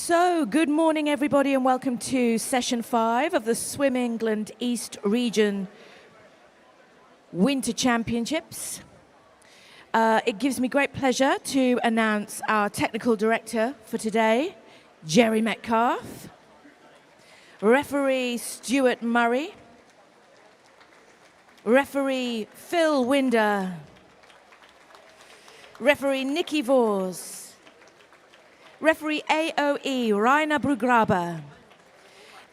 So, good morning, everybody, and welcome to session 5 of the Swim England East Region Winter Championships. It gives me great pleasure to announce our technical director for today, Jerry Metcalf, referee Stuart Murray, referee Phil Winder, referee Nikki Vors, referee AOE Rainer Brugraber,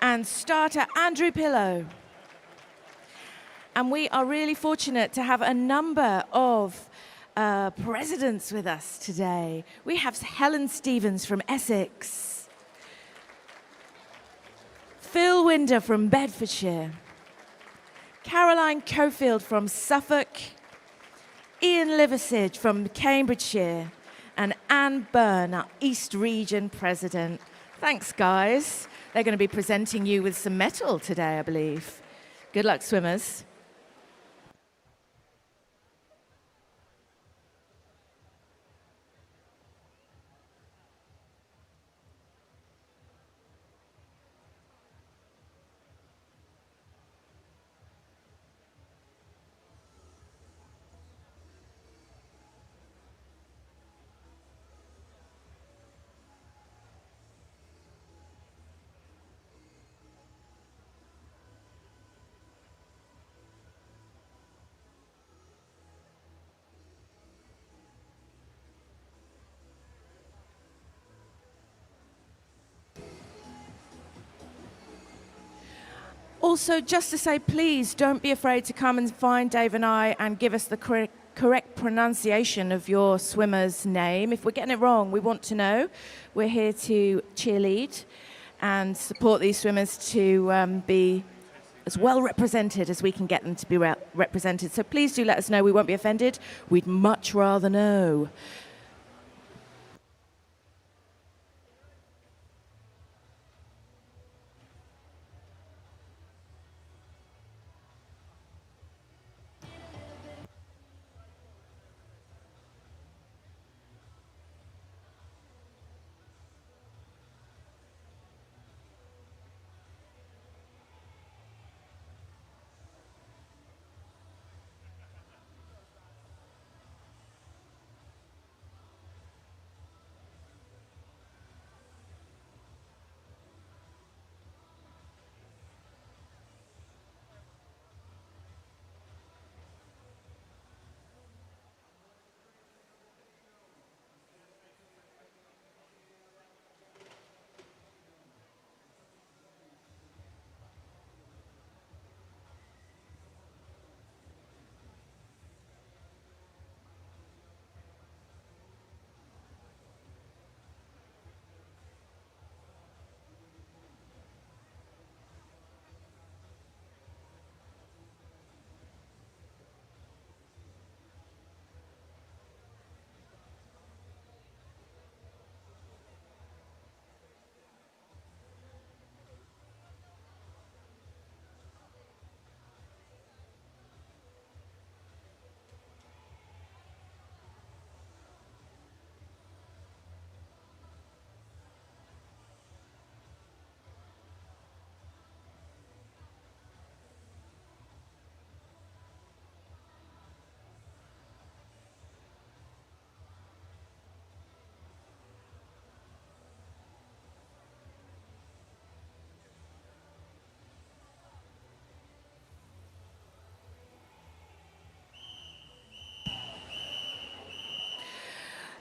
and starter Andrew Pillow. And we are really fortunate to have a number of presidents with us today. We have Helen Stevens from Essex, Phil Winder from Bedfordshire, Caroline Cofield from Suffolk, Ian Liversidge from Cambridgeshire, and Anne Byrne, our East Region President. Thanks, guys. They're going to be presenting you with some medal today, I believe. Good luck, swimmers. Also, just to say, please don't be afraid to come and find Dave and I and give us the correct pronunciation of your swimmer's name. If we're getting it wrong, we want to know. We're here to cheerlead and support these swimmers to be as well represented as we can get them to be represented. So please do let us know. We won't be offended. We'd much rather know.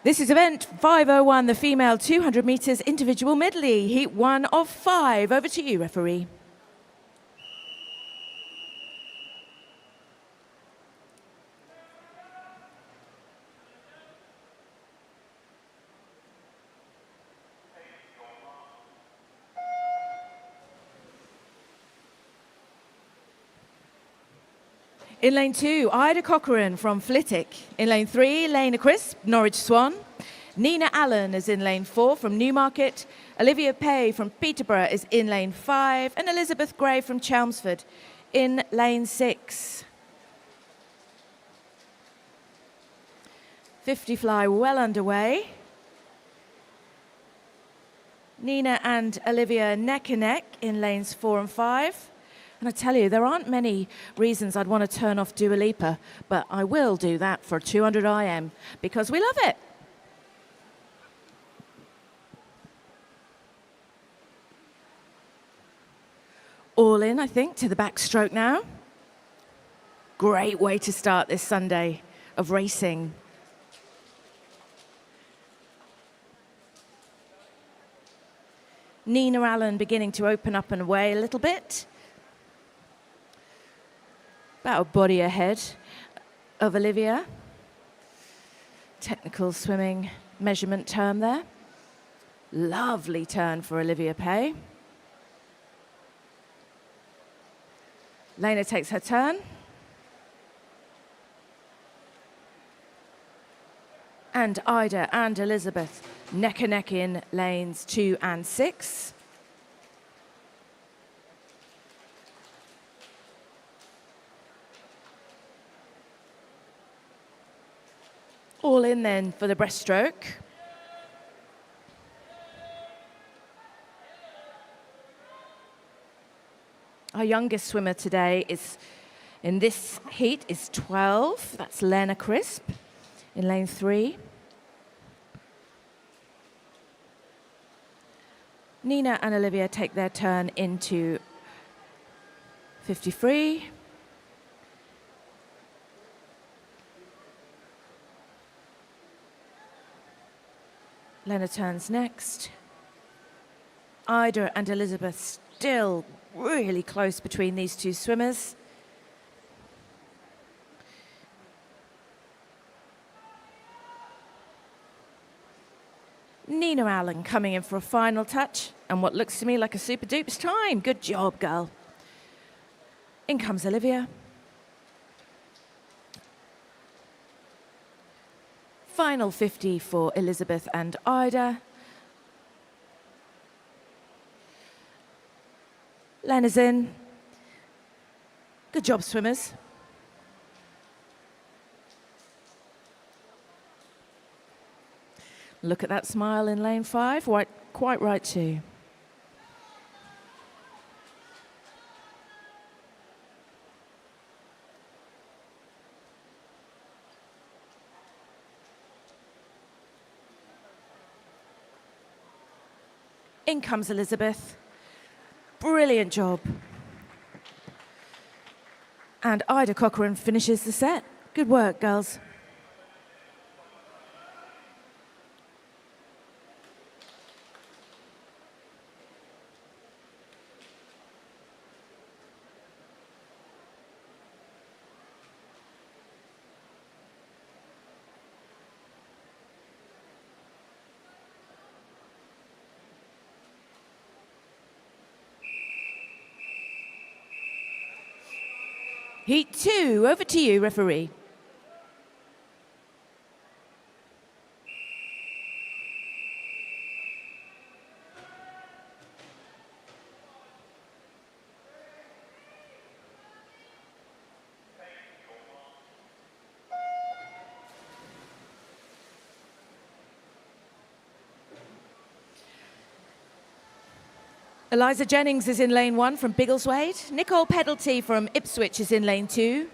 This is event 501, the female 200 metres individual medley, heat 1 of 5. Over to you, referee. In lane 2, Ida Cochrane from Flitwick. In lane 3, Lena Crisp, Norwich Swan. Nina Allen is in lane 4 from Newmarket. Olivia Pay from Peterborough is in lane 5. And Elizabeth Gray from Chelmsford in lane 6. 50 fly well underway. Nina and Olivia neck and neck in lanes 4 and 5. And I tell you, there aren't many reasons I'd want to turn off Dua Lipa, but I will do that for 200 IM because we love it. All in, I think, to the backstroke now. Great way to start this Sunday of racing. Nina Allen beginning to open up and away a little bit. About a body ahead of Olivia. Technical swimming measurement term there. Lovely turn for Olivia Pay. Lena takes her turn. And Ida and Elizabeth neck and neck in lanes 2 and 6. All in then for the breaststroke. Our youngest swimmer today is, in this heat, is 12. That's Lena Crisp in lane 3. Nina and Olivia take their turn into 50 free. Lena turns next. Ida and Elizabeth still really close between these two swimmers. Nina Allen coming in for a final touch and what looks to me like a super dupes time. Good job, girl. In comes Olivia. Final 50 for Elizabeth and Ida. Lena's in. Good job, swimmers. Look at that smile in lane 5. Quite right too. In comes Elizabeth. Brilliant job. And Ida Cochran finishes the set. Good work, girls. Heat 2, over to you, referee. Eliza Jennings is in lane 1 from Biggleswade. Nicole Pedalty from Ipswich is in lane 2.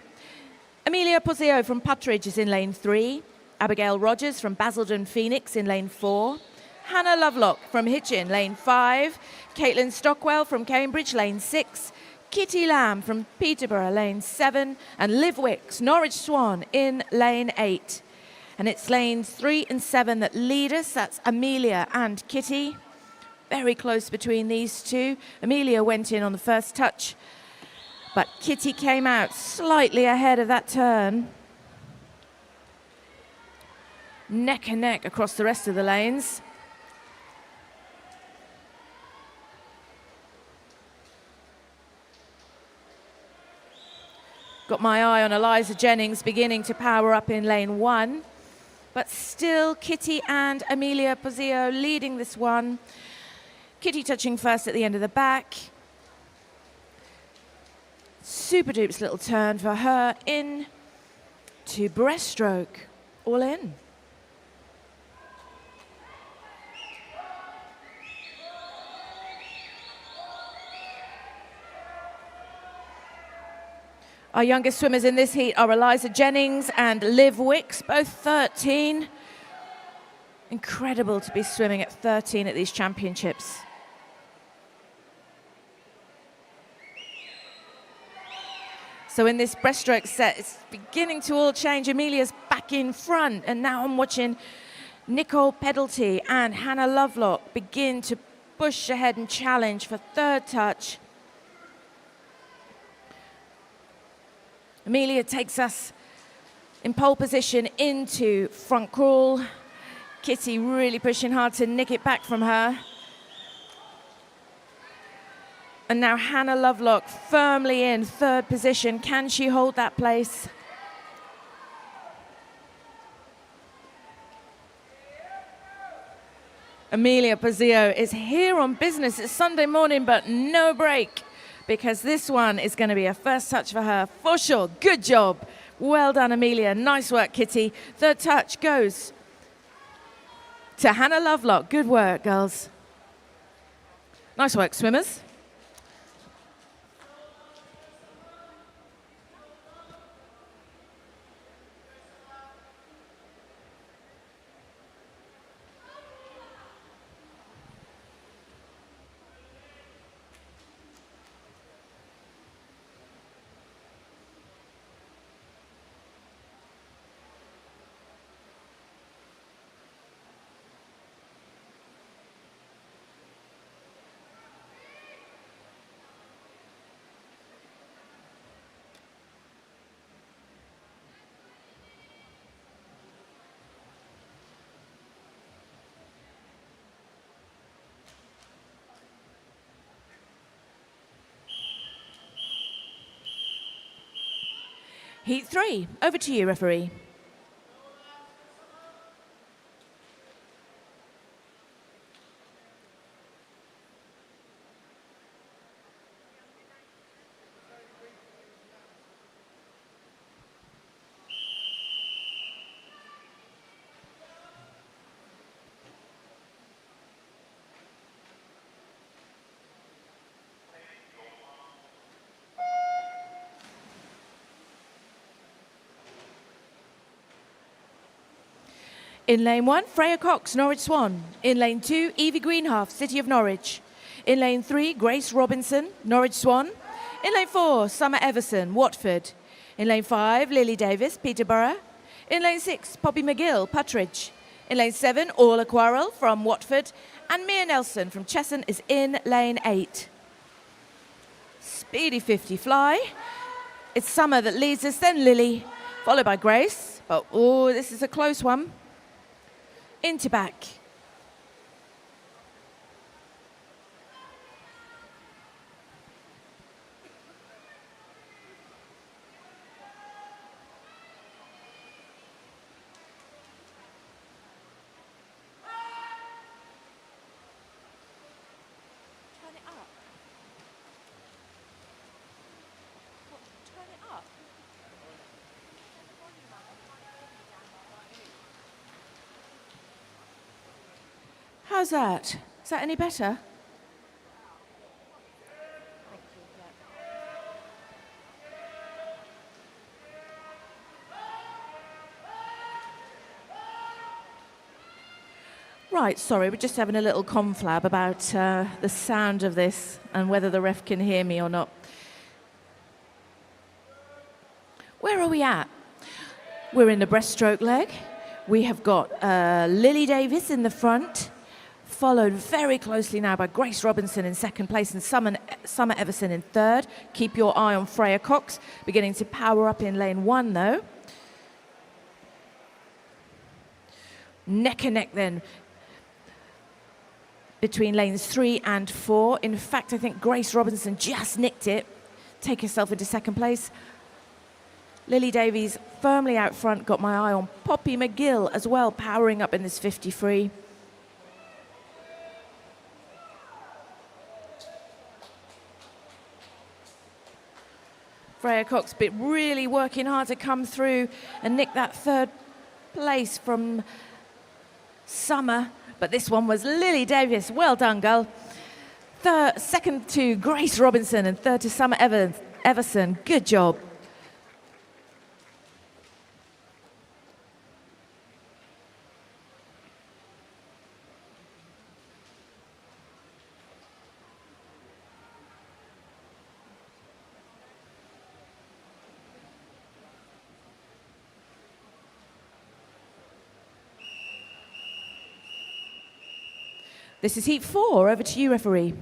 Amelia Poseo from Puttridge is in lane 3. Abigail Rogers from Basildon Phoenix in lane 4. Hannah Lovelock from Hitchin, lane 5. Caitlin Stockwell from Cambridge, lane 6. Kitty Lamb from Peterborough, lane 7. And Liv Wicks, Norwich Swan, in lane 8. And it's lanes 3 and 7 that lead us. That's Amelia and Kitty. Very close between these two. Amelia went in on the first touch, but Kitty came out slightly ahead of that turn. Neck and neck across the rest of the lanes. Got my eye on Eliza Jennings beginning to power up in lane 1, but still Kitty and Amelia Poseo leading this one. Kitty touching first at the end of the back. Super dupes little turn for her in to breaststroke. All in. Our youngest swimmers in this heat are Eliza Jennings and Liv Wicks, both 13. Incredible to be swimming at 13 at these championships. So in this breaststroke set, it's beginning to all change. Amelia's back in front, and now I'm watching Nicole Pedalty and Hannah Lovelock begin to push ahead and challenge for third touch. Amelia takes us in pole position into front crawl. Kitty really pushing hard to nick it back from her. And now Hannah Lovelock firmly in third position. Can she hold that place? Amelia Pozzio is here on business. It's Sunday morning, but no break, because this one is going to be a first touch for her, for sure. Good job. Well done, Amelia. Nice work, Kitty. Third touch goes to Hannah Lovelock. Good work, girls. Nice work, swimmers. Heat 3, over to you, referee. In lane 1, Freya Cox, Norwich Swan. In lane 2, Evie Greenhalgh, City of Norwich. In lane 3, Grace Robinson, Norwich Swan. In lane 4, Summer Everson, Watford. In lane 5, Lily Davis, Peterborough. In lane 6, Poppy McGill, Puttridge. In lane 7, Orla Quarrell from Watford. And Mia Nelson from Chesson is in lane 8. Speedy 50 fly. It's Summer that leads us, then Lily, followed by Grace. But, oh, this is a close one. Into back. Turn it up. Turn it up. How's that? Is that any better? Right, sorry, we're just having a little conflab about the sound of this and whether the ref can hear me or not. Where are we at? We're in the breaststroke leg. We have got Lily Davis in the front, followed very closely now by Grace Robinson in second place and Summer Everson in third. Keep your eye on Freya Cox, beginning to power up in lane 1 though. Neck and neck then between lanes 3 and 4. In fact, I think Grace Robinson just nicked it, take herself into second place. Lily Davies firmly out front, got my eye on Poppy McGill as well, powering up in this 50 free. Freya Cox bit really working hard to come through and nick that third place from Summer, but this one was Lily Davis. Well done, girl. Second to Grace Robinson and third to Summer Everson. Good job. This is heat 4. Over to you, referee.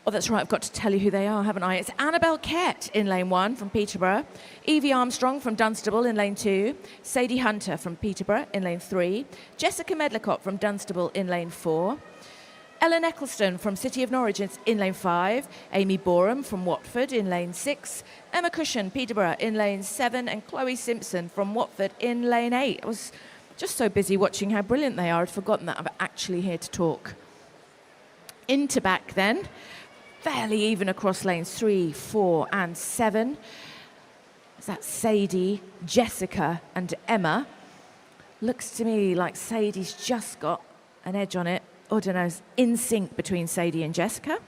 Oh, that's right, I've got to tell you who they are, haven't I? It's Annabelle Kett in lane 1 from Peterborough, Evie Armstrong from Dunstable in lane 2, Sadie Hunter from Peterborough in lane 3, Jessica Medlicott from Dunstable in lane 4, Ellen Eccleston from City of Norwich in lane 5, Amy Boreham from Watford in lane 6, Emma Cushion, Peterborough in lane 7, and Chloe Simpson from Watford in lane 8. I was just so busy watching how brilliant they are, I'd forgotten that I'm actually here to talk. Into back then. Fairly even across lanes 3, 4 and 7. So that's Sadie, Jessica and Emma. Looks to me like Sadie's just got an edge on it. I don't know, in sync between Sadie and Jessica.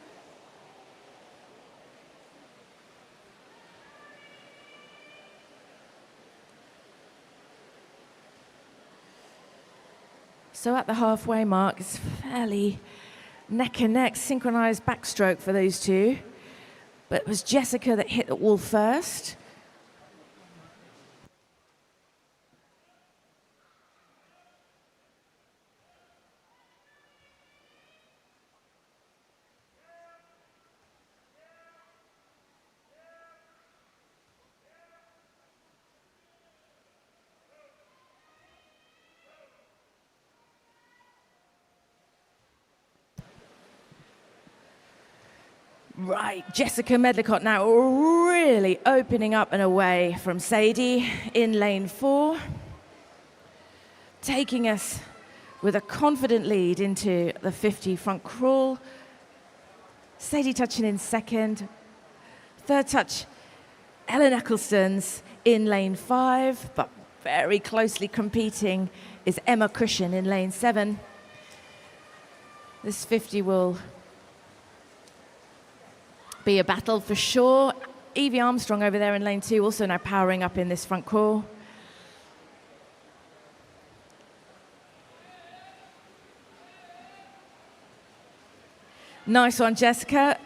So at the halfway mark, it's fairly neck and neck, synchronized backstroke for those two. But it was Jessica that hit the wall first. Right, Jessica Medlicott now really opening up and away from Sadie in lane 4. Taking us with a confident lead into the 50 front crawl. Sadie touching in second. Third touch, Ellen Eccleston's in lane 5, but very closely competing is Emma Cushion in lane 7. This 50 will be a battle for sure. Evie Armstrong over there in lane 2, also now powering up in this front crawl. Nice one, Jessica.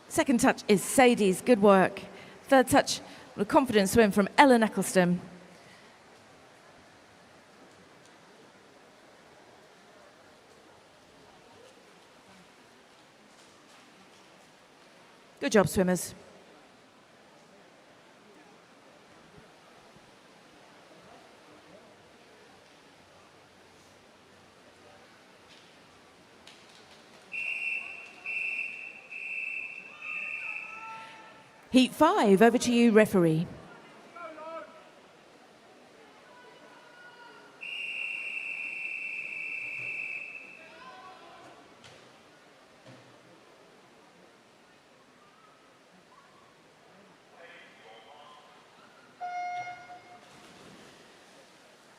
Second touch is Sadie's, good work. Third touch, a confident swim from Ellen Eccleston. Good job, swimmers. Heat 5, over to you, referee.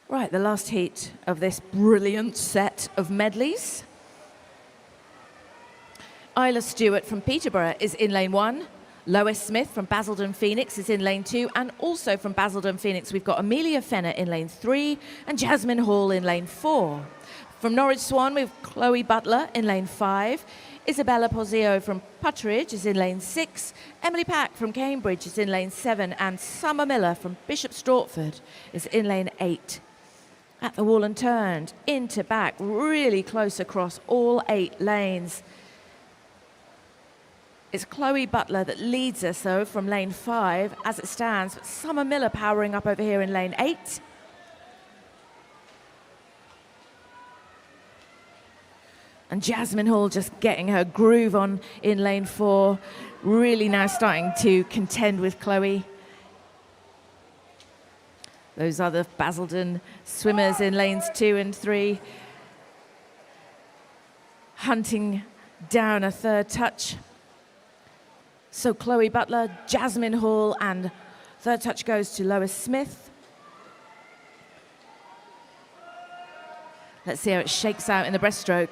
Right, the last heat of this brilliant set of medleys. Isla Stewart from Peterborough is in lane 1. Lois Smith from Basildon Phoenix is in lane 2. And also from Basildon Phoenix, we've got Amelia Fenner in lane 3 and Jasmine Hall in lane 4. From Norwich Swan, we've Chloe Butler in lane 5. Isabella Pozzio from Putteridge is in lane 6. Emily Pack from Cambridge is in lane 7. And Summer Miller from Bishop Stortford is in lane 8. At the wall and turned, into back, really close across all 8 lanes. It's Chloe Butler that leads us, though, from lane 5 as it stands. But Summer Miller powering up over here in lane 8. And Jasmine Hall just getting her groove on in lane 4. Really now starting to contend with Chloe. Those other Basildon swimmers in lanes 2 and 3. Hunting down a third touch. So Chloe Butler, Jasmine Hall, and third touch goes to Lois Smith. Let's see how it shakes out in the breaststroke.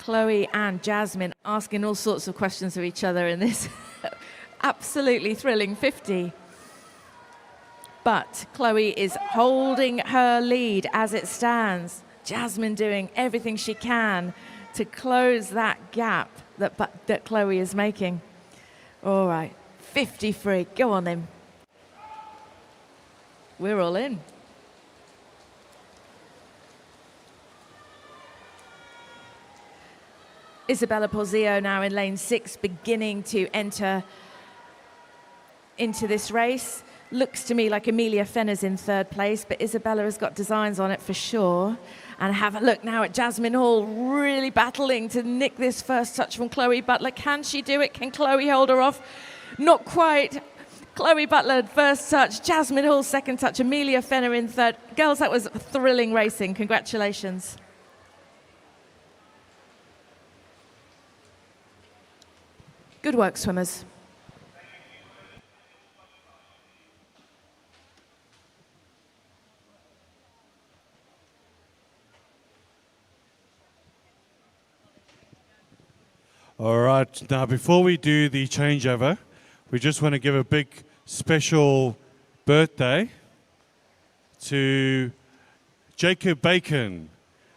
Chloe and Jasmine asking all sorts of questions of each other in this absolutely thrilling 50. But Chloe is holding her lead as it stands. Jasmine doing everything she can to close that gap that Chloe is making. All right, 50 free. Go on then. We're all in. Isabella Porzio now in lane 6, beginning to enter into this race. Looks to me like Amelia Fenner's in 3rd place, but Isabella has got designs on it for sure. And have a look now at Jasmine Hall, really battling to nick this first touch from Chloe Butler. Can she do it? Can Chloe hold her off? Not quite. Chloe Butler, first touch. Jasmine Hall, second touch. Amelia Fenner in 3rd. Girls, that was thrilling racing. Congratulations. Good work, swimmers. All right, now before we do the changeover, we just want to give a big special birthday to Jacob Bacon.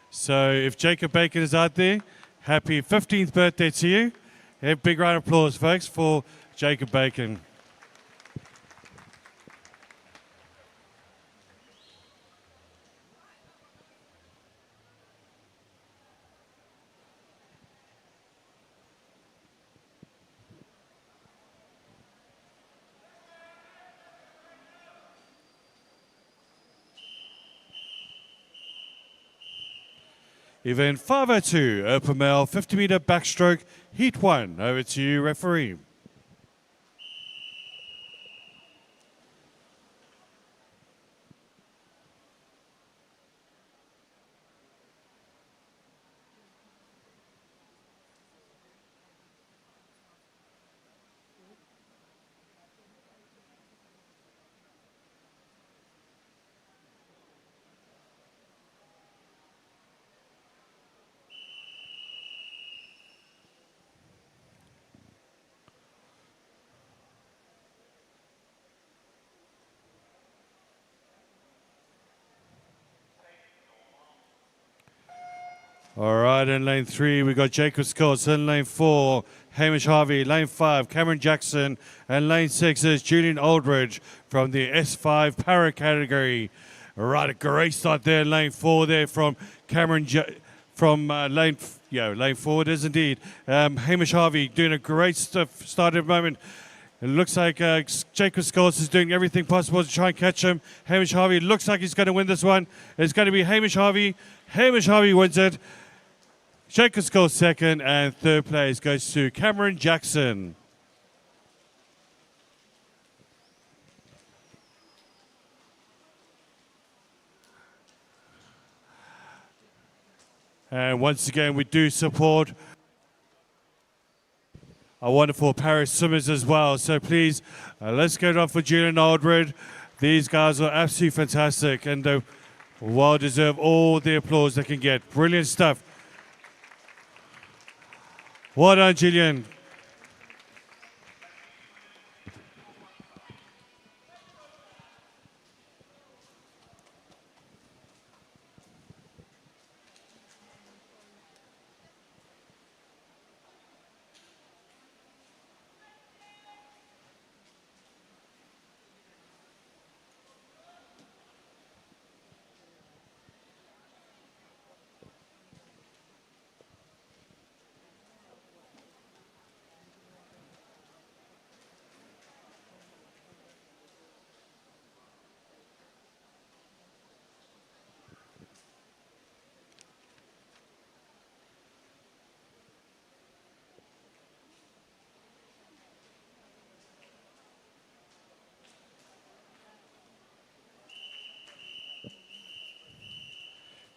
So if Jacob Bacon is out there, happy 15th birthday to you. A big round of applause, folks, for Jacob Bacon. Event 502, open male 50-meter backstroke, heat 1. Over to you, referee. All right, in lane 3, we got Jacob Scott. In lane 4, Hamish Harvey. Lane 5, Cameron Jackson. And lane 6 is Julian Aldridge from the S5 para category. All right, a great start there in lane 4 there from Cameron lane 4 it is indeed. Hamish Harvey doing a great start at the moment. It looks like Jacob Scholes is doing everything possible to try and catch him. Hamish Harvey looks like he's going to win this one. It's going to be Hamish Harvey. Hamish Harvey wins it. Jacob Scholes second, and 3rd place goes to Cameron Jackson. And once again, we do support our wonderful Paris swimmers as well. So please, let's get it up for Julian Aldred. These guys are absolutely fantastic and well deserve all the applause they can get. Brilliant stuff. Well done, Julian.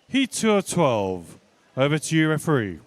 Heat 2 of 12. Over to you, referee.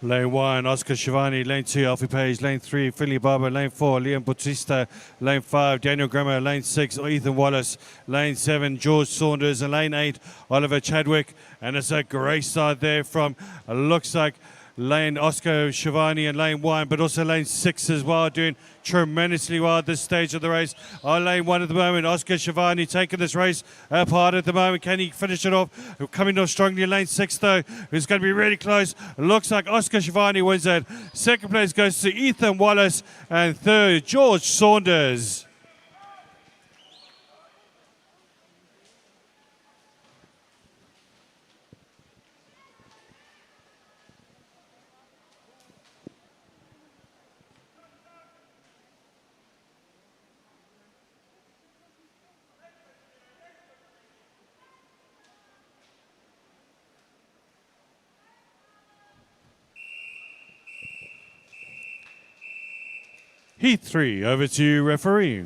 Lane 1, Oscar Shivani. Lane 2, Alfie Page. Lane 3, Finley Barber. Lane 4, Liam Bautista. Lane 5, Daniel Grimmer. Lane 6, Ethan Wallace. Lane 7, George Saunders. And Lane 8, Oliver Chadwick. And it's a great start there from, looks like, Lane Oscar Shivani and Lane 1, but also Lane 6 as well, doing tremendously well at this stage of the race. On Lane 1 at the moment, Oscar Shivani taking this race apart at the moment. Can he finish it off? Coming off strongly, Lane 6 though, who's going to be really close. Looks like Oscar Shivani wins it. Second place goes to Ethan Wallace, and third, George Saunders. Heat 3, over to you, referee.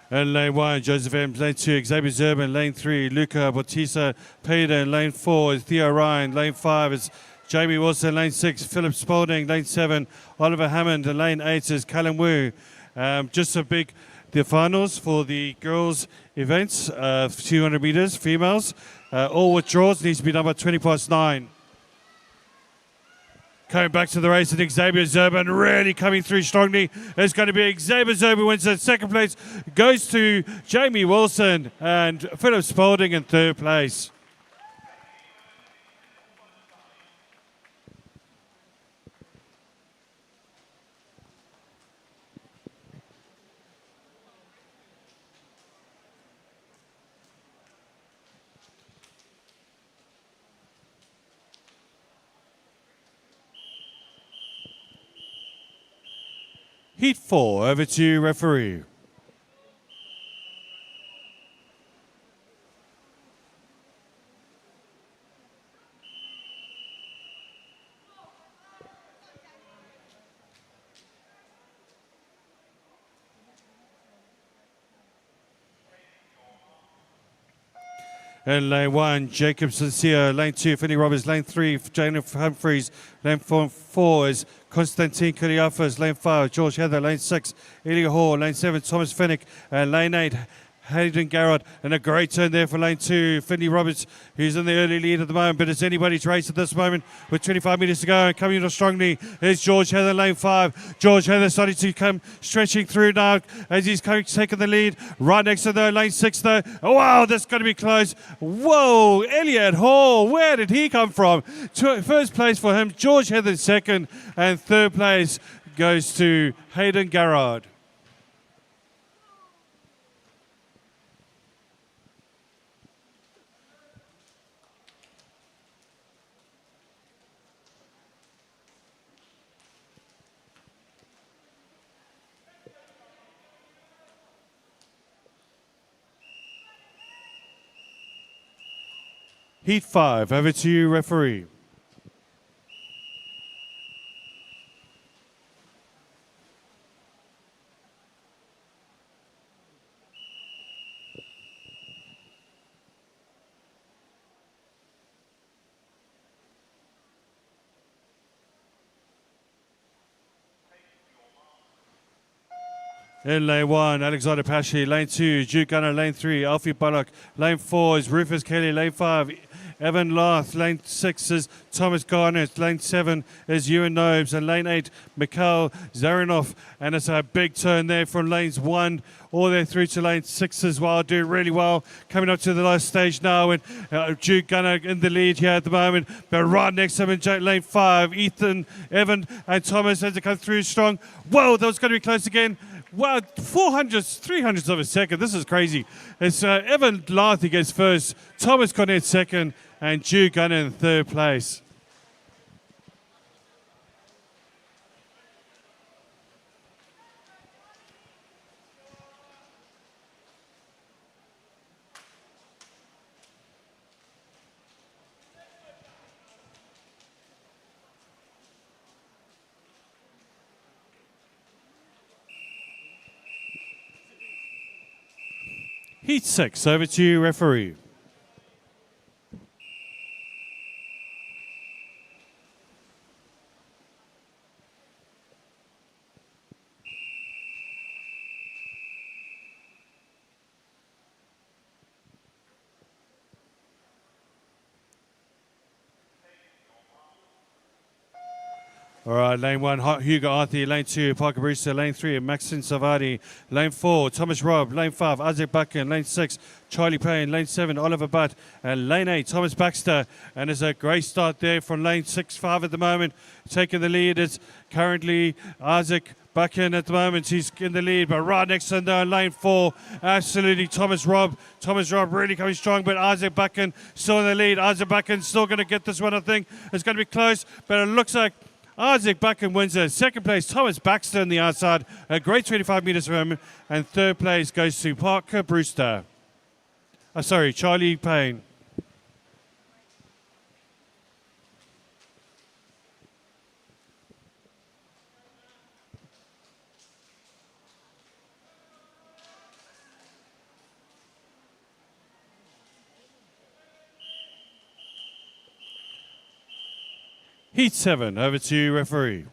And lane 1, Joseph M. Lane 2, Xavier Zerban. Lane 3, Luca Bautista Payden. Lane 4 is Theo Ryan. Lane 5 is Jamie Wilson. Lane 6, Philip Spalding. Lane 7, Oliver Hammond. And lane 8 is Callum Wu. Just the finals for the girls' events, 200 meters, females. All withdrawals needs to be done by 9:20. Coming back to the race, and Xavier Zerban really coming through strongly. It's going to be Xavier Zerban wins it. Second place goes to Jamie Wilson, and Philip Spalding in third place. Heat 4, over to you, referee. In lane 1, Jacob Sincere. Lane 2, Finney Roberts. Lane 3, Jane Humphreys. Lane 4 is Konstantin Kiliafas. Lane 5, George Heather. Lane 6, Elia Hall. Lane 7, Thomas Finnick. And lane 8, Hayden Garrod. And a great turn there for lane 2, Finney Roberts, who's in the early lead at the moment, but it's anybody's race at this moment with 25 metres to go. And coming in strongly is George Heather, lane 5. George Heather starting to come stretching through now as he's taking the lead. Right next to the lane 6 though. Oh, wow, that's going to be close. Whoa, Elliot Hall, where did he come from? First place for him, George Heather second, and third place goes to Hayden Garrod. Heat 5, over to you, referee. In lane 1, Alexander Pashi. Lane 2, Duke Gunner. Lane 3, Alfie Bullock. Lane 4 is Rufus Kelly. Lane 5, Evan Larth. Lane 6 is Thomas Garnett. Lane 7 is Ewan Nobes. And lane 8, Mikhail Zarinoff. And it's a big turn there from lanes 1 all the way through to lane 6 as well. Doing really well. Coming up to the last stage now. And Duke Gunner in the lead here at the moment. But right next to him in lane 5, Ethan, Evan, and Thomas as they come through strong. Whoa, that was going to be close again. Wow, 300ths of a second. This is crazy. It's Evan Larth who gets first, Thomas Cornett second, and Duke Gunner in third place. Heat 6, over to you, referee. All right, lane 1, Hugo Arthur. Lane 2, Parker Brewster. Lane 3, Maxine Savadi. Lane 4, Thomas Robb. Lane 5, Isaac Buchan. Lane 6, Charlie Payne. Lane 7, Oliver Butt. And lane 8, Thomas Baxter. And there's a great start there from lane 6-5 at the moment. Taking the lead is currently Isaac Buchan at the moment. He's in the lead, but right next to him there, lane 4, absolutely Thomas Robb. Thomas Robb really coming strong, but Isaac Buchan still in the lead. Isaac Buchan still going to get this one, I think. It's going to be close, but it looks like Isaac Buchan wins it. Second place, Thomas Baxter on the outside. A great 25 metres for him. And third place goes to Parker Brewster. Charlie Payne. Heat 7, over to you, referee.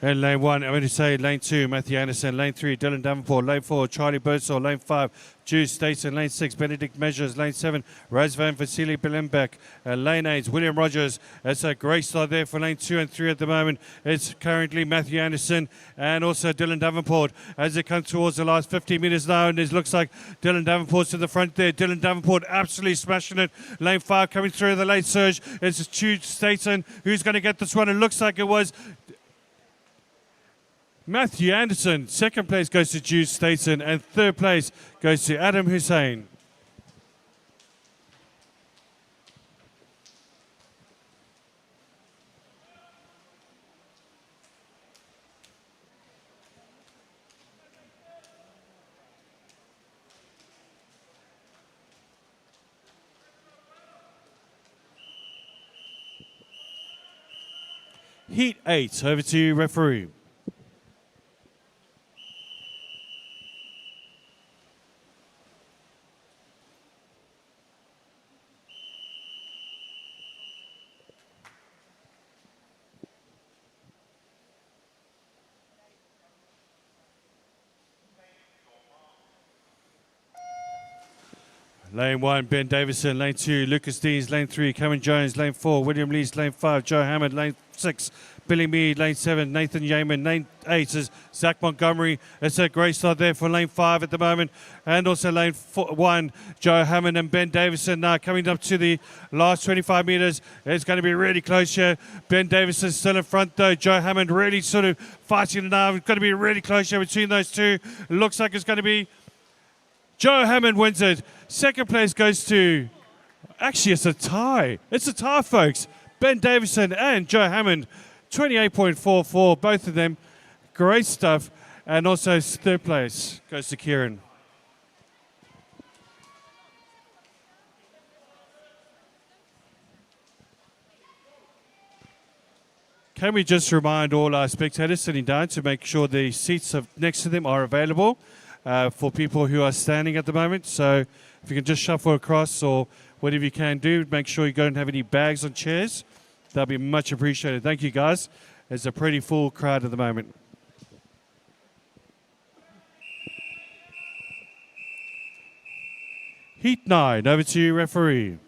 In lane 1, I'm going to say lane 2, Matthew Anderson. Lane 3, Dylan Davenport. Lane 4, Charlie Birdsall. Lane 5, Juice Staten. Lane 6, Benedict Measures. Lane 7, Razvan Vasily Bilimbeck. Lane 8, William Rogers. It's a great start there for lane 2 and 3 at the moment. It's currently Matthew Anderson and also Dylan Davenport as they come towards the last 50 metres now. And it looks like Dylan Davenport's to the front there. Dylan Davenport absolutely smashing it. Lane 5 coming through the late surge. It's Juice Staten who's going to get this one. It looks like it was Matthew Anderson. Second place goes to Jude Staten, and third place goes to Adam Hussein. Heat 8, over to you, referee. Lane 1, Ben Davison. Lane 2, Lucas Deans. Lane 3, Cameron Jones. Lane 4, William Lees. Lane 5, Joe Hammond. Lane 6, Billy Mead. Lane 7, Nathan Yeaman. Lane 8 is Zach Montgomery. It's a great start there for lane 5 at the moment. And also lane 1, Joe Hammond and Ben Davison now coming up to the last 25 metres. It's going to be really close here. Ben Davison still in front though. Joe Hammond really sort of fighting it now. It's going to be really close here between those two. It looks like it's going to be Joe Hammond wins it. Second place goes to, actually it's a tie. It's a tie, folks. Ben Davison and Joe Hammond, 28.44, both of them. Great stuff. And also third place goes to Kieran. Can we just remind all our spectators sitting down to make sure the seats next to them are available for people who are standing at the moment. So if you can just shuffle across or whatever you can do, make sure you don't have any bags on chairs. That'll be much appreciated. Thank you, guys. It's a pretty full crowd at the moment. Heat 9, over to you, referee.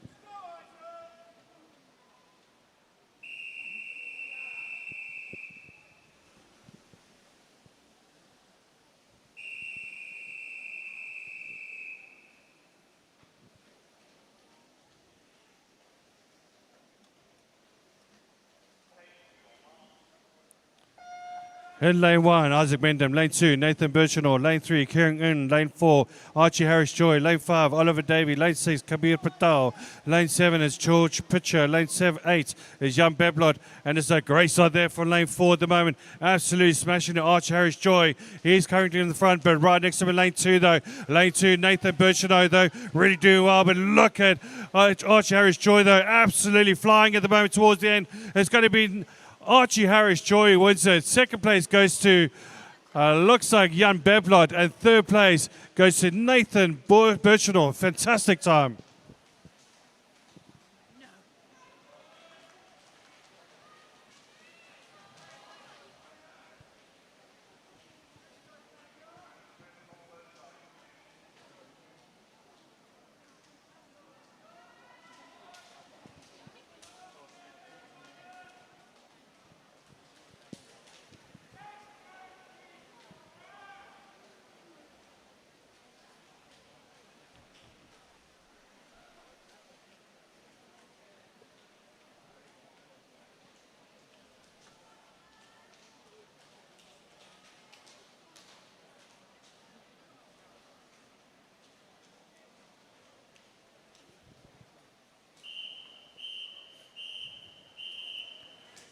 In lane 1, Isaac Mendham. Lane 2, Nathan Birchenor. Lane 3, Kieran Un. Lane 4, Archie Harris-Joy. Lane 5, Oliver Davey. Lane 6, Kabir Patel. Lane 7 is George Pitcher. Lane 8 is Jan Beblot. And it's a great start there for lane 4 at the moment. Absolutely smashing it, Archie Harris-Joy. He's currently in the front, but right next to him in lane 2, though. Lane 2, Nathan Birchenor, though, really doing well. But look at Archie Harris-Joy, though, absolutely flying at the moment towards the end. It's going to be Archie Harris-Joy wins it. Second place goes to, looks like Jan Beblot. And third place goes to Nathan Birchenor. Fantastic time.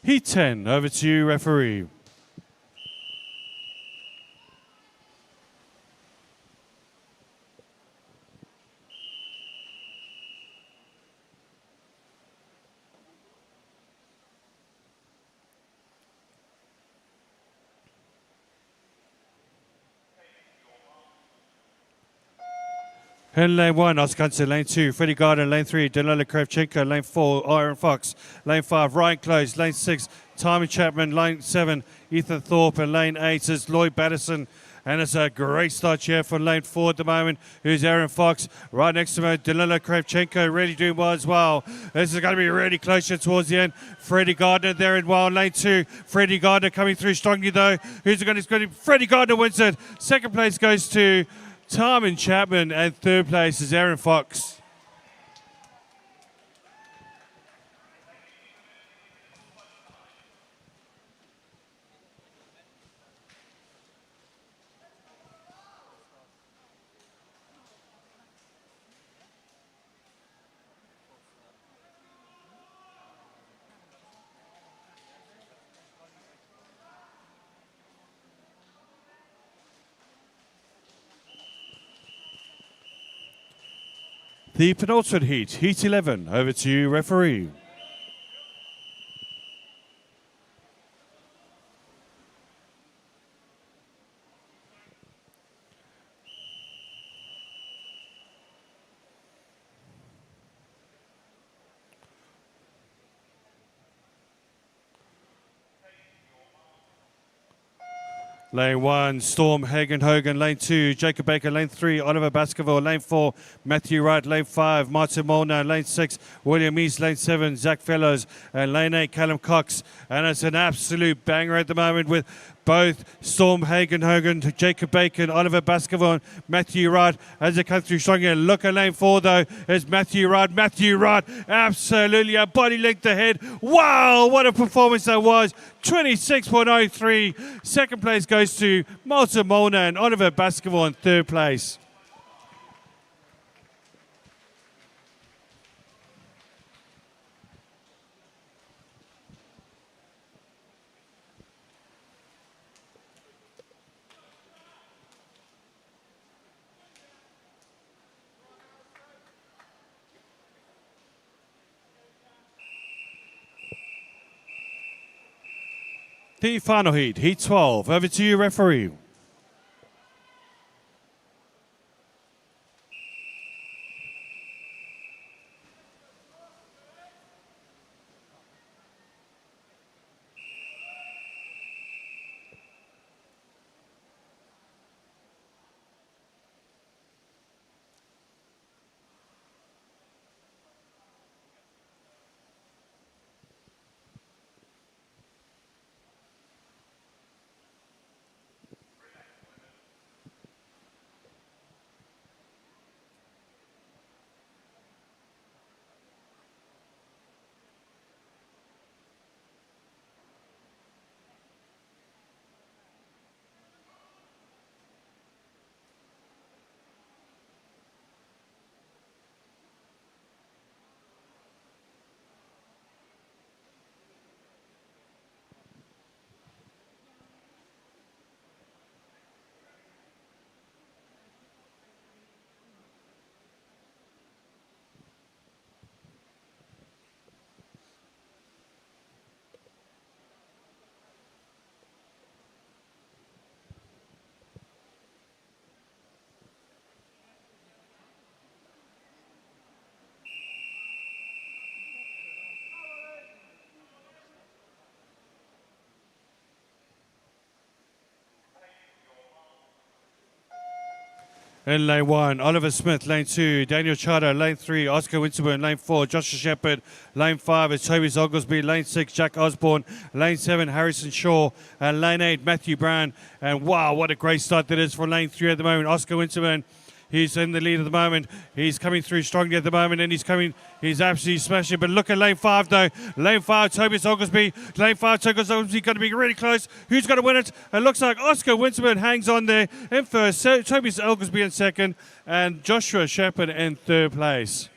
Heat 10, over to you, referee. In lane 1, Oscar Kunze. Lane 2, Freddie Gardner. Lane 3, Danila Kravchenko. Lane 4, Aaron Fox. Lane 5, Ryan Close. Lane 6, Timon Chapman. Lane 7, Ethan Thorpe. And lane 8 is Lloyd Battison. And it's a great start here for lane 4 at the moment, who's Aaron Fox. Right next to him, Danila Kravchenko, really doing well as well. This is going to be really close here towards the end. Freddie Gardner there in well. Lane 2, Freddie Gardner coming through strongly, though. Who's going to... Freddie Gardner wins it. Second place goes to Timon Chapman, and third place is Aaron Fox. The penultimate heat, Heat 11. Over to you, referee. Lane 1, Storm Hagen Hogan. Lane 2, Jacob Baker. Lane 3, Oliver Baskerville. Lane 4, Matthew Wright. Lane 5, Martin Molnar. Lane 6, William East. Lane 7, Zach Fellows. And lane 8, Callum Cox. And it's an absolute banger at the moment with both Storm Hagen Hogan, Jacob Bacon, Oliver Baskerville, and Matthew Wright as they come through strong here. Look at lane 4, though, is Matthew Wright. Matthew Wright, absolutely a body length ahead. Wow, what a performance that was. 26.03. Second place goes to Martin Molnar and Oliver Baskerville in third place. The final heat, Heat 12. Over to you, referee. In lane 1, Oliver Smith, lane 2, Daniel Chada, lane 3, Oscar Winterburn, lane 4, Joshua Shepherd, lane 5 is Toby Oglesby, lane 6, Jack Osborne, lane 7, Harrison Shaw, and lane 8, Matthew Brown. And wow, what a great start that is for lane 3 at the moment. Oscar Winterburn, he's in the lead at the moment. He's coming through strongly at the moment, and he's absolutely smashing. But look at lane 5, though. Lane 5, Tobias Oglesby. Lane 5, Tobias Oglesby going to be really close. Who's going to win it? It looks like Oscar Winterburn hangs on there in first. Tobias Oglesby in second, and Joshua Shepherd in third place.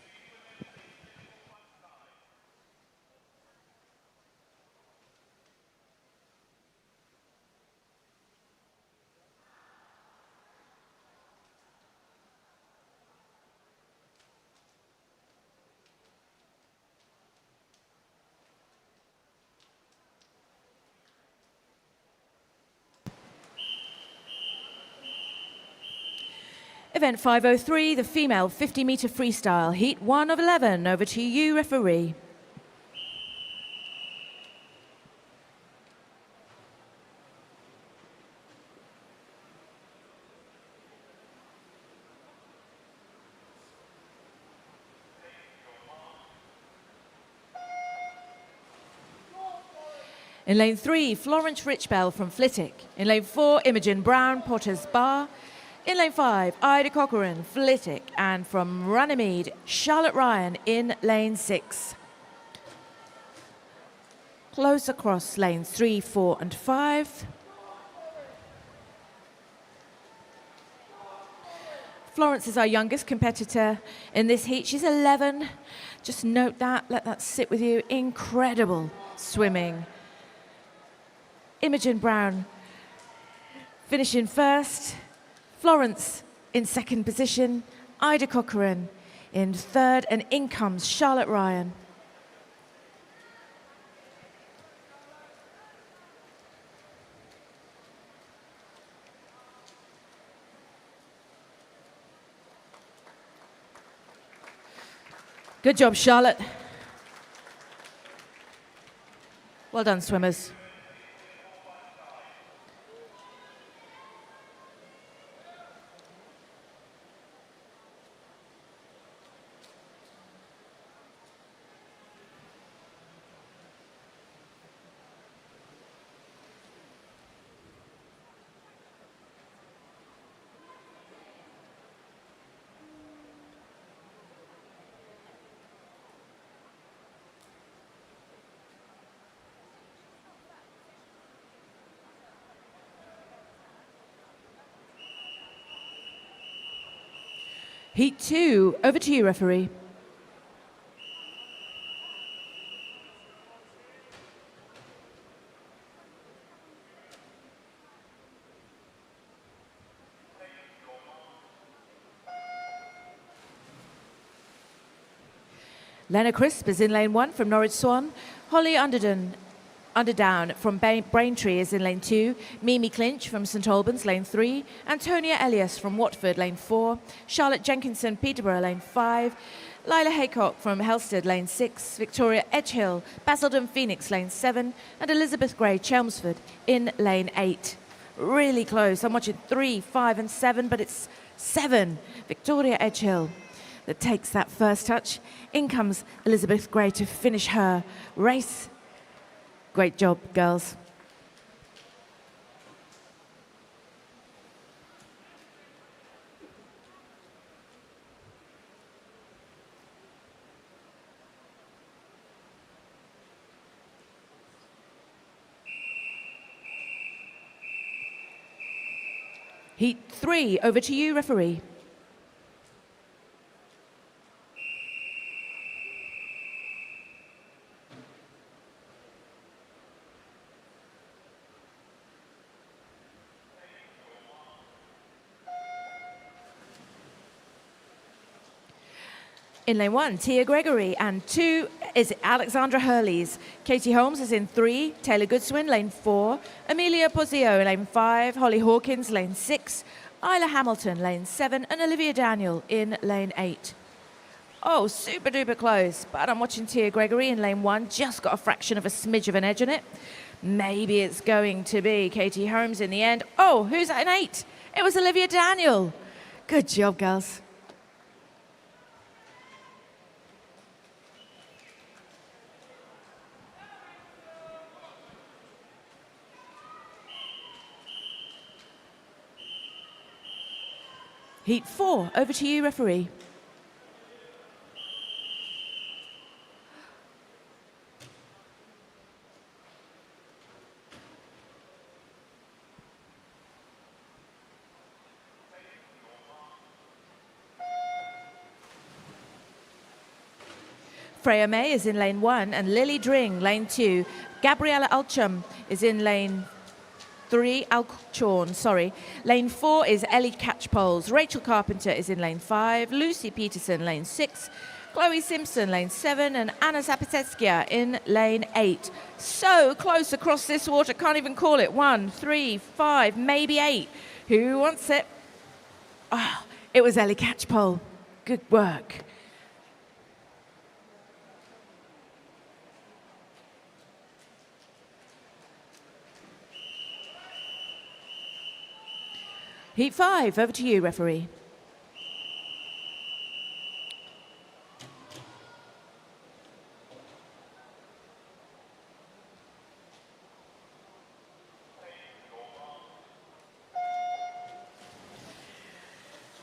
Event 503, the female 50-meter freestyle, heat 1 of 11. Over to you, referee. In lane 3, Florence Richbell from Flitwick. In lane 4, Imogen Brown, Potter's Bar. In lane 5, Ida Corcoran, Flitwick, and from Runnymede, Charlotte Ryan in lane 6. Close across lanes 3, 4, and 5. Florence is our youngest competitor in this heat. She's 11. Just note that, let that sit with you. Incredible swimming. Imogen Brown finishing first. Florence in second position, Ida Corcoran in third, and in comes Charlotte Ryan. Good job, Charlotte. Well done, swimmers. Heat 2, over to you, referee. Lena Crisp is in lane 1 from Norwich Swan. Holly Underdown from Braintree is in lane 2, Mimi Clinch from St Albans, lane 3, Antonia Elias from Watford, lane 4, Charlotte Jenkinson, Peterborough, lane 5, Lila Haycock from Helsted, lane 6, Victoria Edgehill, Basildon Phoenix, lane 7, and Elizabeth Gray, Chelmsford, in lane 8. Really close. I'm watching 3, 5, and 7, but it's 7, Victoria Edgehill, that takes that first touch. In comes Elizabeth Gray to finish her race. Great job, girls. Heat 3, over to you, referee. In lane 1, Tia Gregory, and 2 is Alexandra Hurleys. Katie Holmes is in 3, Taylor Goodswin, lane 4, Amelia Pozio, lane 5, Holly Hawkins, lane 6, Isla Hamilton, lane 7, and Olivia Daniel in lane 8. Oh, super duper close, but I'm watching Tia Gregory in lane 1, just got a fraction of a smidge of an edge on it. Maybe it's going to be Katie Holmes in the end. Oh, who's at an 8? It was Olivia Daniel. Good job, girls. Heat 4, over to you, referee. Freya May is in lane 1 and Lily Dring, lane 2. Gabriella Alchum is in lane 3, Alchorn, sorry. Lane 4 is Ellie Catchpoles. Rachel Carpenter is in lane 5. Lucy Peterson, lane 6. Chloe Simpson, lane 7. And Anna Zapatetskia in lane 8. So close across this water, can't even call it. 1, 3, 5, maybe 8. Who wants it? Oh, it was Ellie Catchpole. Good work. Heat 5, over to you, referee.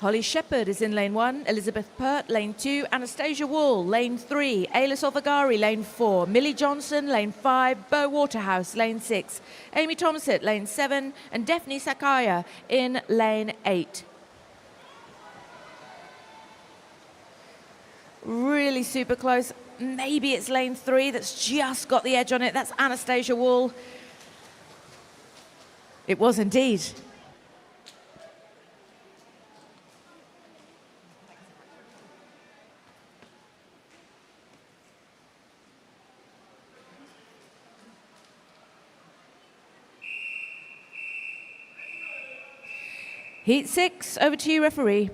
Holly Shepherd is in lane 1, Elizabeth Pert, lane 2, Anastasia Wall, lane 3, Ayla Solvagari, lane 4, Millie Johnson, lane 5, Bo Waterhouse, lane 6, Amy Thompson, lane 7, and Daphne Sakaya in lane 8. Really super close. Maybe it's lane 3 that's just got the edge on it. That's Anastasia Wall. It was indeed. Heat 6, over to you, referee.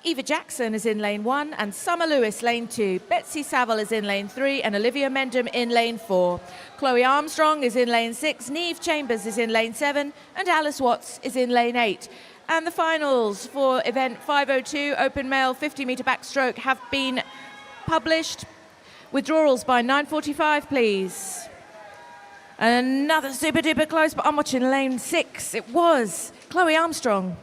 Eva Jackson is in lane 1 and Summer Lewis lane 2. Betsy Saville is in lane 3 and Olivia Mendham in lane 4. Chloe Armstrong is in lane 6, Neve Chambers is in lane 7 and Alice Watts is in lane 8. And the finals for event 502 open male 50-metre backstroke have been published. Withdrawals by 9:45, please. And another super duper close, but I'm watching lane 6. It was Chloe Armstrong.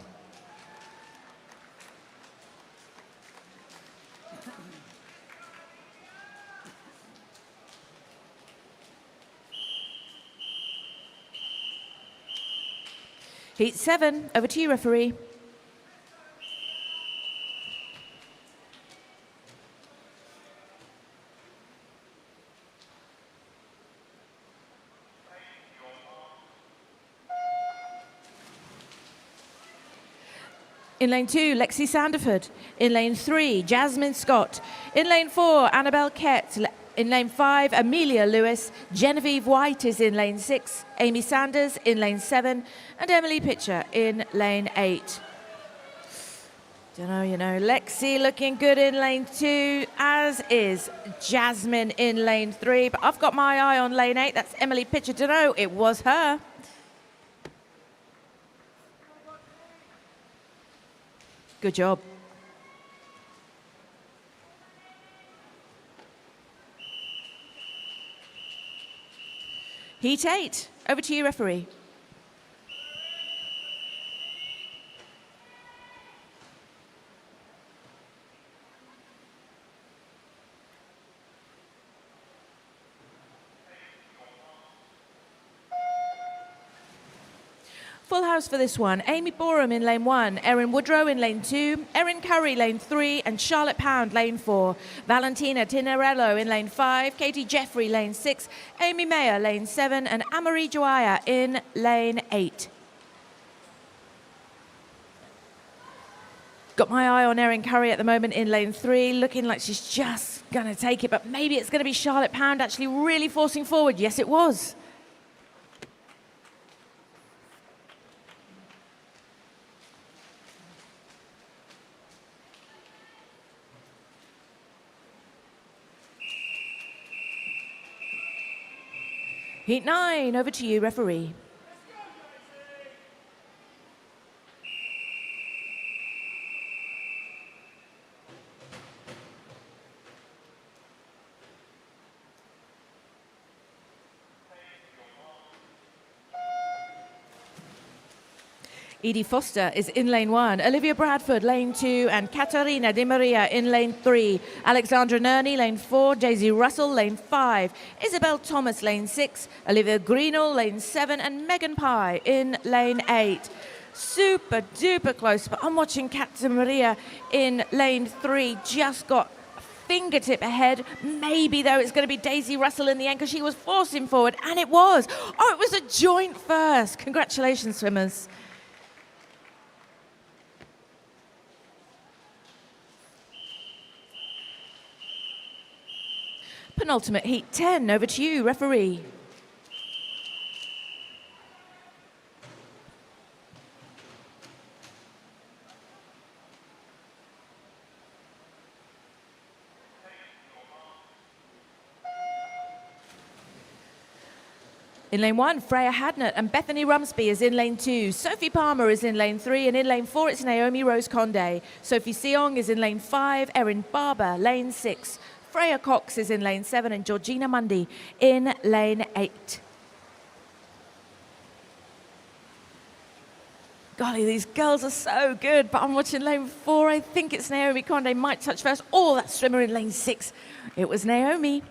Heat 7, over to you, referee. In lane 2, Lexi Sanderford. In lane 3, Jasmine Scott. In lane 4, Annabelle Kett. In lane 5, Amelia Lewis. Genevieve White is in lane 6. Amy Sanders in lane 7. And Emily Pitcher in lane 8. Don't know, Lexi looking good in lane 2, as is Jasmine in lane 3. But I've got my eye on lane 8. That's Emily Pitcher. Don't know, it was her. Good job. Heat 8, over to you, referee. Full house for this one. Amy Borum in lane 1, Erin Woodrow in lane 2, Erin Curry lane 3, and Charlotte Pound lane 4. Valentina Tinarello in lane 5, Katie Jeffrey lane 6, Amy Mayer lane 7, and Amarie Joaya in lane 8. Got my eye on Erin Curry at the moment in lane 3, looking like she's just going to take it, but maybe it's going to be Charlotte Pound actually really forcing forward. Yes, it was. Heat 9, over to you, referee. Edie Foster is in lane 1, Olivia Bradford lane 2, and Katarina Di Maria in lane 3. Alexandra Nerney lane 4, Daisy Russell lane 5, Isabel Thomas lane 6, Olivia Greenall lane 7, and Megan Pye in lane 8. Super duper close, but I'm watching Kat Di Maria in lane 3, just got a fingertip ahead. Maybe though it's going to be Daisy Russell in the end because she was forcing forward, and it was. Oh, it was a joint first. Congratulations, swimmers. Penultimate heat 10, over to you, referee. In lane 1, Freya Hadnett and Bethany Rumsby is in lane 2. Sophie Palmer is in lane 3, and in lane 4 it's Naomi Rose Conde. Sophie Seong is in lane 5, Erin Barber, lane 6. Freya Cox is in lane 7, and Georgina Mundy in lane 8. Golly, these girls are so good, but I'm watching lane 4. I think it's Naomi Conde, might touch first. Oh, that swimmer in lane 6. It was Naomi.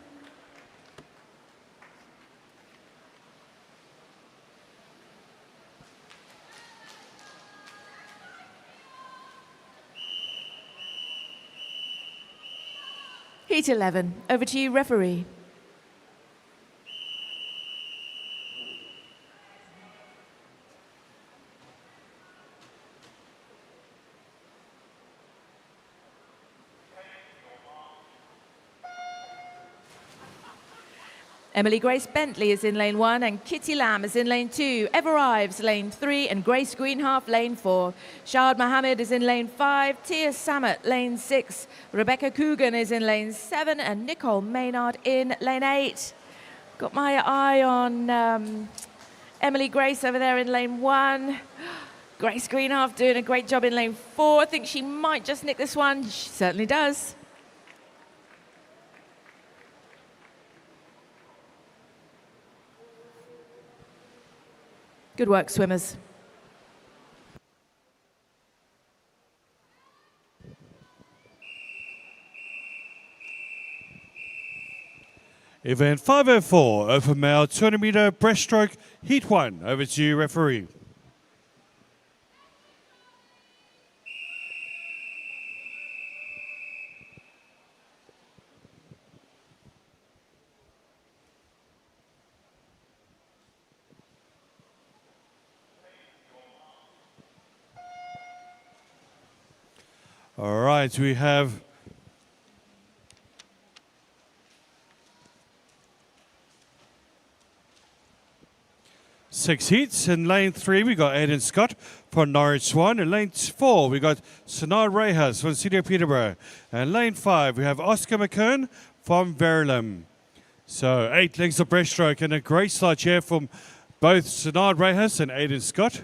Heat 11, over to you, referee. Emily Grace Bentley is in lane 1, and Kitty Lamb is in lane 2. Ever Ives, lane 3, and Grace Greenhalgh, lane 4. Shahad Mohammed is in lane 5. Tia Samet, lane 6. Rebecca Coogan is in lane 7, and Nicole Maynard in lane 8. Got my eye on Emily Grace over there in lane 1. Grace Greenhalgh doing a great job in lane 4. I think she might just nick this one. She certainly does. Good work, swimmers. Event 504, open male 200-meter breaststroke, heat 1. Over to you, referee. All right, we have six heats. In lane 3, we got Aidan Scott from Norwich Swan. In lane 4, we got Sinead Rehas from Cedar Peterborough. And lane 5, we have Oscar McKern from Verulam. So 8 lengths of breaststroke, and a great start here from both Sinead Rehas and Aidan Scott.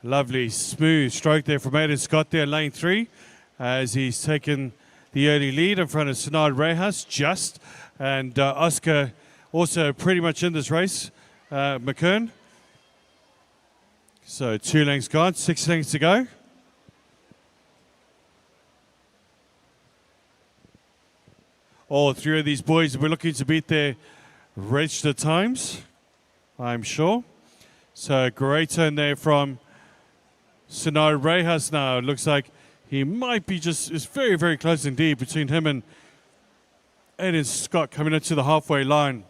Lovely, smooth stroke there from Aidan Scott there in lane 3 as he's taken the early lead in front of Sinead Rehas just. And Oscar also pretty much in this race, McKern. So 2 lengths gone, 6 lengths to go. All 3 of these boys were looking to beat their registered times, I'm sure. So great turn there from Sinead Rehas now. It looks like he might be it's very, very close indeed between him and Aidan Scott coming into the halfway line.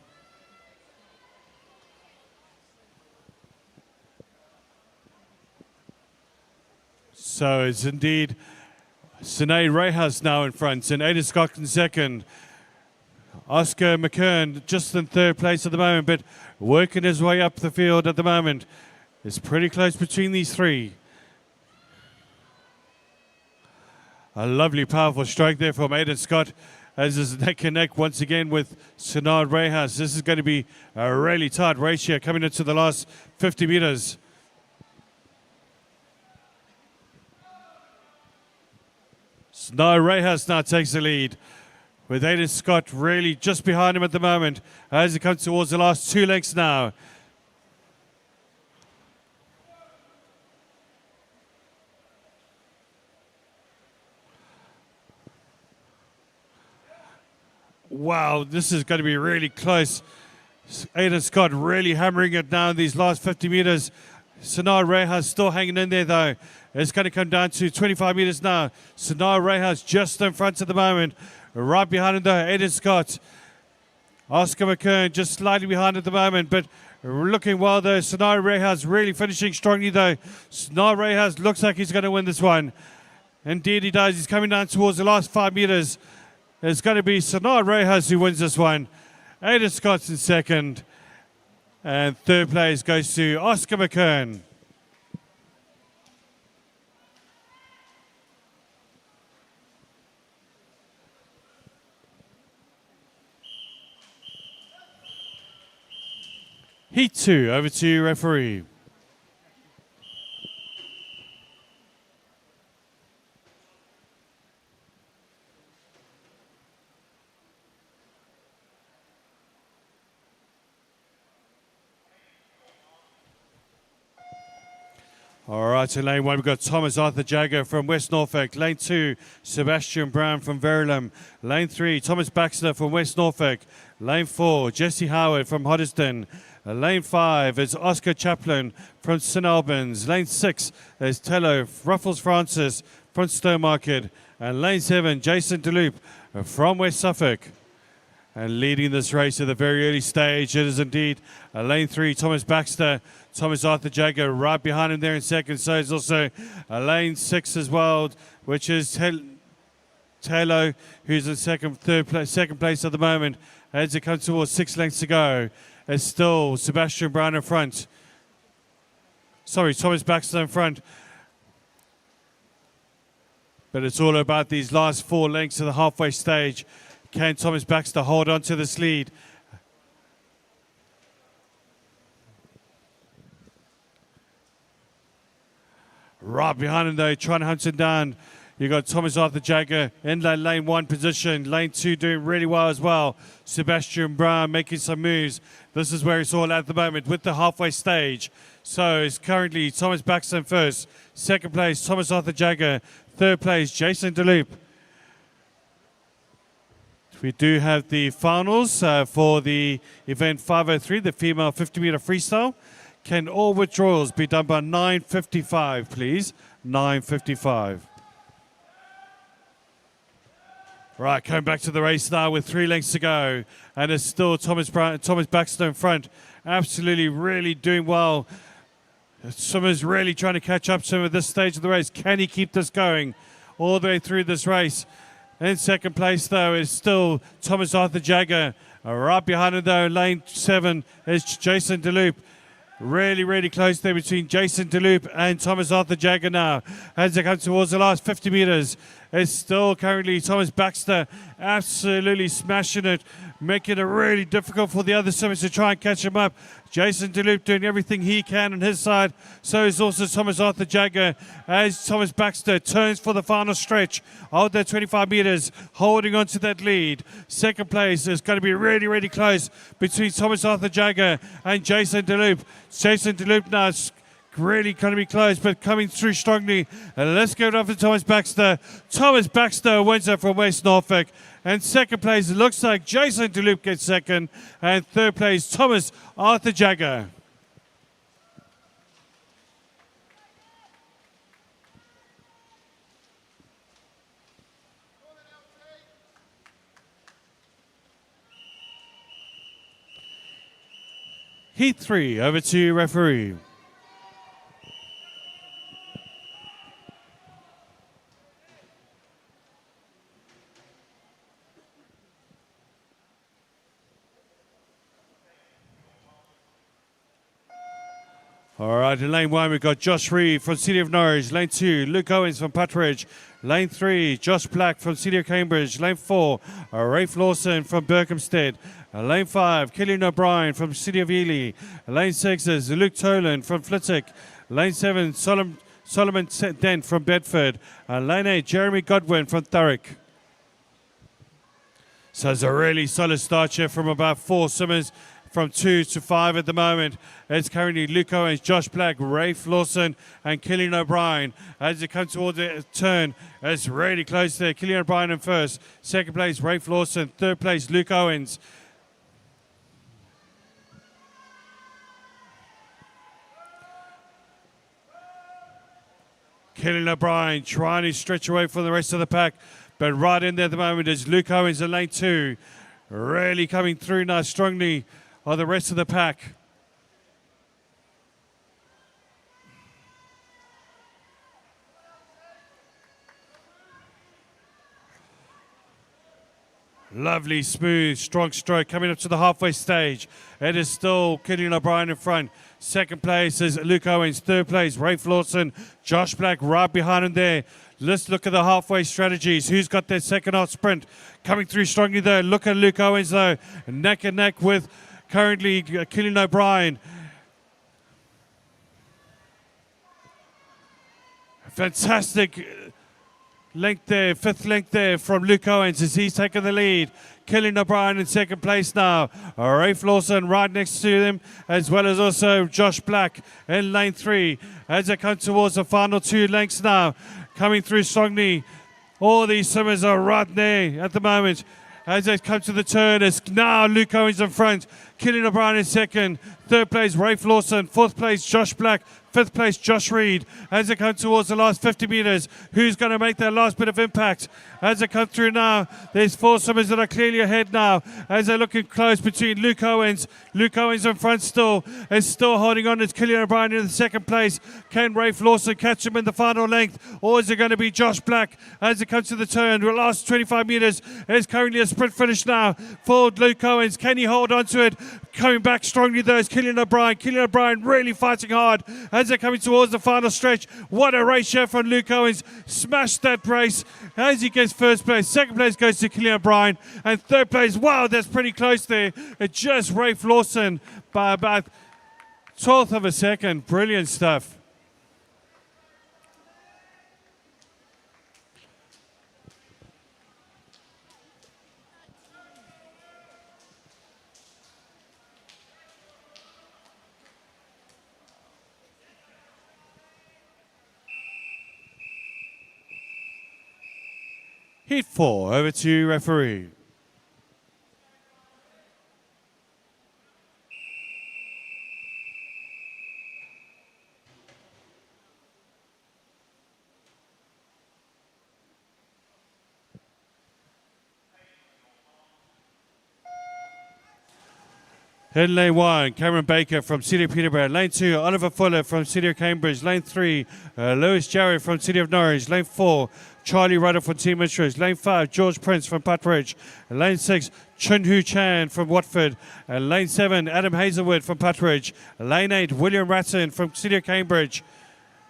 So it's indeed Sinead Rehas now in front and Aidan Scott in second. Oscar McKern just in third place at the moment, but working his way up the field at the moment. It's pretty close between these 3. A lovely, powerful stroke there from Aidan Scott as is neck and neck once again with Sinan Rejas. This is going to be a really tight race here coming into the last 50 meters. Sinan Rejas now takes the lead, with Aidan Scott really just behind him at the moment as he comes towards the last 2 lengths now. Wow, this is going to be really close. Aidan Scott really hammering it now in these last 50 meters. Sinan Rejas still hanging in there though. It's going to come down to 25 meters now. Sinan Rejas just in front at the moment. Right behind him though, Aidan Scott. Oscar McKern just slightly behind at the moment, but looking well though. Sinan Rejas really finishing strongly though. Sinan Rejas looks like he's going to win this one. Indeed he does. He's coming down towards the last 5 meters. It's going to be Sinan Rejas who wins this one. Aidan Scott's in second. And third place goes to Oscar McKern. Heat 2, over to you, referee. All right, in lane 1, we've got Thomas Arthur Jagger from West Norfolk. Lane 2, Sebastian Brown from Verulam. Lane 3, Thomas Baxter from West Norfolk. Lane 4, Jesse Howard from Hoddesdon. Lane 5 is Oscar Chaplin from St Albans. Lane 6 is Tello Ruffles Francis from Stowmarket. And lane 7, Jason DeLoop from West Suffolk. And leading this race at the very early stage, it is indeed lane 3, Thomas Baxter. Thomas Arthur Jagger right behind him there in second. So it's also lane 6 as well, which is Tello, who's in second place at the moment. As it comes towards 6 lengths to go, it's still Sebastian Brown in front. Sorry, Thomas Baxter in front. But it's all about these last 4 lengths of the halfway stage. Can Thomas Baxter hold on to this lead? Right behind him though, trying to hunt him down. You got Thomas Arthur Jagger in that lane 1 position. Lane 2 doing really well as well. Sebastian Brown making some moves. This is where it's all at the moment with the halfway stage. So it's currently Thomas Baxter in first. Second place, Thomas Arthur Jagger. Third place, Jason DeLoop. We do have the finals for the event 503, the female 50-meter freestyle. Can all withdrawals be done by 9:55, please? 9:55. Right, coming back to the race now with 3 lengths to go. And it's still Thomas Baxter in front. Absolutely, really doing well. Someone's really trying to catch up to him at this stage of the race. Can he keep this going all the way through this race? In second place, though, is still Thomas Arthur Jagger. Right behind him, though, lane 7 is Jason DeLoop. Really, really close there between Jason DeLoop and Thomas Arthur Jagger now. As they come towards the last 50 meters, it's still currently Thomas Baxter absolutely smashing it, making it really difficult for the other swimmers to try and catch him up. Jason DeLoop doing everything he can on his side. So is also Thomas Arthur Jagger as Thomas Baxter turns for the final stretch of the 25 meters, holding on to that lead. Second place is going to be really, really close between Thomas Arthur Jagger and Jason DeLoop. Jason DeLoop now is really going to be close, but coming through strongly. And let's give it up for Thomas Baxter. Thomas Baxter wins it from West Norfolk. And second place, it looks like Jason DeLoop gets second. And third place, Thomas Arthur Jagger. Heat 3, over to you, referee. All right, in lane 1, we've got Josh Reed from City of Norwich. Lane 2, Luke Owens from Patridge. Lane 3, Josh Black from City of Cambridge. Lane 4, Rafe Lawson from Berkhamsted. Lane 5, Killian O'Brien from City of Ely. Lane 6 is Luke Tolan from Flitwick. Lane 7, Solomon Dent from Bedford. Lane 8, Jeremy Godwin from Thurrock. So it's a really solid start here from about 4 swimmers, from 2 to 5 at the moment. It's currently Luke Owens, Josh Black, Rafe Lawson, and Killian O'Brien. As they come towards the turn, it's really close there. Killian O'Brien in first. Second place, Rafe Lawson. Third place, Luke Owens. Killian O'Brien trying to stretch away from the rest of the pack, but right in there at the moment is Luke Owens in lane 2. Really coming through now strongly on the rest of the pack. Lovely, smooth, strong stroke coming up to the halfway stage. It is still Killian O'Brien in front. Second place is Luke Owens. Third place, Rafe Lawson. Josh Black right behind him there. Let's look at the halfway strategies. Who's got their second half sprint? Coming through strongly though. Look at Luke Owens though. Neck and neck with currently Killian O'Brien. Fantastic length there, fifth length there from Luke Owens as he's taken the lead. Killian O'Brien in second place now. Rafe Lawson right next to them, as well as also Josh Black in lane 3. As they come towards the final 2 lengths now, coming through strongly. All these swimmers are right there at the moment. As they come to the turn, it's now Luke Owens in front. Killian O'Brien in second. Third place, Rafe Lawson. Fourth place, Josh Black. Fifth place, Josh Reed. As they come towards the last 50 metres, who's going to make their last bit of impact? As they come through now, there's 4 swimmers that are clearly ahead now. As they're looking close between Luke Owens. Luke Owens in front still. Is still holding on. It's Killian O'Brien in the second place. Can Rafe Lawson catch him in the final length? Or is it going to be Josh Black as it comes to the turn? The last 25 metres is currently a sprint finish now for Luke Owens. Can he hold on to it? Coming back strongly though is Killian O'Brien. Killian O'Brien really fighting hard as they're coming towards the final stretch. What a race here from Luke Owens. Smashed that race as he gets first place. Second place goes to Killian O'Brien. And third place, wow, that's pretty close there. It's just Rafe Lawson by about 12th of a second. Brilliant stuff. Heat 4, over to referee. In lane 1, Cameron Baker from City of Peterborough. Lane 2, Oliver Fuller from City of Cambridge. Lane 3, Lewis Jarrett from City of Norwich. Lane 4, Charlie Rudder from Team Mistress. Lane 5, George Prince from Patridge. Lane 6, Chun Hu Chan from Watford. Lane 7, Adam Hazelwood from Patridge. Lane 8, William Ratton from City of Cambridge.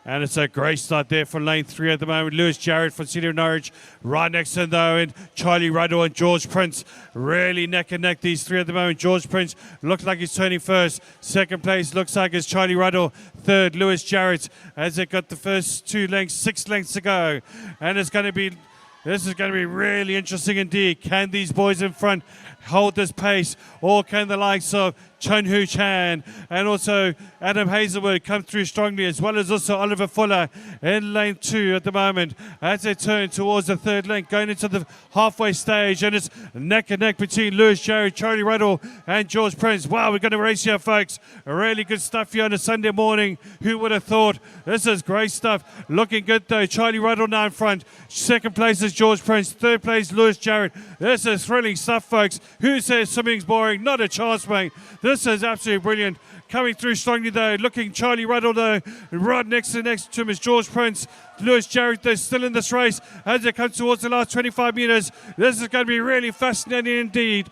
And it's a great start there for lane 3 at the moment. Lewis Jarrett from City of Norwich right next to him though, and Charlie Ruddle and George Prince really neck and neck, these 3 at the moment. George Prince looks like he's turning first. Second place looks like it's Charlie Ruddle. Third, Lewis Jarrett, as they got the first 2 lengths, 6 lengths to go. And this is going to be really interesting indeed. Can these boys in front hold this pace, or can the likes of Chun Hu Chan and also Adam Hazelwood come through strongly, as well as also Oliver Fuller in lane 2 at the moment as they turn towards the third length, going into the halfway stage, and it's neck and neck between Lewis Jarrett, Charlie Ruddle and George Prince. Wow, we're going to race here, folks. Really good stuff here on a Sunday morning. Who would have thought? This is great stuff. Looking good though. Charlie Ruddle now in front. Second place is George Prince. Third place, Lewis Jarrett. This is thrilling stuff, folks. Who says swimming's boring? Not a chance, mate. This is absolutely brilliant. Coming through strongly though, looking Charlie Ruddle though, right next to him is George Prince. Lewis Jarrett though still in this race as they come towards the last 25 metres. This is going to be really fascinating indeed.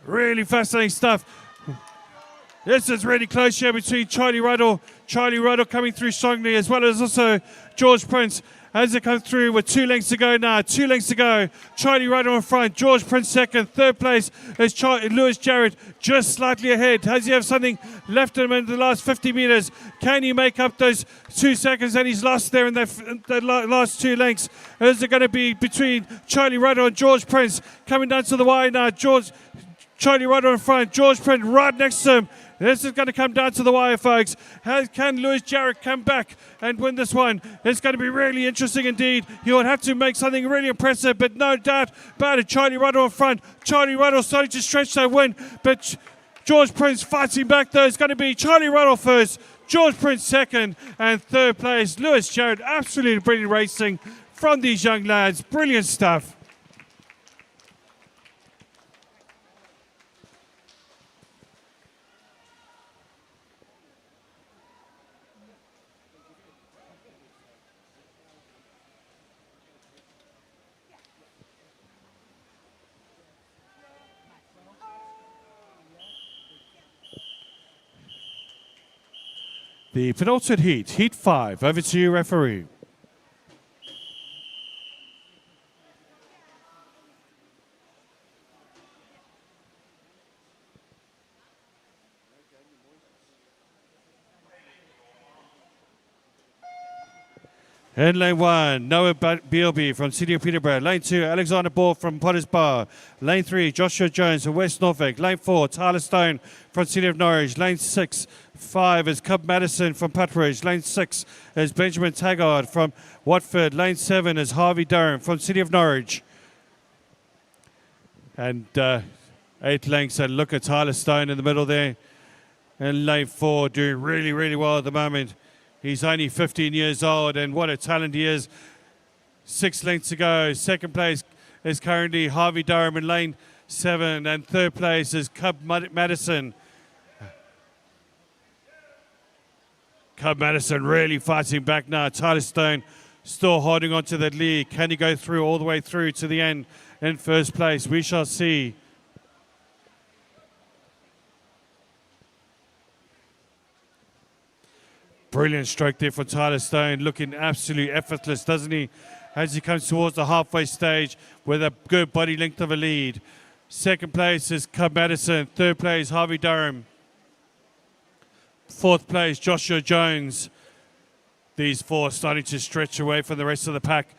Really fascinating stuff. This is really close here between Charlie Ruddle coming through strongly, as well as also George Prince as they come through with 2 lengths to go now. 2 lengths to go. Charlie Ruddle in front, George Prince second. Third place is Lewis Jarrett just slightly ahead. Does he have something left in him in the last 50 meters? Can he make up those 2 seconds that he's lost there in the last 2 lengths? Is it going to be between Charlie Ruddle and George Prince coming down to the wire now? Charlie Ruddle in front, George Prince right next to him. This is going to come down to the wire, folks. Can Lewis Jarrett come back and win this one? It's going to be really interesting indeed. He would have to make something really impressive, but no doubt about it. Charlie Ruddle in front. Charlie Ruddle starting to stretch that win, but George Prince fighting back though. It's going to be Charlie Ruddle first, George Prince second, and third place, Lewis Jarrett. Absolutely brilliant racing from these young lads. Brilliant stuff. The penultimate heat, Heat 5. Over to you, referee. In lane 1, Noah Bealby from City of Peterborough. Lane 2, Alexander Ball from Potters Bar. Lane 3, Joshua Jones from West Norfolk. Lane 4, Tyler Stone from City of Norwich. Lane 5 is Cub Madison from Putteridge. Lane 6 is Benjamin Taggart from Watford. Lane 7 is Harvey Durham from City of Norwich. And 8 lengths, and look at Tyler Stone in the middle there. And lane 4 doing really, really well at the moment. He's only 15 years old, and what a talent he is. 6 lengths to go. Second place is currently Harvey Durham in lane 7, and third place is Cub Madison. Cub Madison really fighting back now. Tyler Stone still holding on to that lead. Can he go through all the way through to the end in first place? We shall see. Brilliant stroke there for Tyler Stone, looking absolutely effortless, doesn't he? As he comes towards the halfway stage with a good body length of a lead. Second place is Cub Madison. Third place, Harvey Durham. Fourth place, Joshua Jones. These 4 starting to stretch away from the rest of the pack.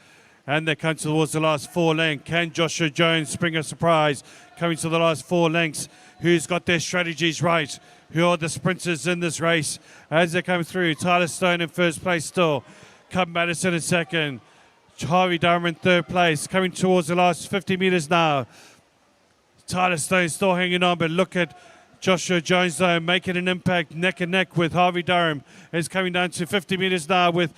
And they come towards the last 4 lengths. Can Joshua Jones spring a surprise coming to the last 4 lengths? Who's got their strategies right? Who are the sprinters in this race as they come through? Tyler Stone in first place still. Cub Madison in second. Harvey Durham in third place. Coming towards the last 50 meters now. Tyler Stone still hanging on, but look at Joshua Jones though making an impact neck and neck with Harvey Durham. Is coming down to 50 meters now with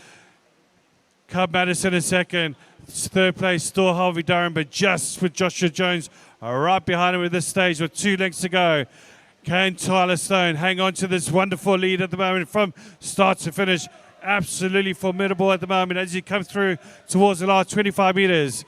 Cub Madison in second. Third place still Harvey Durham, but just with Joshua Jones right behind him at this stage with 2 lengths to go. Can Tyler Stone hang on to this wonderful lead at the moment from start to finish? Absolutely formidable at the moment as he comes through towards the last 25 meters.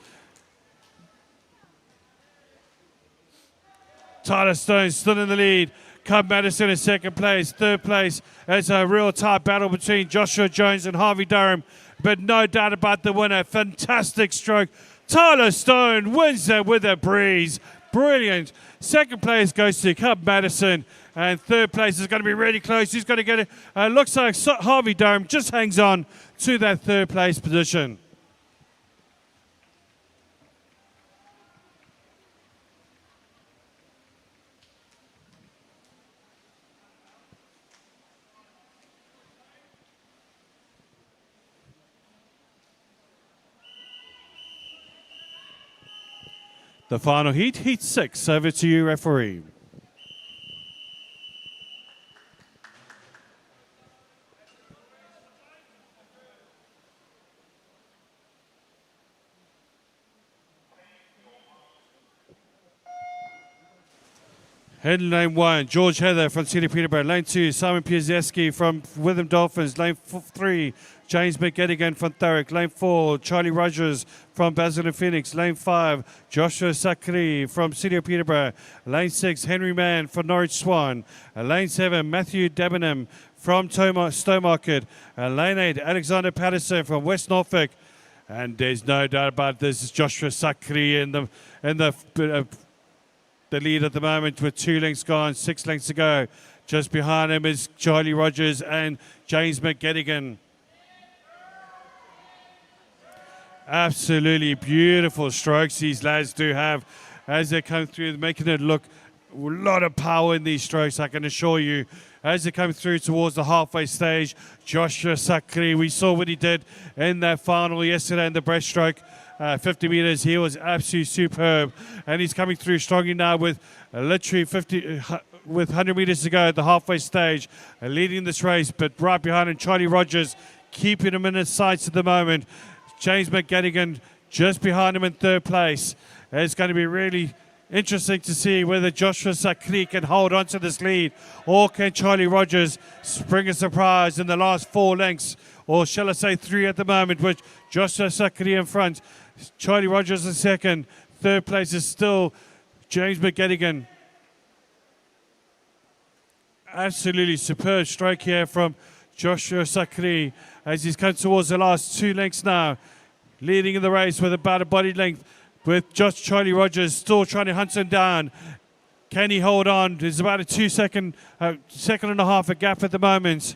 Tyler Stone still in the lead. Cub Madison in second place. Third place, it's a real tight battle between Joshua Jones and Harvey Durham. But no doubt about the winner. Fantastic stroke. Tyler Stone wins it with a breeze. Brilliant. Second place goes to Cub Madison. And third place is going to be really close. He's going to get it. Looks like Harvey Durham just hangs on to that third place position. The final heat, Heat 6. Over to you, referee. Heading lane 1, George Heather from City Peterborough. Lane 2, Simon Piazeski from Witham Dolphins. Lane 3, James McGettigan from Thurrock. Lane 4, Charlie Rogers from Basil and Phoenix. Lane 5, Joshua Sakri from City of Peterborough. Lane 6, Henry Mann from Norwich Swan. Lane 7, Matthew Debenham from Stowmarket. Lane 8, Alexander Patterson from West Norfolk. And there's no doubt about this is Joshua Sakri in the lead at the moment with 2 lengths gone, 6 lengths to go. Just behind him is Charlie Rogers and James McGettigan. Absolutely beautiful strokes these lads do have as they come through, making it look a lot of power in these strokes, I can assure you. As they come through towards the halfway stage, Joshua Sakri, we saw what he did in that final yesterday in the breaststroke. 50 meters, he was absolutely superb, and he's coming through strongly now with literally 100 meters to go at the halfway stage, leading this race. But right behind him, Charlie Rogers keeping him in his sights at the moment. James McGettigan just behind him in 3rd place. It's going to be really interesting to see whether Joshua Sakri can hold on to this lead, or can Charlie Rogers spring a surprise in the last 4 lengths, or shall I say 3 at the moment, with Joshua Sakri in front. Charlie Rogers in 2nd. 3rd place is still James McGettigan. Absolutely superb stroke here from Joshua Sakri as he's come towards the last 2 lengths now, leading in the race with about a body length, with just Charlie Rogers still trying to hunt him down. Can he hold on? There's about a 2 second, second and a half a gap at the moment.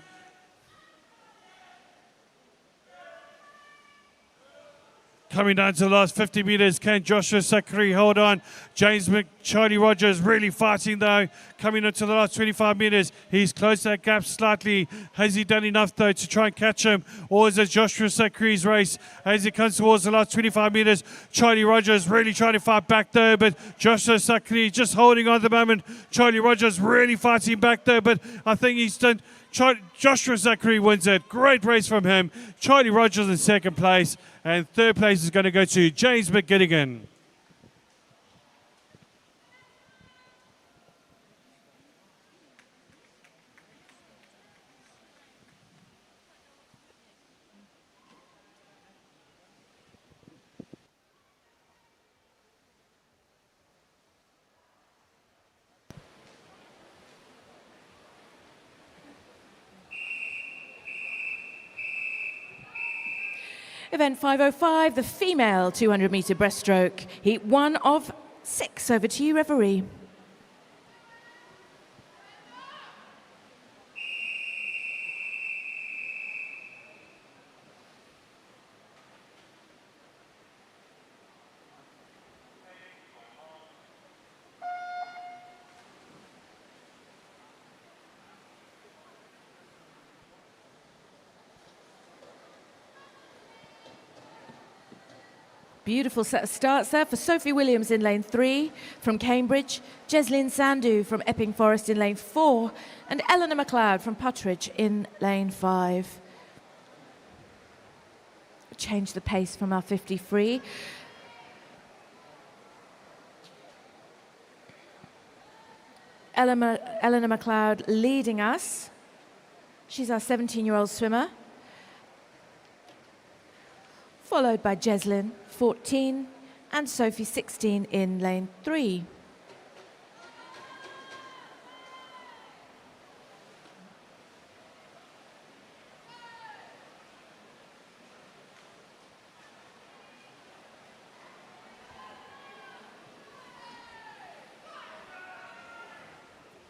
Coming down to the last 50 meters, can Joshua Sakri hold on? Charlie Rogers really fighting though. Coming into the last 25 meters, he's closed that gap slightly. Has he done enough though to try and catch him? Or is it Joshua Sakri's race as he comes towards the last 25 meters? Charlie Rogers really trying to fight back though, but Joshua Sakri just holding on at the moment. Charlie Rogers really fighting back though, but I think he's done. Joshua Sakri wins it. Great race from him. Charlie Rogers in 2nd place. And 3rd place is going to go to James McGettigan. Event 505, the female 200-meter breaststroke, heat 1 of 6. Over to you, referee. Beautiful set of starts there for Sophie Williams in lane 3 from Cambridge, Jeslyn Sandhu from Epping Forest in lane 4, and Eleanor MacLeod from Puttridge in lane 5. Change the pace from our 50 free. Eleanor MacLeod leading us. She's our 17-year-old swimmer. Followed by Jeslyn, 14, and Sophie, 16, in lane 3.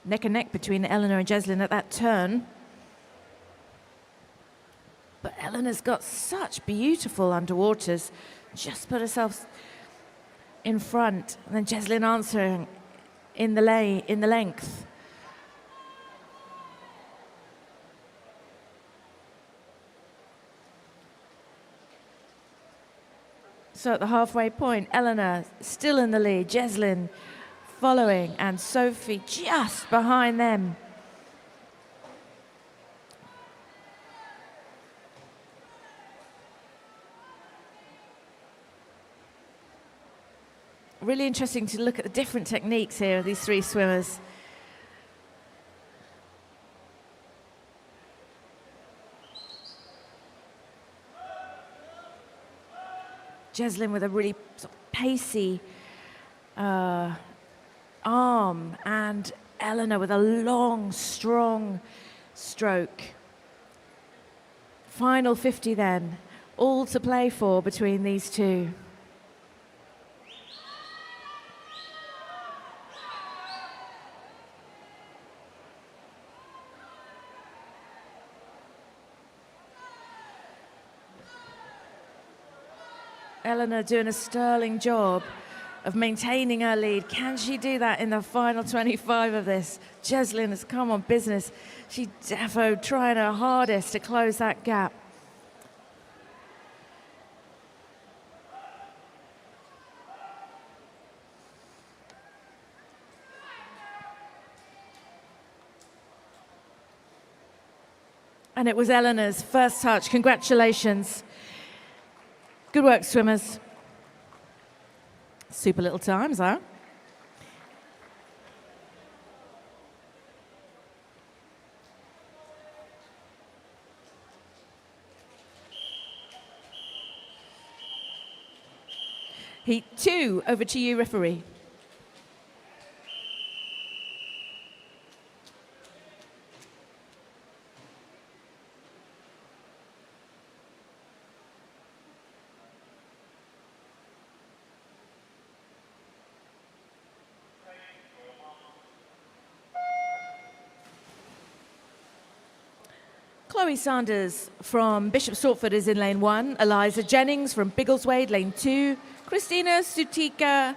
Neck and neck between Eleanor and Jeslyn at that turn. But Eleanor's got such beautiful underwaters. Just put herself in front, and then Jeslyn answering in the length. So at the halfway point, Eleanor still in the lead, Jeslyn following, and Sophie just behind them. Really interesting to look at the different techniques here of these three swimmers. Jeslyn with a really sort of pacey arm, and Eleanor with a long, strong stroke. Final 50 then, all to play for between these two. Eleanor doing a sterling job of maintaining her lead. Can she do that in the final 25 of this? Jeslyn has come on business. She defo trying her hardest to close that gap. And it was Eleanor's first touch. Congratulations. Good work, swimmers. Super little times, huh? Heat 2, over to you, referee. Chloe Sanders from Bishop Stortford is in lane 1. Eliza Jennings from Biggleswade, lane 2. Christina Sutika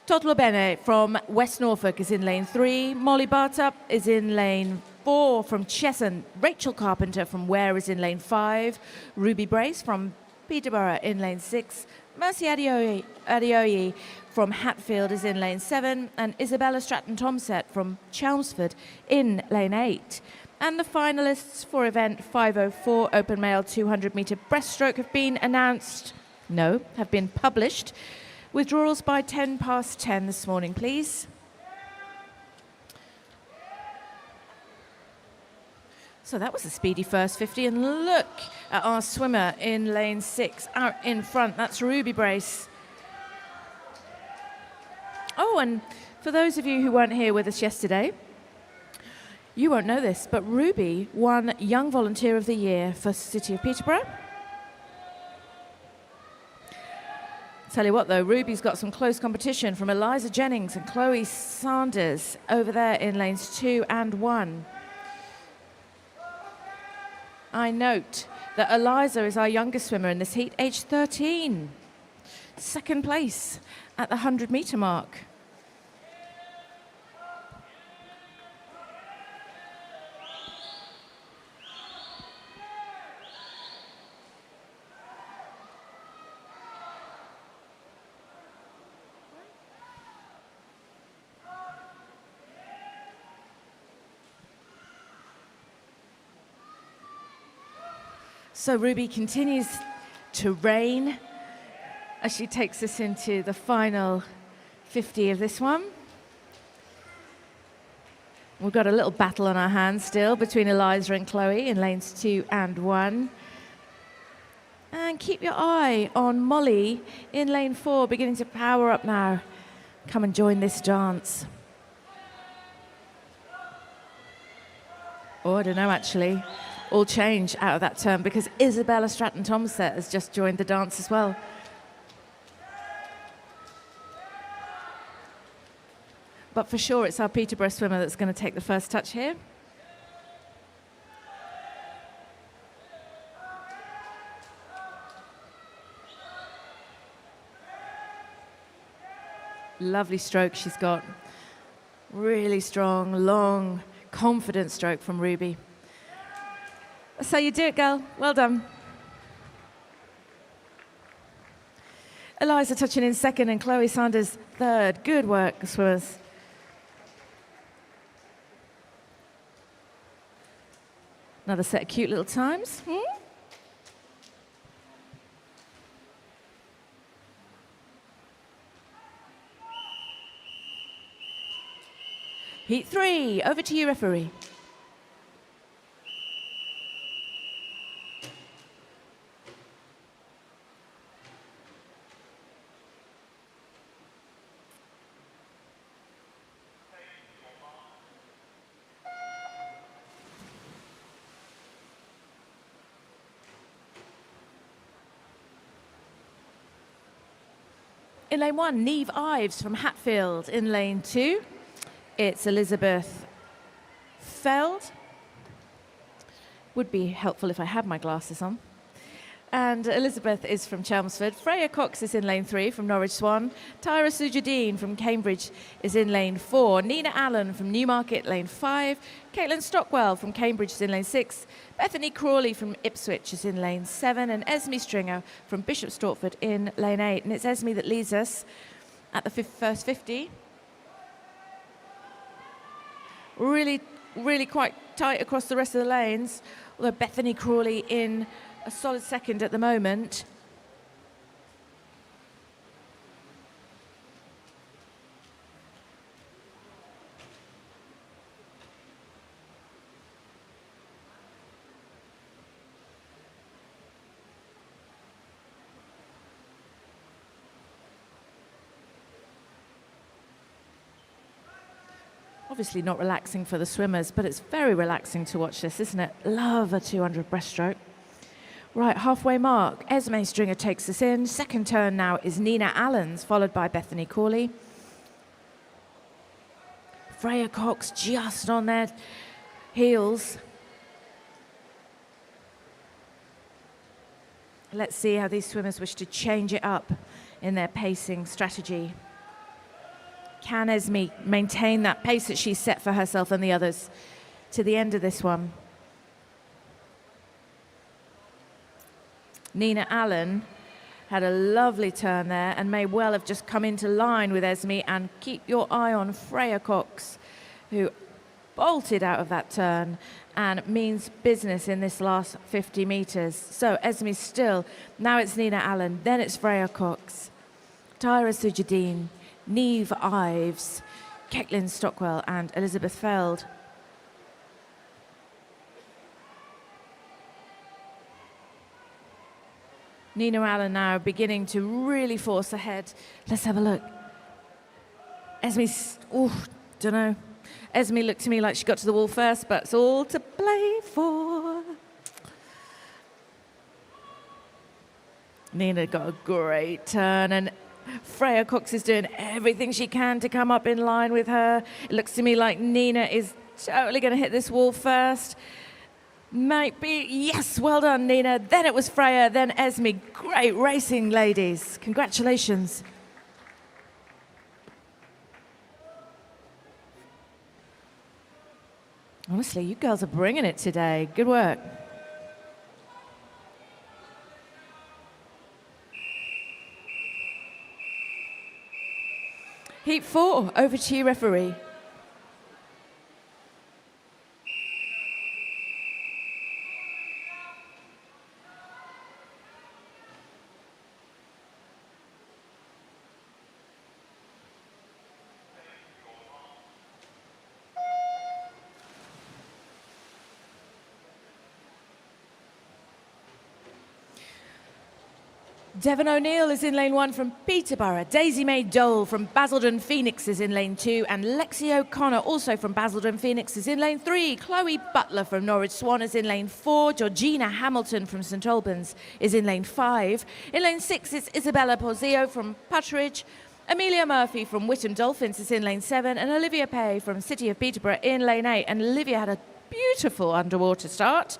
Totlobene from West Norfolk is in lane 3. Molly Bartup is in lane 4 from Cheshunt. Rachel Carpenter from Ware is in lane 5. Ruby Brace from Peterborough in lane 6. Mercy Adeoye from Hatfield is in lane 7. And Isabella Stratton-Tomset from Chelmsford in lane 8. And the finalists for event 504 Open Male 200-metre breaststroke have been announced. No, have been published. Withdrawals by 10 past 10 this morning, please. So that was a speedy first 50, and look at our swimmer in lane 6, out in front. That's Ruby Brace. Oh, and for those of you who weren't here with us yesterday, you won't know this, but Ruby won Young Volunteer of the Year for City of Peterborough. Tell you what though, Ruby's got some close competition from Eliza Jennings and Chloe Sanders over there in lanes 2 and 1. I note that Eliza is our youngest swimmer in this heat, age 13. Second place at the 100-metre mark. So Ruby continues to reign as she takes us into the final 50 of this one. We've got a little battle on our hands still between Eliza and Chloe in lanes 2 and 1. And keep your eye on Molly in lane 4, beginning to power up now. Come and join this dance. Oh, I don't know actually. All change out of that term because Isabella Stratton-Tomset has just joined the dance as well. But for sure, it's our Peterborough swimmer that's going to take the first touch here. Lovely stroke she's got. Really strong, long, confident stroke from Ruby. That's how you do it, girl. Well done. Eliza touching in second and Chloe Sanders third. Good work, swimmers. Another set of cute little times. Heat 3, over to you, referee. In lane 1, Neve Ives from Hatfield. In lane 2, it's Elizabeth Feld. Would be helpful if I had my glasses on. And Elizabeth is from Chelmsford. Freya Cox is in lane 3 from Norwich Swan. Tyra Sujadine from Cambridge is in lane 4. Nina Allen from Newmarket, lane 5. Caitlin Stockwell from Cambridge is in lane 6. Bethany Crawley from Ipswich is in lane 7. And Esme Stringer from Bishop Stortford in lane 8. And it's Esme that leads us at the first 50. Really quite tight across the rest of the lanes. Although Bethany Crawley in a solid second at the moment. Obviously not relaxing for the swimmers, but it's very relaxing to watch this, isn't it? Love a 200 breaststroke. Right, halfway mark. Esme Stringer takes us in. Second turn now is Nina Allen's, followed by Bethany Cawley. Freya Cox just on their heels. Let's see how these swimmers wish to change it up in their pacing strategy. Can Esme maintain that pace that she's set for herself and the others to the end of this one? Nina Allen had a lovely turn there and may well have just come into line with Esme. And keep your eye on Freya Cox, who bolted out of that turn and means business in this last 50 metres. So Esme still, now it's Nina Allen, then it's Freya Cox, Tyra Sujadine, Neve Ives, Caitlin Stockwell and Elizabeth Feld. Nina Allen now beginning to really force ahead. Let's have a look. Esme's, don't know. Esme looked to me like she got to the wall first, but it's all to play for. Nina got a great turn, and Freya Cox is doing everything she can to come up in line with her. It looks to me like Nina is totally going to hit this wall first. Might be, yes, well done, Nina. Then it was Freya, then Esme. Great racing, ladies. Congratulations. Honestly, you girls are bringing it today. Good work. Heat 4, over to you, referee. Devon O'Neill is in lane 1 from Peterborough. Daisy May Dole from Basildon Phoenix is in lane 2. And Lexi O'Connor, also from Basildon Phoenix, is in lane 3. Chloe Butler from Norwich Swan is in lane 4. Georgina Hamilton from St Albans is in lane 5. In lane 6, it's Isabella Porzio from Putteridge. Amelia Murphy from Whittam Dolphins is in lane 7. And Olivia Pay from City of Peterborough in lane 8. And Olivia had a beautiful underwater start.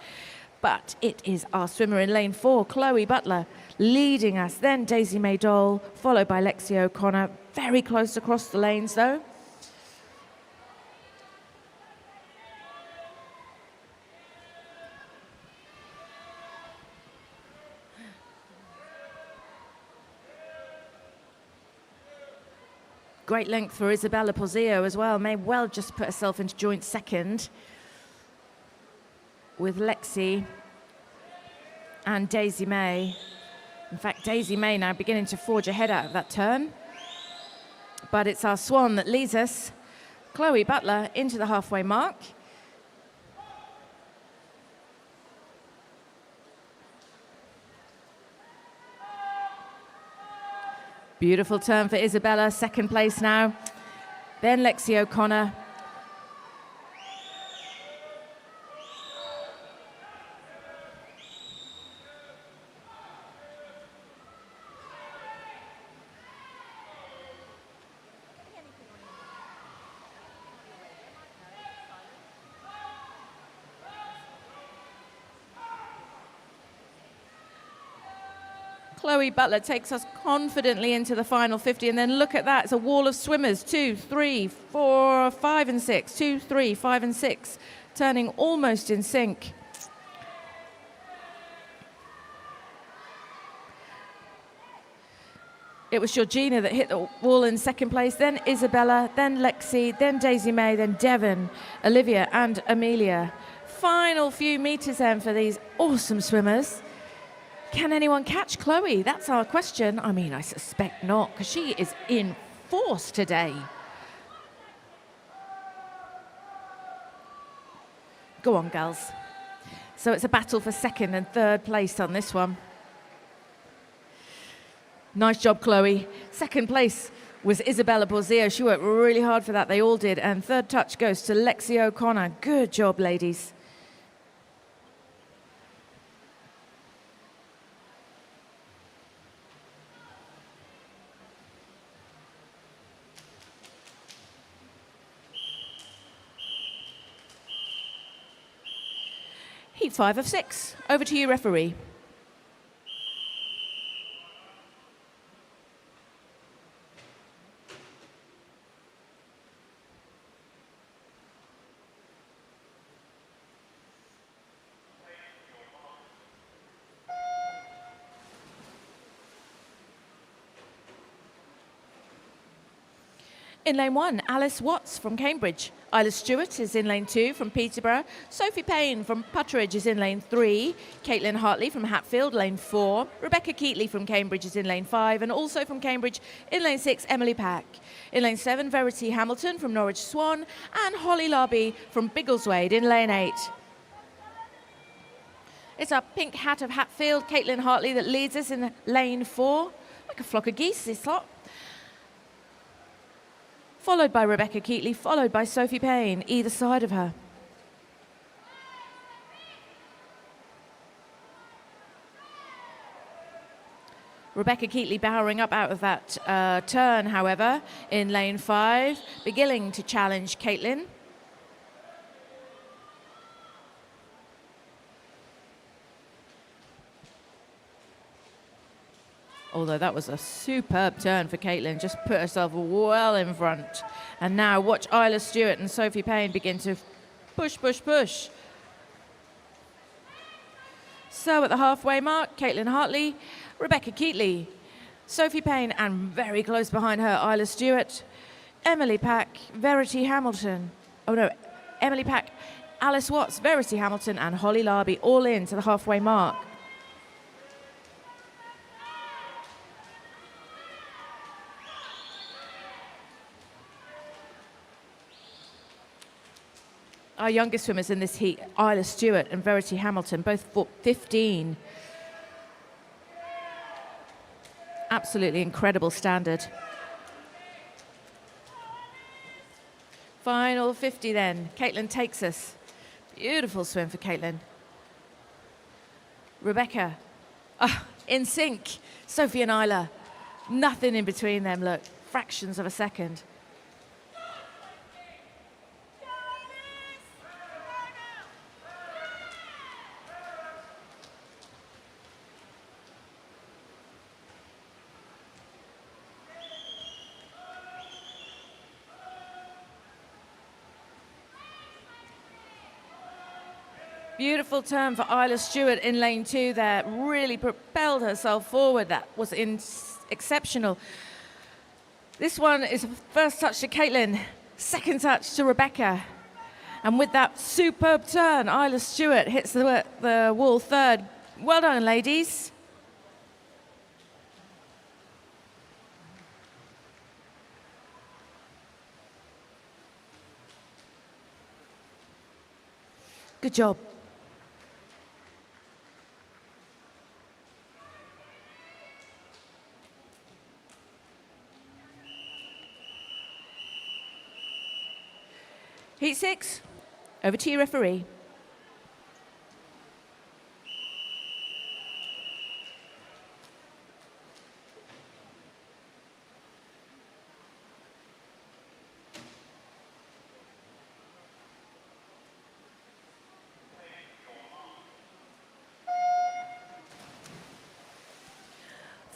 But it is our swimmer in lane 4, Chloe Butler, leading us. Then Daisy May Dole, followed by Lexi O'Connor. Very close across the lanes, though. Great length for Isabella Porzio as well. May well just put herself into joint second with Lexi and Daisy May. In fact, Daisy May now beginning to forge ahead out of that turn. But it's our swan that leads us. Chloe Butler into the halfway mark. Beautiful turn for Isabella, second place now. Then Lexi O'Connor. Chloe Butler takes us confidently into the final 50, and then look at that. It's a wall of swimmers. 2, 3, 4, 5 and 6. 2, 3, 5 and 6. Turning almost in sync. It was Georgina that hit the wall in second place, then Isabella, then Lexi, then Daisy May, then Devon, Olivia and Amelia. Final few meters then for these awesome swimmers. Can anyone catch Chloe? That's our question. I mean, I suspect not, because she is in force today. Go on, girls. So it's a battle for second and third place on this one. Nice job, Chloe. Second place was Isabella Borzio. She worked really hard for that. They all did. And third touch goes to Lexi O'Connor. Good job, ladies. Heat 5 of 6. Over to you, referee. In lane 1, Alice Watts from Cambridge. Isla Stewart is in lane 2 from Peterborough. Sophie Payne from Putteridge is in lane 3. Caitlin Hartley from Hatfield, lane 4. Rebecca Keatley from Cambridge is in lane 5. And also from Cambridge, in lane 6, Emily Pack. In lane 7, Verity Hamilton from Norwich Swan. And Holly Larby from Biggleswade in lane 8. It's our pink hat of Hatfield, Caitlin Hartley, that leads us in lane 4. Like a flock of geese, this lot. Followed by Rebecca Keatley, followed by Sophie Payne, either side of her. Rebecca Keatley powering up out of that turn, however, in lane 5, beginning to challenge Caitlin. Although that was a superb turn for Caitlin, just put herself well in front. And now watch Isla Stewart and Sophie Payne begin to push, push, push. So at the halfway mark, Caitlin Hartley, Rebecca Keatley, Sophie Payne, and very close behind her, Isla Stewart, Emily Pack, Verity Hamilton. Oh no, Emily Pack, Alice Watts, Verity Hamilton, and Holly Larby all in to the halfway mark. Our youngest swimmers in this heat, Isla Stewart and Verity Hamilton, both 15. Absolutely incredible standard. Final 50 then. Caitlin takes us. Beautiful swim for Caitlin. Rebecca, in sync. Sophie and Isla, nothing in between them, look, fractions of a second. Beautiful turn for Isla Stewart in lane 2 there. Really propelled herself forward. That was exceptional. This one is first touch to Caitlin, second touch to Rebecca. And with that superb turn, Isla Stewart hits the wall third. Well done, ladies. Good job. Heat 6, over to you, referee.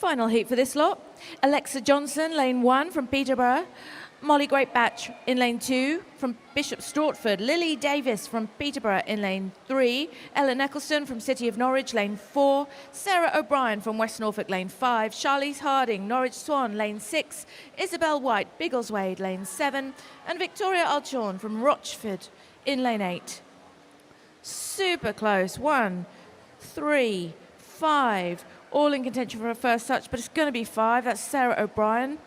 Final heat for this lot. Alexa Johnson, lane 1 from Peterborough. Molly Greatbatch in lane 2 from Bishop Stortford. Lily Davis from Peterborough in lane 3. Ellen Eccleston from City of Norwich, lane 4. Sarah O'Brien from West Norfolk, lane 5. Charlize Harding, Norwich Swan, lane 6. Isabel White, Biggleswade, lane 7. And Victoria Alchorn from Rochford in lane 8. Super close. 1, 3, 5. All in contention for a first touch, but it's going to be 5. That's Sarah O'Brien.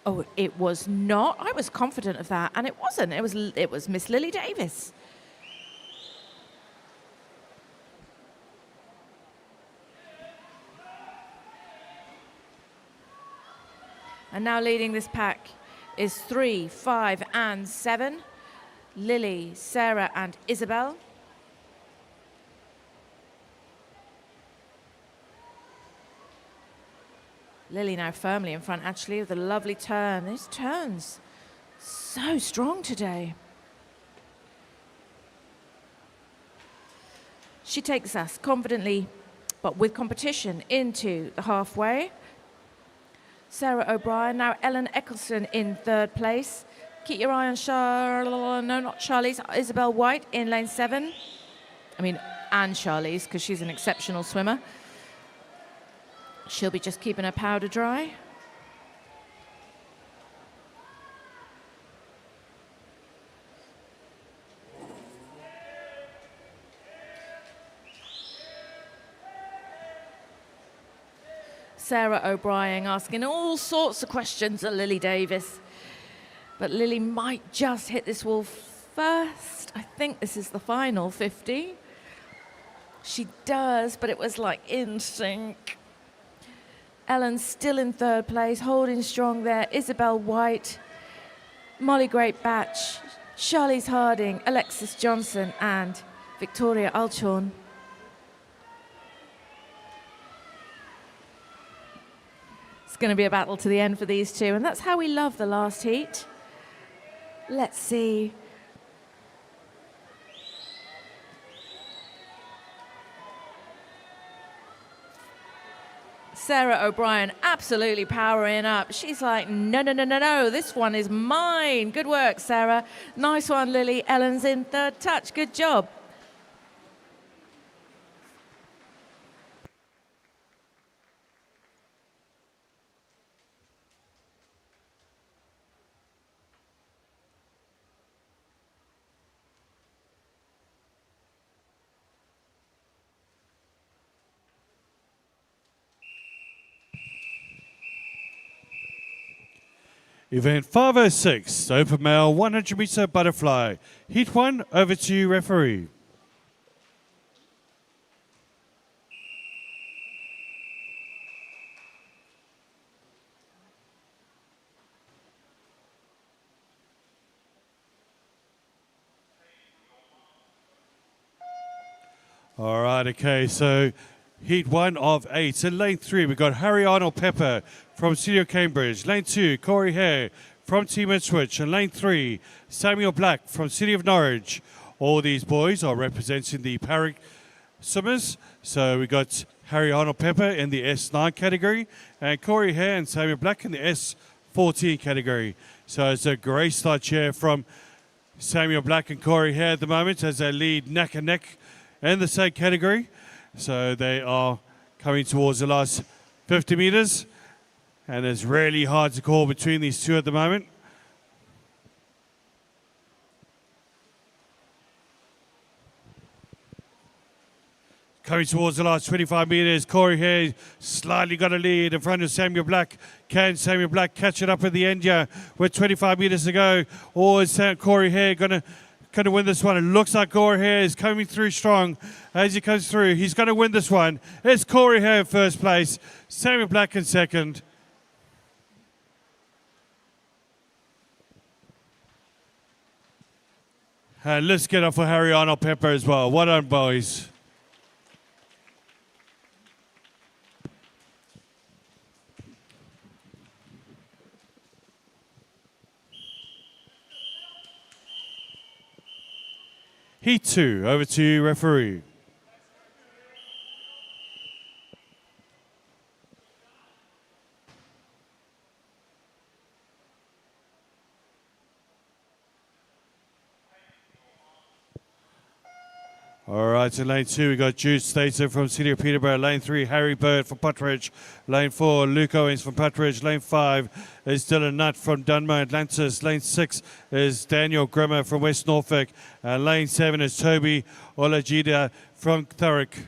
Oh, it was not. I was confident of that, and it wasn't. It was Miss Lily Davis. And now leading this pack is 3, 5, and 7. Lily, Sarah, and Isabel. Lily now firmly in front, actually, with a lovely turn. These turns, so strong today. She takes us confidently, but with competition, into the halfway. Sarah O'Brien, now Ellen Eccleston in 3rd place. Keep your eye on no, not Charlize, Isabel White in lane 7. And Charlize, because she's an exceptional swimmer. She'll be just keeping her powder dry. Sarah O'Brien asking all sorts of questions of Lily Davis. But Lily might just hit this wall first. I think this is the final 50. She does, but it was like in sync. Ellen still in 3rd place, holding strong there. Isabel White, Molly Greatbatch, Charlize Harding, Alexis Johnson, and Victoria Alchorn. It's going to be a battle to the end for these two, and that's how we love the last heat. Let's see. Sarah O'Brien absolutely powering up. She's like, no, this one is mine. Good work, Sarah. Nice one, Lily. Ellen's in 3rd touch. Good job. Event 506, open male 100 meter butterfly. Heat 1, over to you, referee. All right, okay, so Heat 1 of 8. In lane 3, we've got Harry Arnold Pepper from City of Cambridge. Lane 2, Corey Hare from Team Ipswich. And lane 3, Samuel Black from City of Norwich. All these boys are representing the Parry swimmers. So we got Harry Arnold Pepper in the S9 category, and Corey Hare and Samuel Black in the S14 category. So it's a great start here from Samuel Black and Corey Hare at the moment as they lead neck and neck in the same category. So they are coming towards the last 50 meters, and it's really hard to call between these two at the moment. Coming towards the last 25 meters, Corey Hare slightly got a lead in front of Samuel Black. Can Samuel Black catch it up at the end here with 25 meters to go? Or is Corey Hare going to win this one? It looks like Corey Hare is coming through strong. As he comes through, he's going to win this one. It's Corey Hare in first place, Samuel Black in second. And let's get up for Harry Arnold Pepper as well. Well done, boys. Heat 2, over to you, referee. All right, in lane 2, we got Jude Stater from City of Peterborough. Lane 3, Harry Bird from Puttridge. Lane 4, Luke Owens from Puttridge. Lane 5 is Dylan Nutt from Dunmo Atlantis. Lane 6 is Daniel Grimmer from West Norfolk. And lane 7 is Toby Olajida from Thurrock.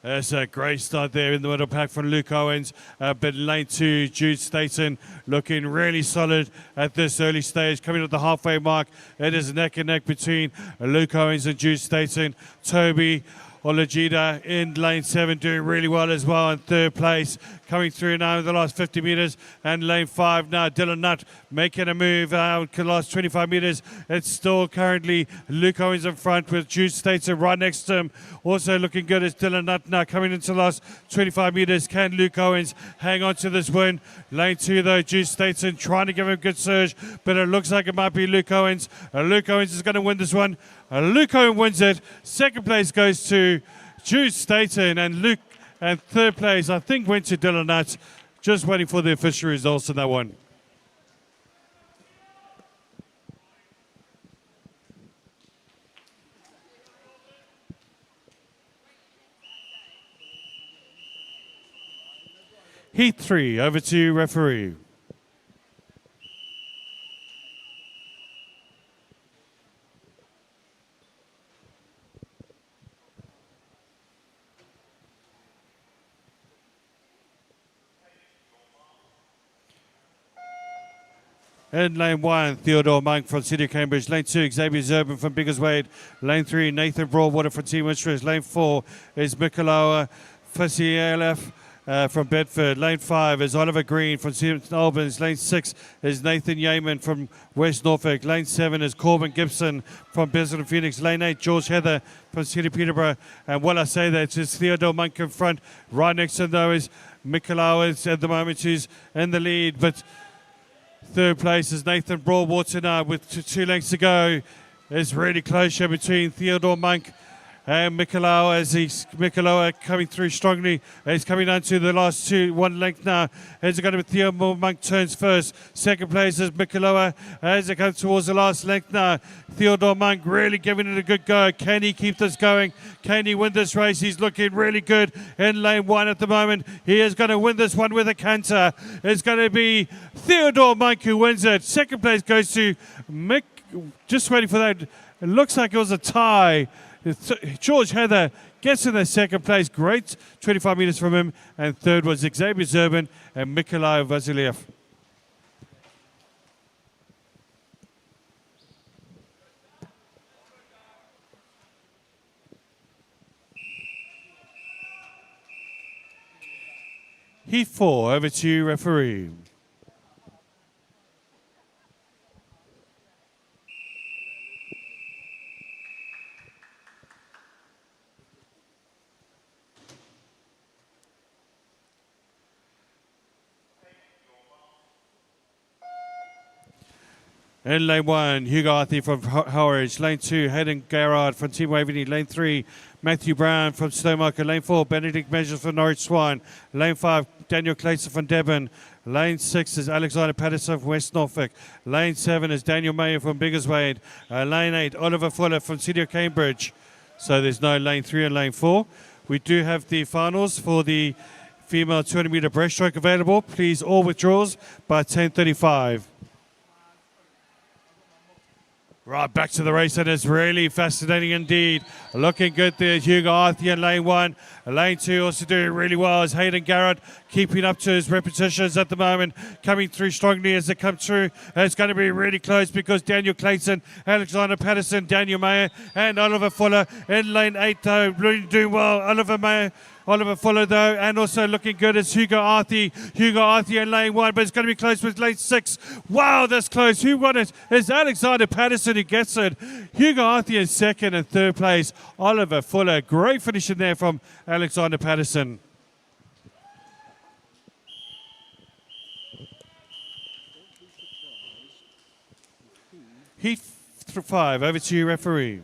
That's a great start there in the middle pack from Luke Owens. But lane 2, Jude Staten looking really solid at this early stage. Coming at the halfway mark, it is neck and neck between Luke Owens and Jude Staten. Toby Olajida in lane 7 doing really well as well in third place. Coming through now in the last 50 metres. And lane 5 now, Dylan Nutt making a move out the last 25 metres. It's still currently Luke Owens in front with Jude Staten right next to him. Also looking good is Dylan Nutt now coming into the last 25 metres. Can Luke Owens hang on to this win? Lane 2 though, Jude Staten trying to give him a good surge, but it looks like it might be Luke Owens. Luke Owens is going to win this one. Luke Owens wins it. Second place goes to Jude Staten, and third place I think went to Dylan Nutt. Just waiting for the official results in that one. Heat 3, over to referee. In lane 1, Theodore Monk from City of Cambridge. Lane 2, Xavier Zerban from Biggerswade. Lane 3, Nathan Broadwater from Team Winstress. Lane 4 is Mikalawa Fasielef from Bedford. Lane 5 is Oliver Green from St Albans. Lane 6 is Nathan Yeaman from West Norfolk. Lane 7 is Corbin Gibson from Bisson Phoenix. Lane 8, George Heather from City of Peterborough. And while I say that, it's Theodore Monk in front. Right next to him, though, is Mikalawa at the moment, who's in the lead. But third place is Nathan Broadwater now with 2 lengths to go. It's really close here between Theodore Monk and Mikalawa Mikalawa coming through strongly. He's coming down to the last 1 length now. As it going to be Theodore Monk turns first. Second place is Mikalawa as it comes towards the last length now. Theodore Monk really giving it a good go. Can he keep this going? Can he win this race? He's looking really good in lane 1 at the moment. He is going to win this one with a canter. It's going to be Theodore Monk who wins it. Second place goes to Mick. Just waiting for that. It looks like it was a tie. George Heather gets in the second place. Great 25 metres from him. And third was Xavier Zerban and Mikolai Vasiliev. Heat 4, over to you, referee. In lane 1, Hugo Arthey from Howard. Lane 2, Hayden Garrard from Team Waveney. Lane 3, Matthew Brown from Stowmarket. Lane 4, Benedict Measures from Norwich Swan. Lane 5, Daniel Clayson from Devon. Lane 6 is Alexander Patterson from West Norfolk. Lane 7 is Daniel Mayer from Biggerswade. Lane 8, Oliver Fuller from City of Cambridge. So there's no lane 3 and lane 4. We do have the finals for the female 200-metre breaststroke available. Please, all withdrawals by 10:35. Right, back to the race, and it's really fascinating indeed. Looking good there, Hugo Arthey in lane 1. Lane 2 also doing really well as Hayden Garrett keeping up to his repetitions at the moment, coming through strongly as they come through. And it's going to be really close because Daniel Clayton, Alexander Patterson, Daniel Mayer, and Oliver Fuller in lane 8 though, really doing well. Oliver Fuller, though, and also looking good is Hugo Arthey. Hugo Arthey in lane 1, but it's going to be close with lane 6. Wow, that's close. Who won it? It's Alexander Patterson who gets it. Hugo Arthey in second and third place. Oliver Fuller. Great finish in there from Alexander Patterson. Heat 5, over to you, referee.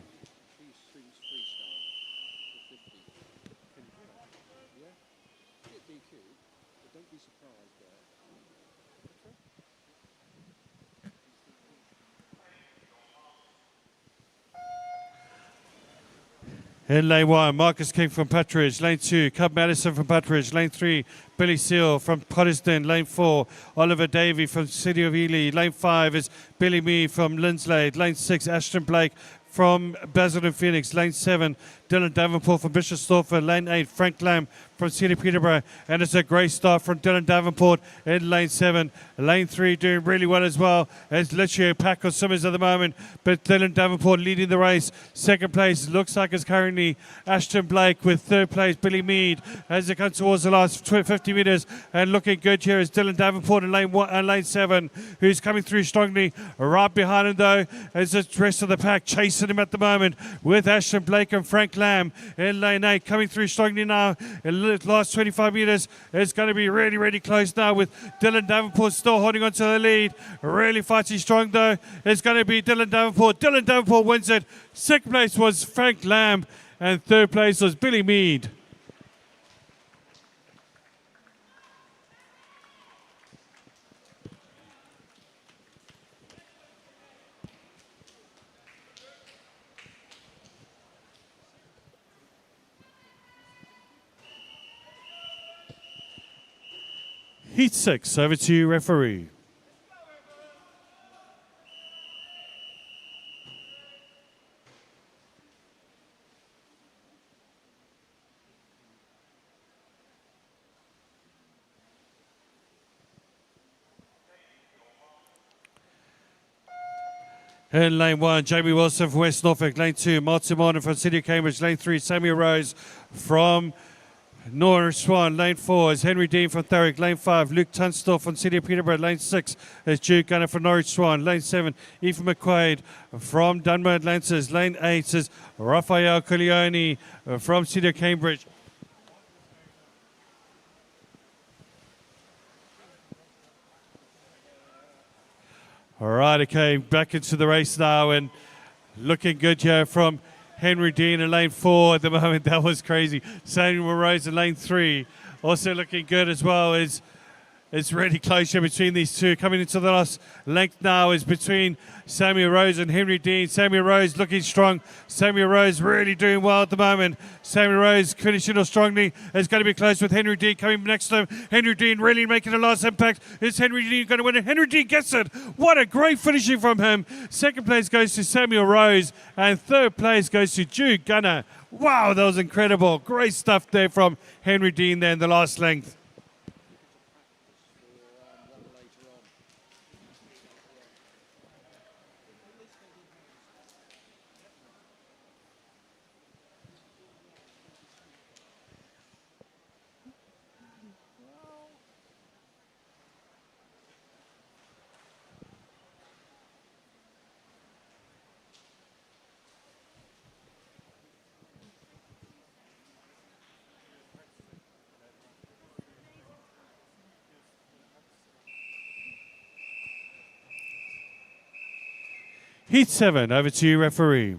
In lane 1, Marcus King from Patridge. Lane 2, Cub Madison from Patridge. Lane 3, Billy Seal from Coniston. Lane 4, Oliver Davey from City of Ely. Lane 5 is Billy Mead from Linslade. Lane 6, Ashton Blake from Basildon Phoenix. Lane 7, Dylan Davenport from Bishop Stortford. Lane 8, Frank Lamb from City Peterborough. And it's a great start from Dylan Davenport in lane 7. Lane 3 doing really well as well. It's literally a pack of swimmers at the moment, but Dylan Davenport leading the race. Second place looks like it's currently Ashton Blake, with third place Billy Mead as it comes towards the last 50 metres. And looking good here is Dylan Davenport in lane 1 and lane 7, who's coming through strongly. Right behind him though is the rest of the pack chasing him at the moment, with Ashton Blake and Frank Lamb in lane 8 coming through strongly now. In the last 25 metres, it's going to be really, really close now, with Dylan Davenport still holding on to the lead. Really fighting strong though. It's going to be Dylan Davenport. Dylan Davenport wins it. Second place was Frank Lamb, and third place was Billy Mead. Heat 6, over to you, referee. In lane 1, Jamie Wilson from West Norfolk. Lane 2, Martin Martin from City of Cambridge. Lane 3, Samuel Rose from Norris Swan. Lane 4 is Henry Dean from Thurrock. Lane 5, Luke Tunstall from City of Peterborough. Lane 6 is Duke Gunner from Norwich Swan. Lane 7, Ethan McQuaid from Dunmore Lancers. Lane 8 is Raphael Coglioni from City of Cambridge. All right, okay, back into the race now, and looking good here from Henry Dean in lane 4 at the moment. That was crazy. Samuel Rose in lane 3, also looking good as well. It's really close here between these two. Coming into the last length now is between Samuel Rose and Henry Dean. Samuel Rose looking strong. Samuel Rose really doing well at the moment. Samuel Rose finishing off strongly. It's going to be close with Henry Dean coming next to him. Henry Dean really making a last impact. Is Henry Dean going to win it? Henry Dean gets it. What a great finishing from him. Second place goes to Samuel Rose, and third place goes to Duke Gunner. Wow, that was incredible. Great stuff there from Henry Dean there in the last length. Heat 7, over to you, referee.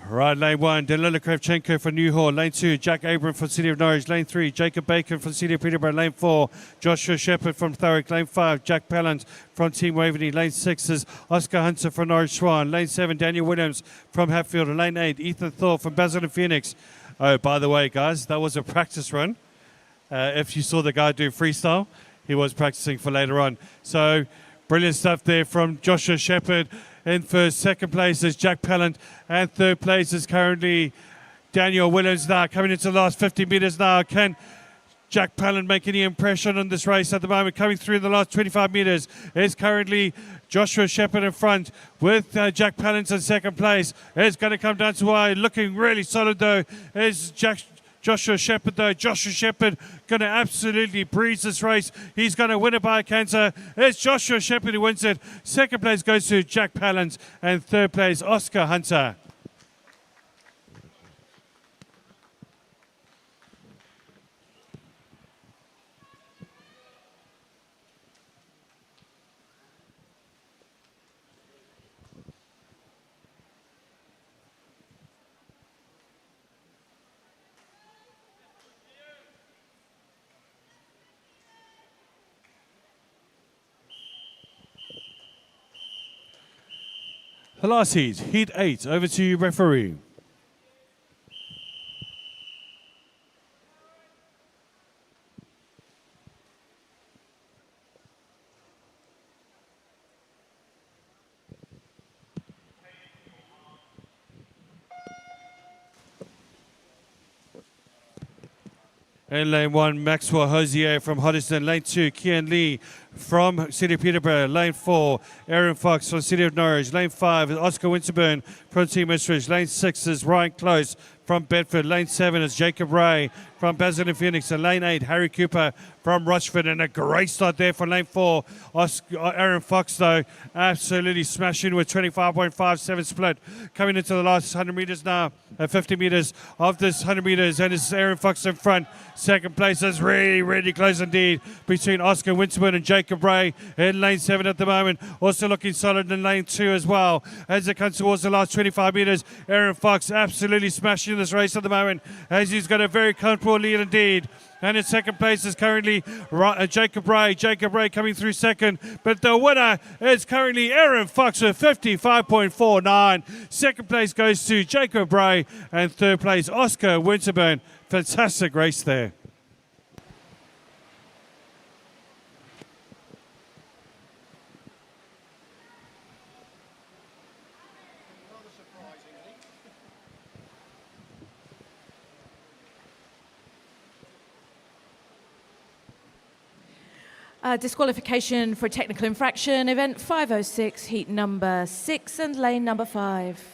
Right, lane 1, Danila Kravchenko from Newhall. Lane 2, Jack Abram from City of Norwich. Lane 3, Jacob Bacon from City of Peterborough. Lane 4, Joshua Shepherd from Thurrock. Lane 5, Jack Pallant from Team Waverley. Lane 6 is Oscar Hunter from Norwich Swan. Lane 7, Daniel Williams from Hatfield. Lane 8, Ethan Thorpe from Basildon Phoenix. Oh, by the way, guys, that was a practice run. If you saw the guy do freestyle, he was practicing for later on. So, brilliant stuff there from Joshua Shepherd. In first, second place is Jack Pallant, and third place is currently Daniel Williams now. Coming into the last 50 metres now. Can Jack Pallant make any impression on this race at the moment? Coming through in the last 25 metres is currently Joshua Shepherd in front, with Jack Pallant in second place. It's going to come down to wire. Looking really solid though is Joshua Shepherd though. Joshua Shepherd going to absolutely breeze this race. He's going to win it by a canter. It's Joshua Shepherd who wins it. Second place goes to Jack Pallant, and third place Oscar Hunter. The last heat, heat 8. Over to you, referee. In lane 1, Maxwell Hosier from Hoddesdon. Lane 2, Kian Lee from City of Peterborough. Lane 4, Aaron Fox from City of Norwich. Lane 5 is Oscar Winterburn from Team Ipswich. Lane 6 is Ryan Close from Bedford. Lane 7 is Jacob Ray from Basel and Phoenix. And lane 8, Harry Cooper from Rochford. And a great start there for lane 4. Aaron Fox, though, absolutely smashing with 25.57 split. Coming into the last 100 metres now, 50 metres of this 100 metres. And it's Aaron Fox in front. Second place is really, really close indeed between Oscar Winterburn and Jacob Ray in lane 7 at the moment. Also looking solid in lane 2 as well. As it comes towards the last 25 metres, Aaron Fox absolutely smashing this race at the moment as he's got a very comfortable lead indeed. And in second place is currently Jacob Ray. Jacob Ray coming through second. But the winner is currently Aaron Fox with 55.49. Second place goes to Jacob Ray. And third place, Oscar Winterburn. Fantastic race there. Disqualification for technical infraction, event 506, heat number 6 and lane number 5.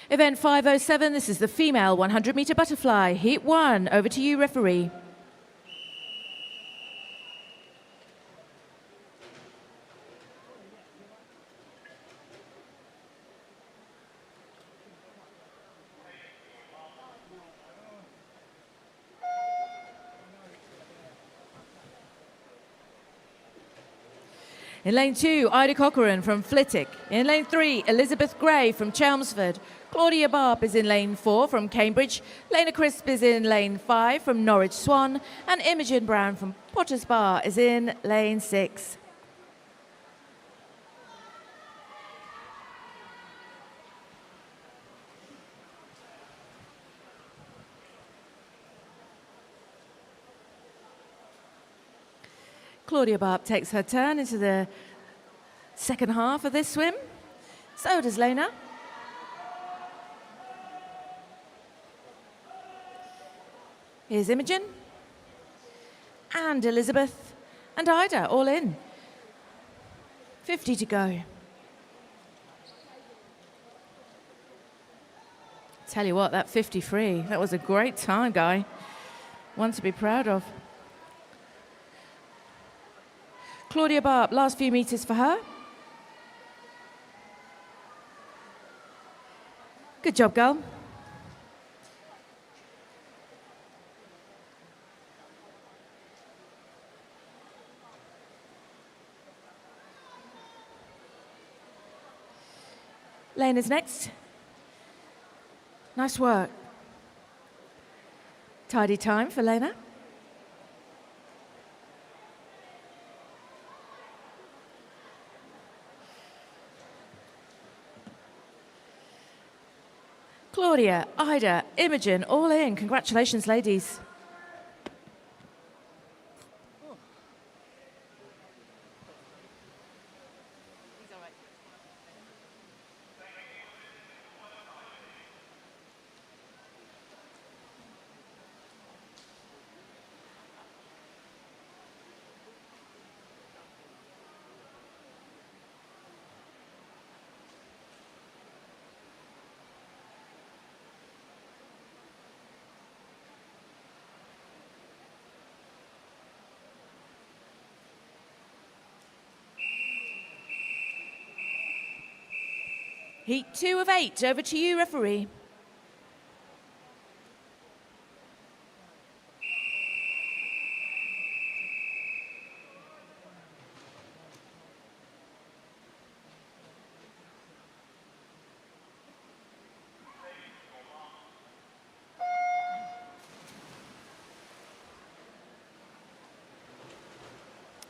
Event 507, this is the female 100-meter butterfly, heat 1. Over to you, referee. In lane 2, Ida Cochrane from Flitwick. In lane 3, Elizabeth Gray from Chelmsford. Claudia Barb is in lane 4 from Cambridge. Lena Crisp is in lane 5 from Norwich Swan. And Imogen Brown from Potters Bar is in lane 6. Claudia Barb takes her turn into the second half of this swim. So does Lena. Here's Imogen and Elizabeth and Ida all in. 50 to go. Tell you what, that 53, that was a great time, Guy. One to be proud of. Claudia Barb, last few meters for her. Good job, girl. Lena's next. Nice work. Tidy time for Lena. Claudia, Ida, Imogen, all in. Congratulations, ladies. Heat 2 of 8, over to you, referee.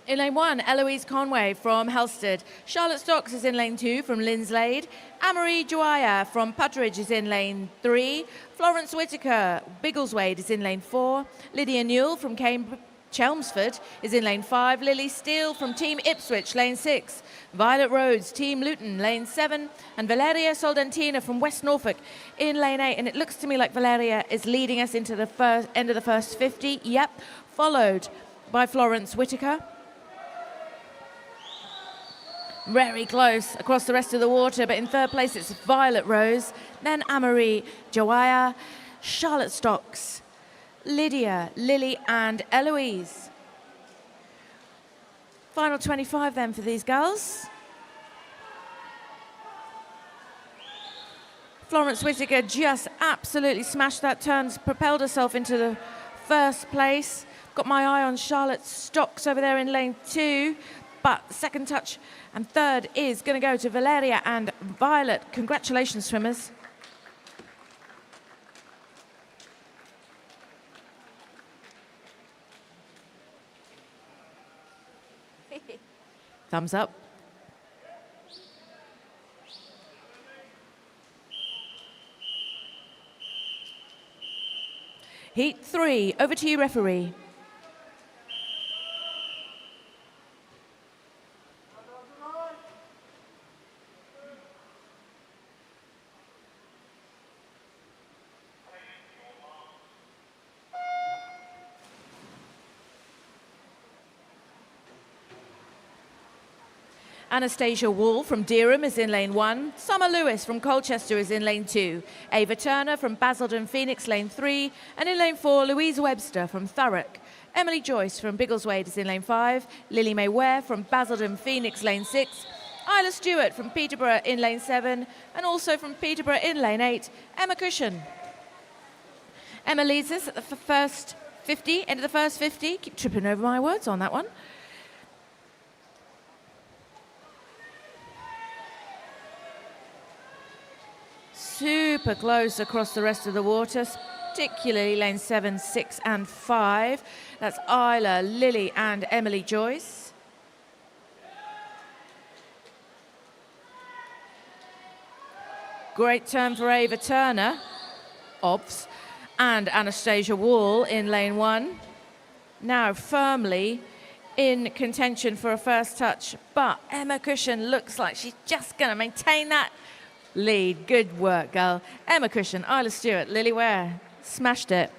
In lane 1, Eloise Conway from Helsted. Charlotte Stocks is in lane 2 from Linslade. Amarie Joaya from Putteridge is in lane 3. Florence Whitaker, Biggleswade is in lane 4. Lydia Newell from Chelmsford is in lane 5. Lily Steele from Team Ipswich, lane 6. Violet Rhodes, Team Luton, lane 7. And Valeria Soldentina from West Norfolk in lane 8. And it looks to me like Valeria is leading us into the end of the first 50. Yep, followed by Florence Whitaker. Very close across the rest of the water, but in third place it's Violet Rose, then Amarie Joaya, Charlotte Stocks, Lydia, Lily and Eloise. Final 25 then for these girls. Florence Whitaker just absolutely smashed that turn, propelled herself into the first place. Got my eye on Charlotte Stocks over there in lane 2. But second touch and third is going to go to Valeria and Violet. Congratulations, swimmers. Thumbs up. Heat 3, over to you, referee. Anastasia Wall from Dereham is in lane 1. Summer Lewis from Colchester is in lane 2. Ava Turner from Basildon Phoenix, lane 3. And in lane 4, Louise Webster from Thurrock. Emily Joyce from Biggleswade is in lane 5. Lily May Ware from Basildon Phoenix, lane 6. Isla Stewart from Peterborough in lane 7. And also from Peterborough in lane 8, Emma Cushion. Emma leads us at the first 50, end of the first 50. Keep tripping over my words on that one. Super close across the rest of the water, particularly lane 7, 6 and 5. That's Isla, Lily and Emily Joyce. Great turn for Ava Turner, obs, and Anastasia Wall in lane 1. Now firmly in contention for a first touch, but Emma Cushion looks like she's just going to maintain that lead. Good work, girl. Emma Cushion, Isla Stewart, Lily Ware. Smashed it.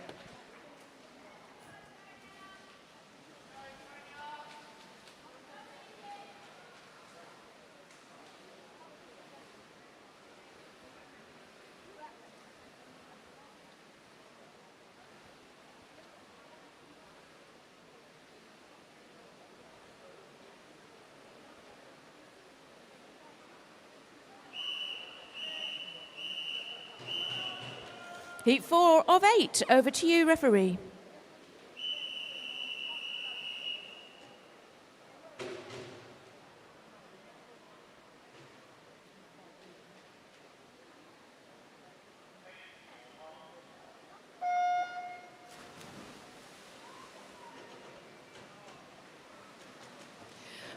Heat 4 of 8. Over to you, referee.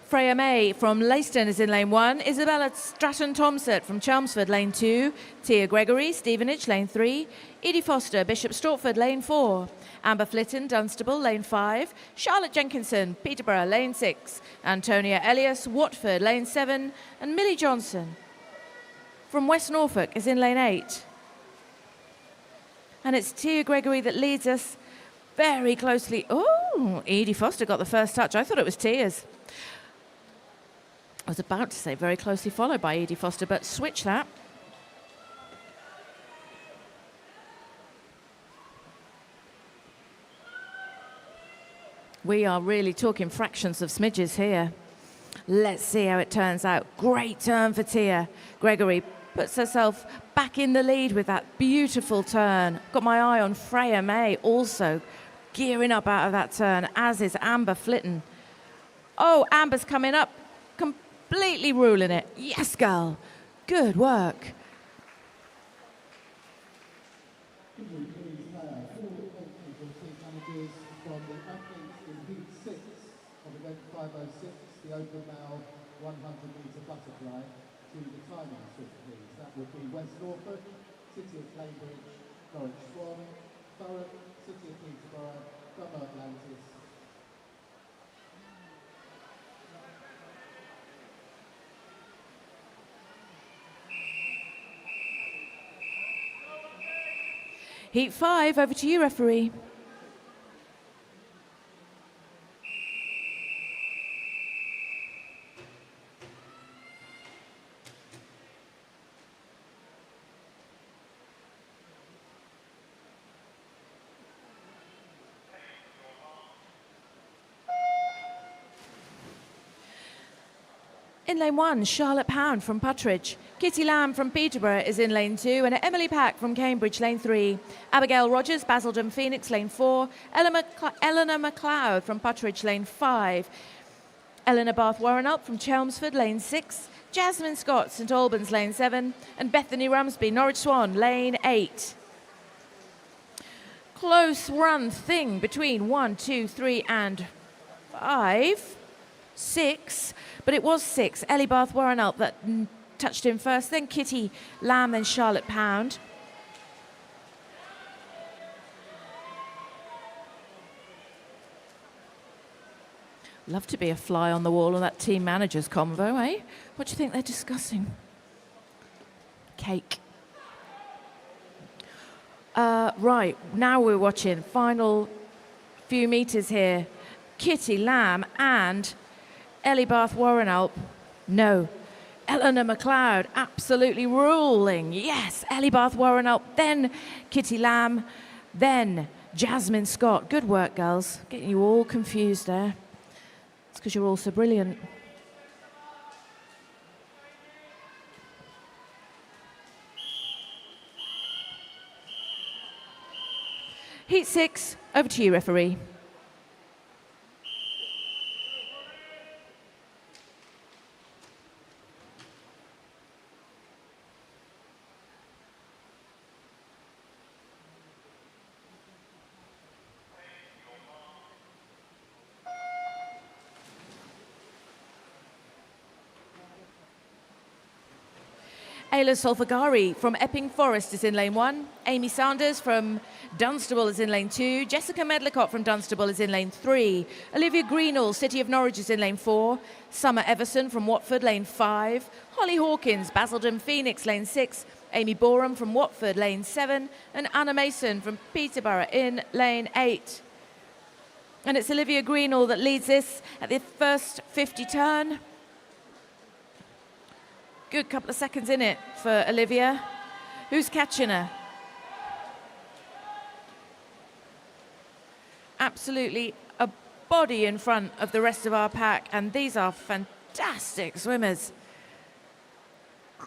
Freya May from Leiston is in lane 1. Isabella Stratton-Thomsett from Chelmsford, lane 2. Tia Gregory, Stevenage, lane 3. Edie Foster, Bishop Stortford, lane 4. Amber Flitton, Dunstable, lane 5. Charlotte Jenkinson, Peterborough, lane 6. Antonia Elias, Watford, lane 7. And Millie Johnson from West Norfolk is in lane 8. And it's Tia Gregory that leads us very closely. Oh, Edie Foster got the first touch. I thought it was Tia's. I was about to say very closely followed by Edie Foster, but switch that. We are really talking fractions of smidges here. Let's see how it turns out. Great turn for Tia Gregory. puts herself back in the lead with that beautiful turn. Got my eye on Freya May also gearing up out of that turn, as is Amber Flitton. Oh, Amber's coming up, completely ruling it. Yes, girl. Good work. From the athletes in heat 6 of event 506, the open male 100-metre butterfly, to the timing switch, please. That would be West Norfolk, City of Cambridge, Norwich Swan, Thurrock, City of Peterborough, Dummer Atlantis. Heat 5, over to you, referee. In lane 1, Charlotte Pound from Puttridge. Kitty Lamb from Peterborough is in lane 2, and Emily Pack from Cambridge, lane 3. Abigail Rogers, Basildon Phoenix, lane 4. Eleanor MacLeod from Puttridge, lane 5. Eleanor Bath Warrenelp from Chelmsford, lane 6. Jasmine Scott, St Albans, lane 7. And Bethany Rumsby, Norwich Swan, lane 8. Close run thing between 1, 2, 3 and 5. 6, but it was 6. Ellie Bath Warrenelp that touched him first, then Kitty Lamb, then Charlotte Pound. Love to be a fly on the wall on that team manager's convo, eh? What do you think they're discussing? Cake. Right, now we're watching final few meters here. Kitty Lamb and Ellie Bath Warrenelp, no. Eleanor MacLeod, absolutely ruling. Yes, Ellie Bath Warrenelp, then Kitty Lamb, then Jasmine Scott. Good work, girls. Getting you all confused there. It's because you're all so brilliant. Heat 6, over to you, referee. Ayla Solfagari from Epping Forest is in lane 1. Amy Sanders from Dunstable is in lane 2. Jessica Medlicott from Dunstable is in lane 3. Olivia Greenall, City of Norwich, is in lane 4. Summer Everson from Watford, lane 5. Holly Hawkins, Basildon Phoenix, lane 6. Amy Boreham from Watford, lane 7. And Anna Mason from Peterborough in lane 8. And it's Olivia Greenall that leads this at the first 50 turn. Good couple of seconds in it for Olivia. Who's catching her? Absolutely a body in front of the rest of our pack, and these are fantastic swimmers.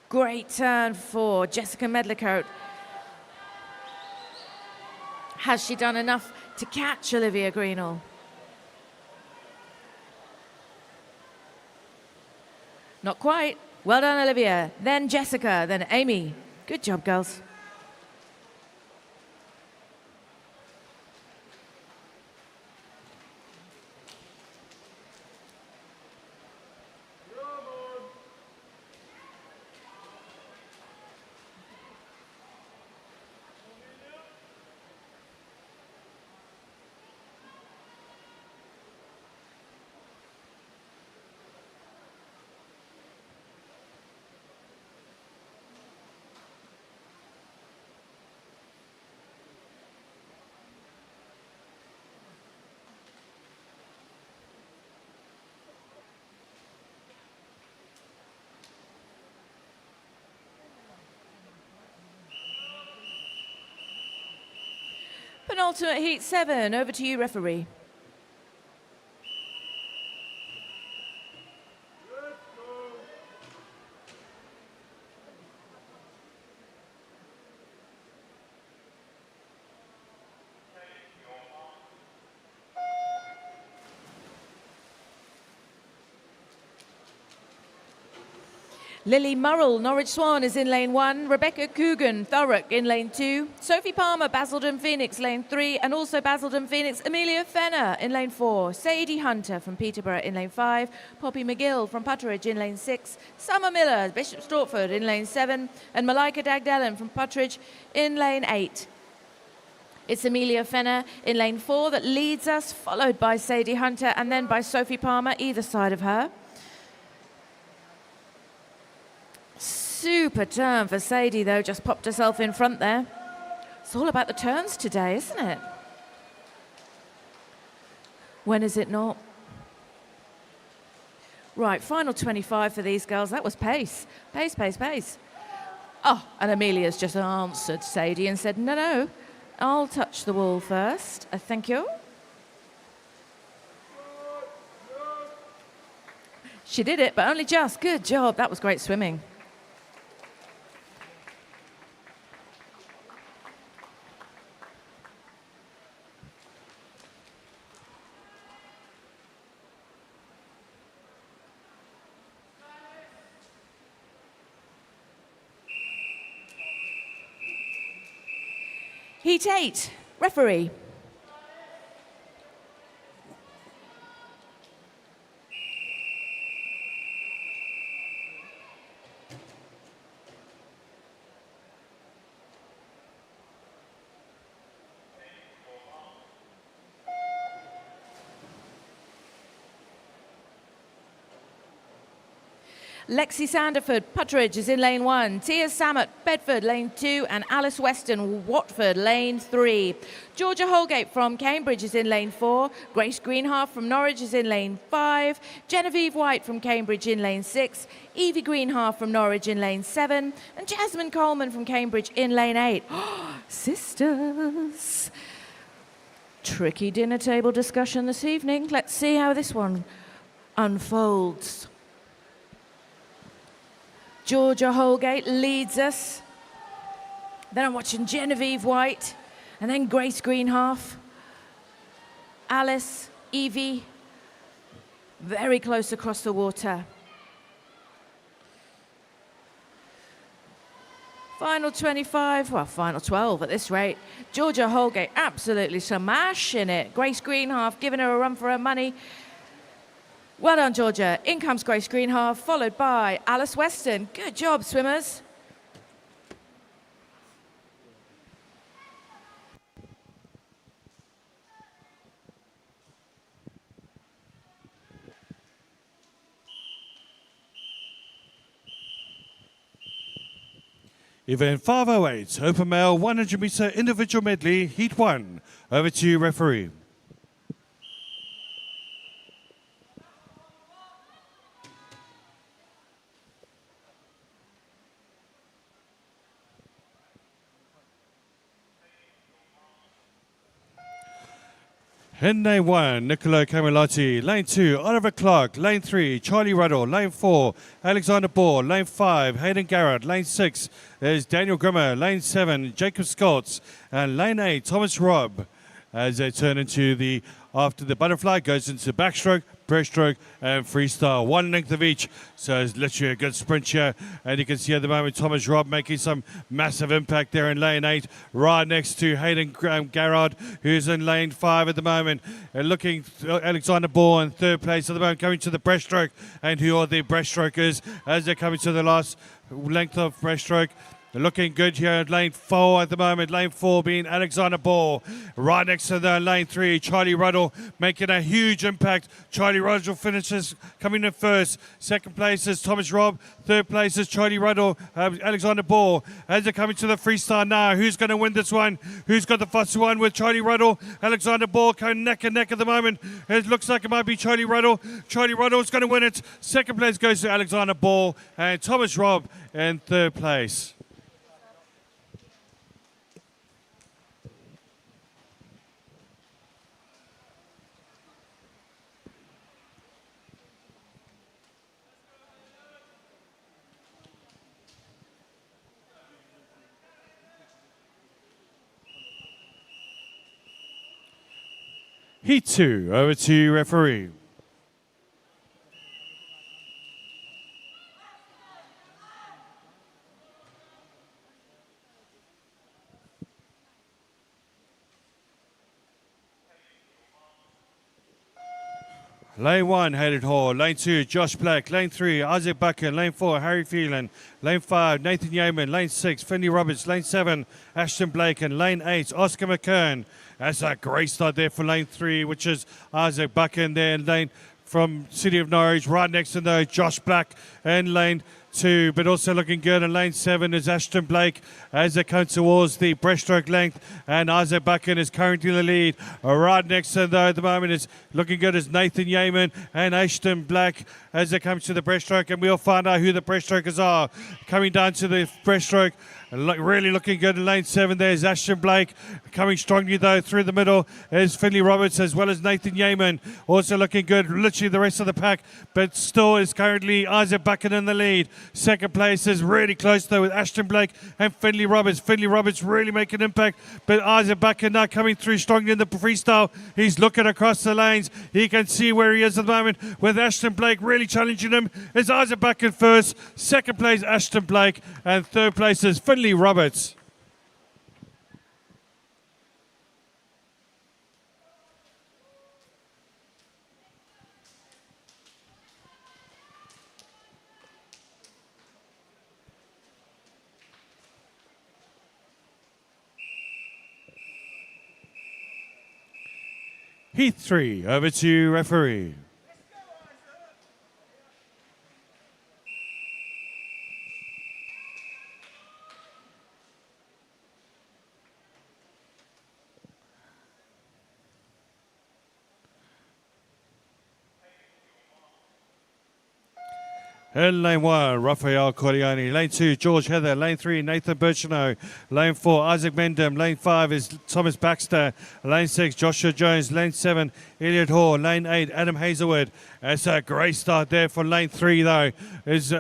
Great turn for Jessica Medlicott. Has she done enough to catch Olivia Greenall? Not quite. Well done, Olivia. Then Jessica, then Amy. Good job, girls. Penultimate heat 7, over to you, referee. Lily Murrell, Norwich Swan is in lane 1. Rebecca Coogan, Thurrock in lane 2. Sophie Palmer, Basildon Phoenix, lane 3. And also Basildon Phoenix, Amelia Fenner in lane 4. Sadie Hunter from Peterborough in lane 5. Poppy McGill from Putteridge in lane 6. Summer Miller, Bishop Stortford in lane 7. And Malika Dagdellen from Putteridge in lane 8. It's Amelia Fenner in lane 4 that leads us, followed by Sadie Hunter and then by Sophie Palmer, either side of her. Super turn for Sadie, though, just popped herself in front there. It's all about the turns today, isn't it? When is it not? Right, final 25 for these girls. That was pace. Pace, pace, pace. Oh, and Amelia's just answered Sadie and said, no, no, I'll touch the wall first. Thank you. She did it, but only just. Good job. That was great swimming. Heat 8, referee. Lexi Sanderford, Putteridge is in lane 1. Tia Samet, Bedford, lane 2. And Alice Weston, Watford, lane 3. Georgia Holgate from Cambridge is in lane 4. Grace Greenhalgh from Norwich is in lane 5. Genevieve White from Cambridge in lane 6. Evie Greenhalgh from Norwich in lane 7. And Jasmine Coleman from Cambridge in lane 8. Sisters! Tricky dinner table discussion this evening. Let's see how this one unfolds. Georgia Holgate leads us. Then I'm watching Genevieve White, and then Grace Greenhalgh, Alice, Evie, very close across the water. Final 25, well, final 12 at this rate. Georgia Holgate absolutely smashing it. Grace Greenhalgh giving her a run for her money. Well done, Georgia. In comes Grace Greenhalgh, followed by Alice Weston. Good job, swimmers. Event 508, Open Male 100 metre individual medley, Heat 1. Over to you, referee. In lane 1, Niccolo Camilotti. Lane 2, Oliver Clark. Lane 3, Charlie Ruddle. Lane 4, Alexander Ball. Lane 5, Hayden Garrett. Lane 6 is Daniel Grimmer. Lane 7, Jacob Scotts. And lane 8, Thomas Robb. As they turn into after the butterfly, goes into backstroke, breaststroke, and freestyle. One length of each. So it's literally a good sprint here. And you can see at the moment Thomas Robb making some massive impact there in lane 8, right next to Hayden Garrard, who's in lane 5 at the moment. And looking Alexander Ball in third place at the moment, coming to the breaststroke. And who are the breaststrokers as they're coming to the last length of breaststroke. They're looking good here at lane 4 at the moment. Lane 4 being Alexander Ball. Right next to the lane 3, Charlie Ruddle making a huge impact. Charlie Ruddle finishes coming in first. Second place is Thomas Robb. Third place is Charlie Ruddle, Alexander Ball. As they're coming to the freestyle now, who's going to win this one? Who's got the first one with Charlie Ruddle? Alexander Ball going neck and neck at the moment. It looks like it might be Charlie Ruddle. Charlie Ruddle's going to win it. Second place goes to Alexander Ball and Thomas Robb in third place. Heat 2, over to you, referee. Lane 1, Hayden Hall. Lane 2, Josh Black. Lane 3, Isaac Buchan. Lane 4, Harry Phelan. Lane 5, Nathan Yeoman. Lane 6, Finley Roberts. Lane 7, Ashton Blake. And Lane 8, Oscar McKern. That's a great start there for Lane 3, which is Isaac Buchan there. Lane from City of Norwich, right next to those, Josh Black. And Lane 2, but also looking good. And Lane 7 is Ashton Blake as they come towards the breaststroke length. And Isaac Buchan is currently in the lead. Right next to them, at the moment, is looking good as Nathan Yeaman and Ashton Blake as they come to the breaststroke. And we'll find out who the breaststrokers are. Coming down to the breaststroke, really looking good in Lane 7 there is Ashton Blake. Coming strongly, though, through the middle is Finley Roberts as well as Nathan Yeaman. Also looking good, literally the rest of the pack, but still is currently Isaac Buchan in the lead. Second place is really close, though, with Ashton Blake and Finley Roberts. Finley Roberts really making an impact, but Isaac Buchan now coming through strongly in the freestyle. He's looking across the lanes. He can see where he is at the moment, with Ashton Blake really challenging him. It's Isaac Buchan first, second place Ashton Blake, and third place is Finley Roberts. Heat 3, over to referee. In lane 1, Rafael Corleone. Lane 2, George Heather. Lane 3, Nathan Birchenow. Lane 4, Isaac Mendham. Lane 5 is Thomas Baxter. Lane 6, Joshua Jones. Lane 7, Elliot Hall. Lane 8, Adam Hazelwood. That's a great start there for lane 3, though, is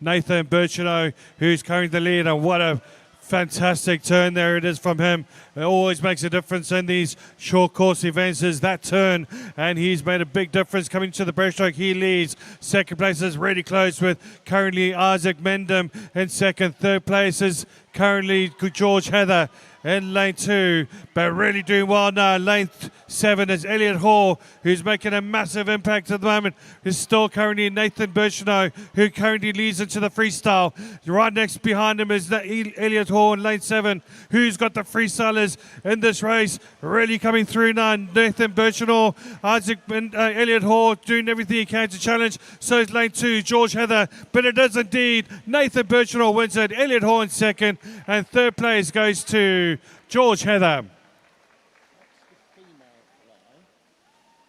Nathan Birchenow, who's carrying the lead. And what a fantastic turn there it is from him. It always makes a difference in these short course events, is that turn, and he's made a big difference coming to the breaststroke. He leads. Second place is really close with currently Isaac Mendham in second. Third place is currently George Heather in lane 2, but really doing well now. Lane 7 is Elliot Hall, who's making a massive impact at the moment. Is still currently Nathan Birchenow, who currently leads into the freestyle. Right next behind him is Elliot Hall in lane 7, who's got the freestylers in this race. Really coming through now. Nathan Birchenow, Isaac and Elliot Hall doing everything he can to challenge. So is lane 2, George Heather, but it is indeed Nathan Birchenow wins it. Elliot Hall in second, and third place goes to George Heather. That's the female fly.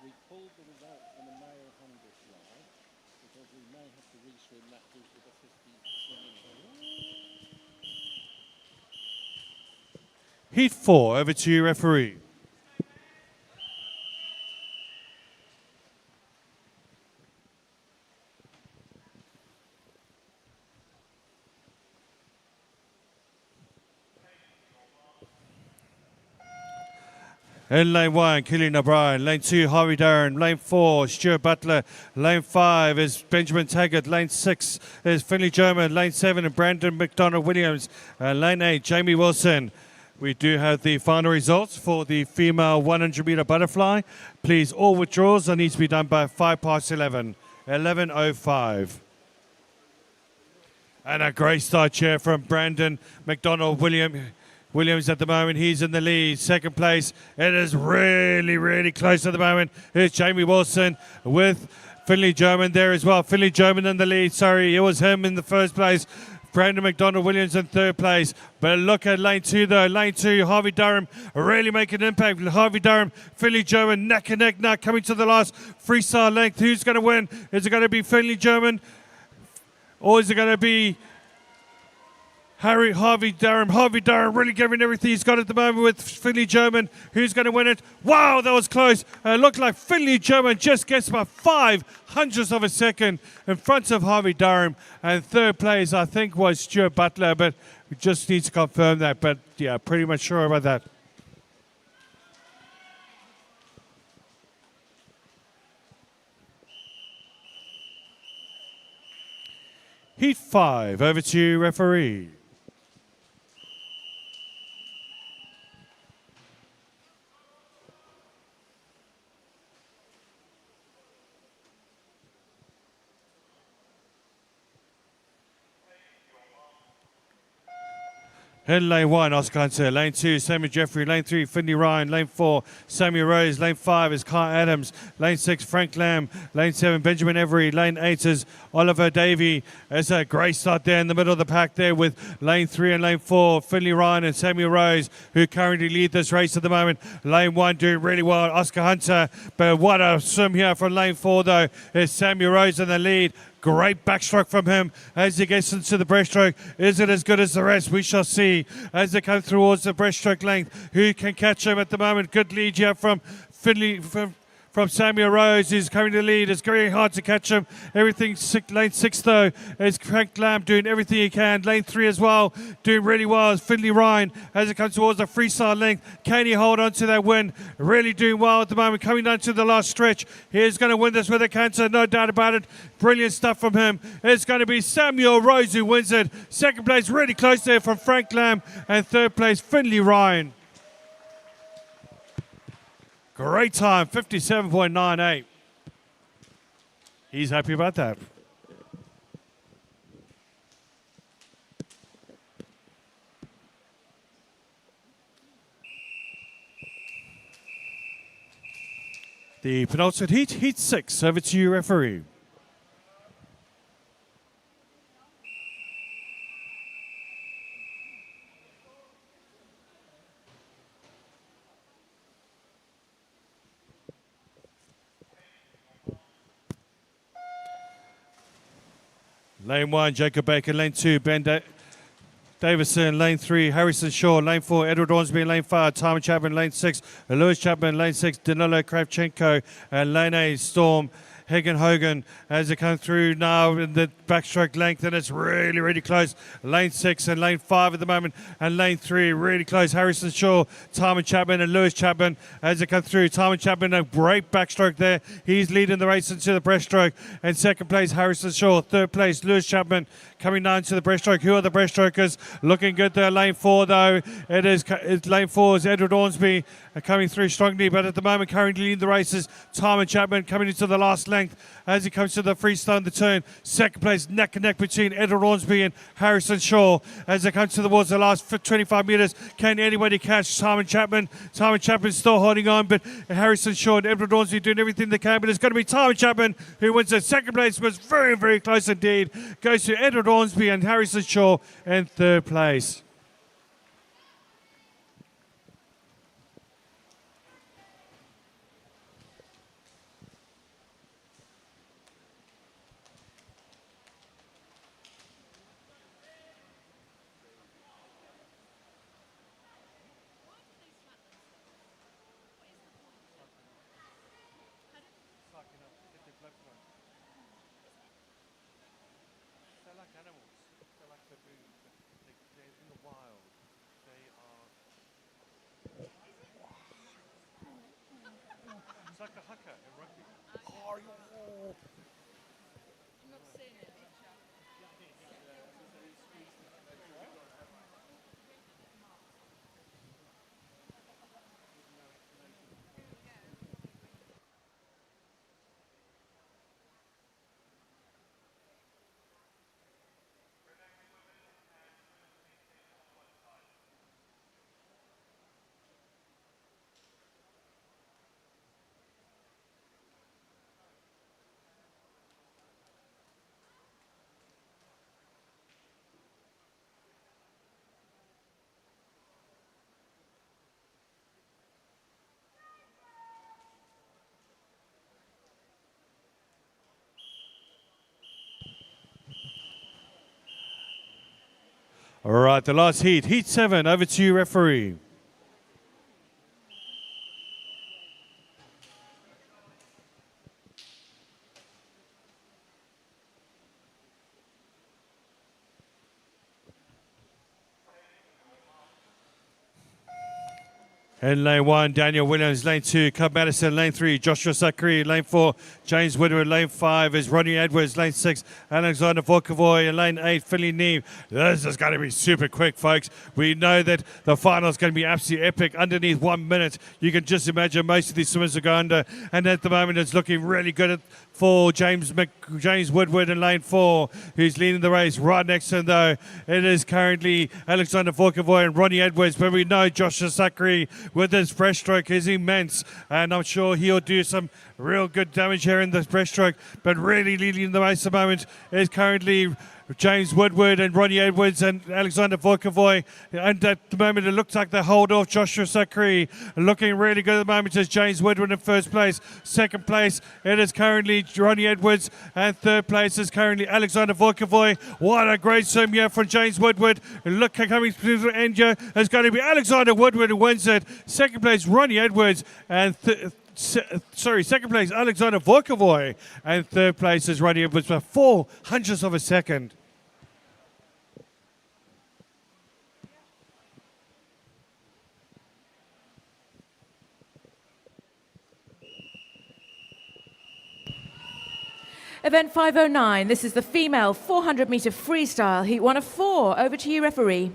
We pulled the result from the male 100 fly because we may have to reswim that heat with a 50 swimming. Heat 4, over to you, referee. In lane 1, Killian O'Brien. Lane 2, Harvey Darren. Lane 4, Stuart Butler. Lane 5 is Benjamin Taggart. Lane 6 is Finley German. Lane 7 is Brandon McDonald-Williams. Lane 8, Jamie Wilson. We do have the final results for the female 100-meter butterfly. Please, all withdrawals need to be done by 11:05. 11:05. And a great start here from Brandon McDonald-Williams at the moment. He's in the lead. Second place. It is really, really close at the moment. Here's Jamie Wilson with Finley German there as well. Finley German in the lead. Sorry, it was him in the first place. Brandon McDonald-Williams in third place. But look at lane 2, though. Lane 2, Harvey Durham really making an impact. Harvey Durham, Finley German, neck and neck now coming to the last freestyle length. Who's going to win? Is it going to be Finley German? Or is it going to be Harvey Durham? Harvey Durham really giving everything he's got at the moment with Finley German. Who's going to win it? Wow, that was close. It looked like Finley German just gets about 0.05 of a second in front of Harvey Durham. And third place, I think, was Stuart Butler, but we just need to confirm that. But yeah, pretty much sure about that. Heat 5, over to you, referee. In lane 1, Oscar Hunter. Lane 2, Samuel Jeffrey. Lane 3, Finley Ryan. Lane 4, Samuel Rose. Lane 5 is Carl Adams. Lane 6, Frank Lamb. Lane 7, Benjamin Every. Lane 8 is Oliver Davey. It's a great start there in the middle of the pack there with Lane 3 and Lane 4, Finley Ryan and Samuel Rose, who currently lead this race at the moment. Lane 1 doing really well, Oscar Hunter. But what a swim here from Lane 4, though, is Samuel Rose in the lead. Great backstroke from him as he gets into the breaststroke. Is it as good as the rest? We shall see as they come towards the breaststroke length. Who can catch him at the moment? Good lead here from Finley, from Samuel Rose, who's coming to lead. It's very hard to catch him. Everything, lane 6 though, is Frank Lamb doing everything he can. Lane 3 as well, doing really well is Finley Ryan as it comes towards the freestyle length. Can he hold on to that win? Really doing well at the moment, coming down to the last stretch. He's going to win this with a canter, no doubt about it. Brilliant stuff from him. It's going to be Samuel Rose who wins it. Second place, really close there from Frank Lamb. And third place, Finley Ryan. Great time, 57.98. He's happy about that. The penultimate heat, heat 6. Over to you, referee. Lane 1, Jacob Baker. Lane 2, Ben Davison. Lane 3, Harrison Shaw. Lane 4, Edward Ormsby. Lane 5, Timon Chapman. Lane 6, Lewis Chapman. Lane 6, Danilo Kravchenko. And Lane 8, Storm Hagen Hogan as they come through now in the backstroke length, and it's really, really close. Lane 6 and lane 5 at the moment, and lane 3 really close. Harrison Shaw, Timon Chapman, and Lewis Chapman as they come through. Timon Chapman, a great backstroke there. He's leading the race into the breaststroke. And second place, Harrison Shaw. Third place, Lewis Chapman coming down to the breaststroke. Who are the breaststrokers? Looking good there. Lane 4, though. It's lane 4 is Edward Ormsby coming through strongly, but at the moment currently leading the races. Timon Chapman coming into the last length as he comes to the freestyle the turn. Second place, neck and neck between Edward Ormsby and Harrison Shaw as they come towards the last 25 meters. Can anybody catch Timon Chapman? Timon Chapman's still holding on, but Harrison Shaw and Edward Ormsby doing everything they can, but it's going to be Timon Chapman who wins it. Second place was very, very close indeed. Goes to Edward Ormsby and Harrison Shaw in third place. All right, the last heat, heat 7. Over to you, referee. In lane 1, Daniel Williams. Lane 2, Cub Madison. Lane 3, Joshua Sakri. Lane 4, James Woodward. Lane 5 is Ronnie Edwards. Lane 6, Alexander Volkovoy. And lane 8, Philly Neve. This is going to be super quick, folks. We know that the final is going to be absolutely epic. Underneath 1 minute, you can just imagine most of these swimmers will go under. And at the moment, it's looking really good for James Woodward in lane 4, who's leading the race. Right next to him, though, it is currently Alexander Volkovoy and Ronnie Edwards. But we know Joshua Sakri with his breaststroke is immense. And I'm sure he'll do some real good damage here in this breaststroke. But really leading the race at the moment is currently James Woodward and Ronnie Edwards and Alexander Volkovoy. And at the moment, it looks like they hold off Joshua Sakri. Looking really good at the moment is James Woodward in first place. Second place, it is currently Ronnie Edwards. And third place is currently Alexander Volkovoy. What a great swim here from James Woodward. Look, coming through the end here, it's going to be Alexander Woodward who wins it. Second place, Ronnie Edwards. And second place, Alexander Volkovoy. And third place is Ronnie Edwards by 0.04 of a second. Event 509, this is the female 400-meter freestyle, heat 1 of 4. Over to you, referee.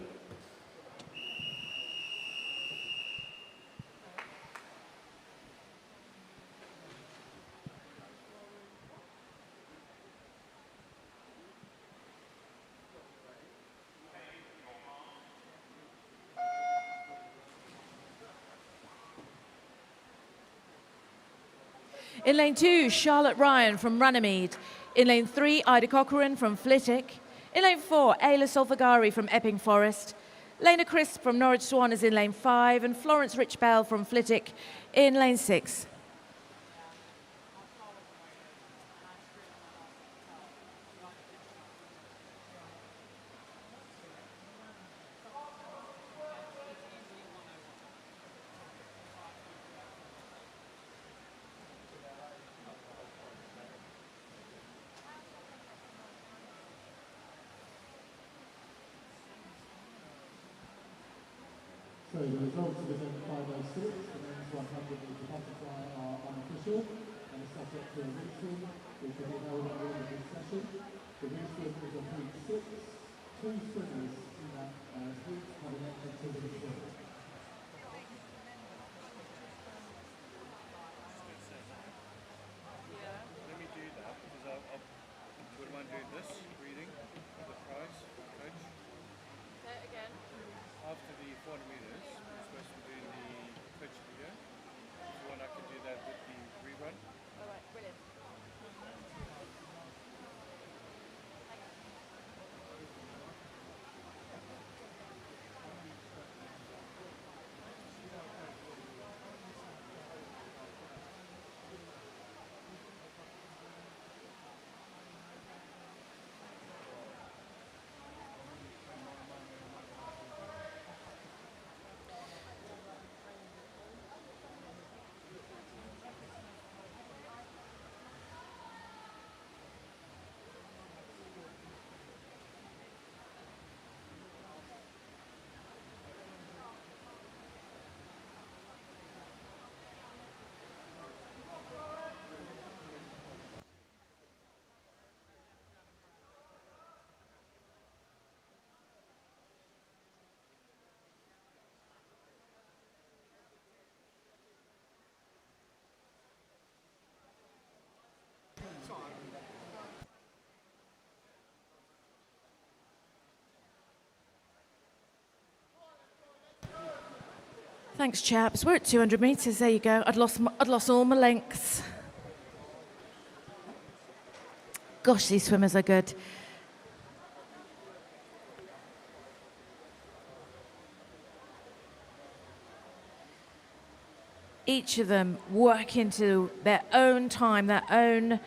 In lane 2, Charlotte Ryan from Runnymede. In lane 3, Ida Cochrane from Flitwick. In lane 4, Ayla Solfagari from Epping Forest. Lena Crisp from Norwich Swan is in lane 5, and Florence Richbell from Flitwick in lane 6. So the results of event 506, the men's 100-metre butterfly are unofficial and are subject to a reswim, which will be held at the end of this session. The reswim is on heat 6. 2 swimmers in that heat have elected to reswim. Let me do that because I wouldn't mind doing this, reading the prize, coach. Say it again. After the 400 meters, we're supposed to be doing the coach video. If you want, I can do that with the rerun. All right, brilliant. Thanks, chaps. We're at 200 metres. There you go. I'd lost all my lengths. Gosh, these swimmers are good. Each of them work into their own time, their own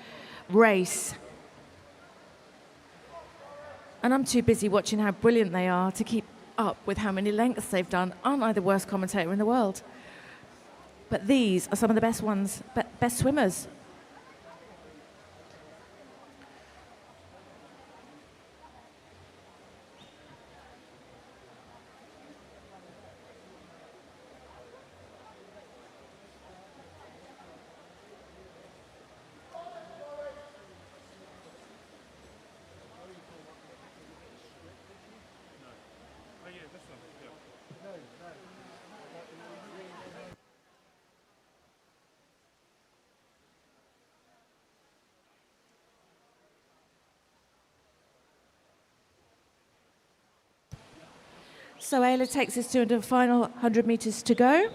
race. And I'm too busy watching how brilliant they are to keep up with how many lengths they've done. Aren't I the worst commentator in the world? But these are some of the best ones, best swimmers. So Ayla takes us to the final 100 meters to go.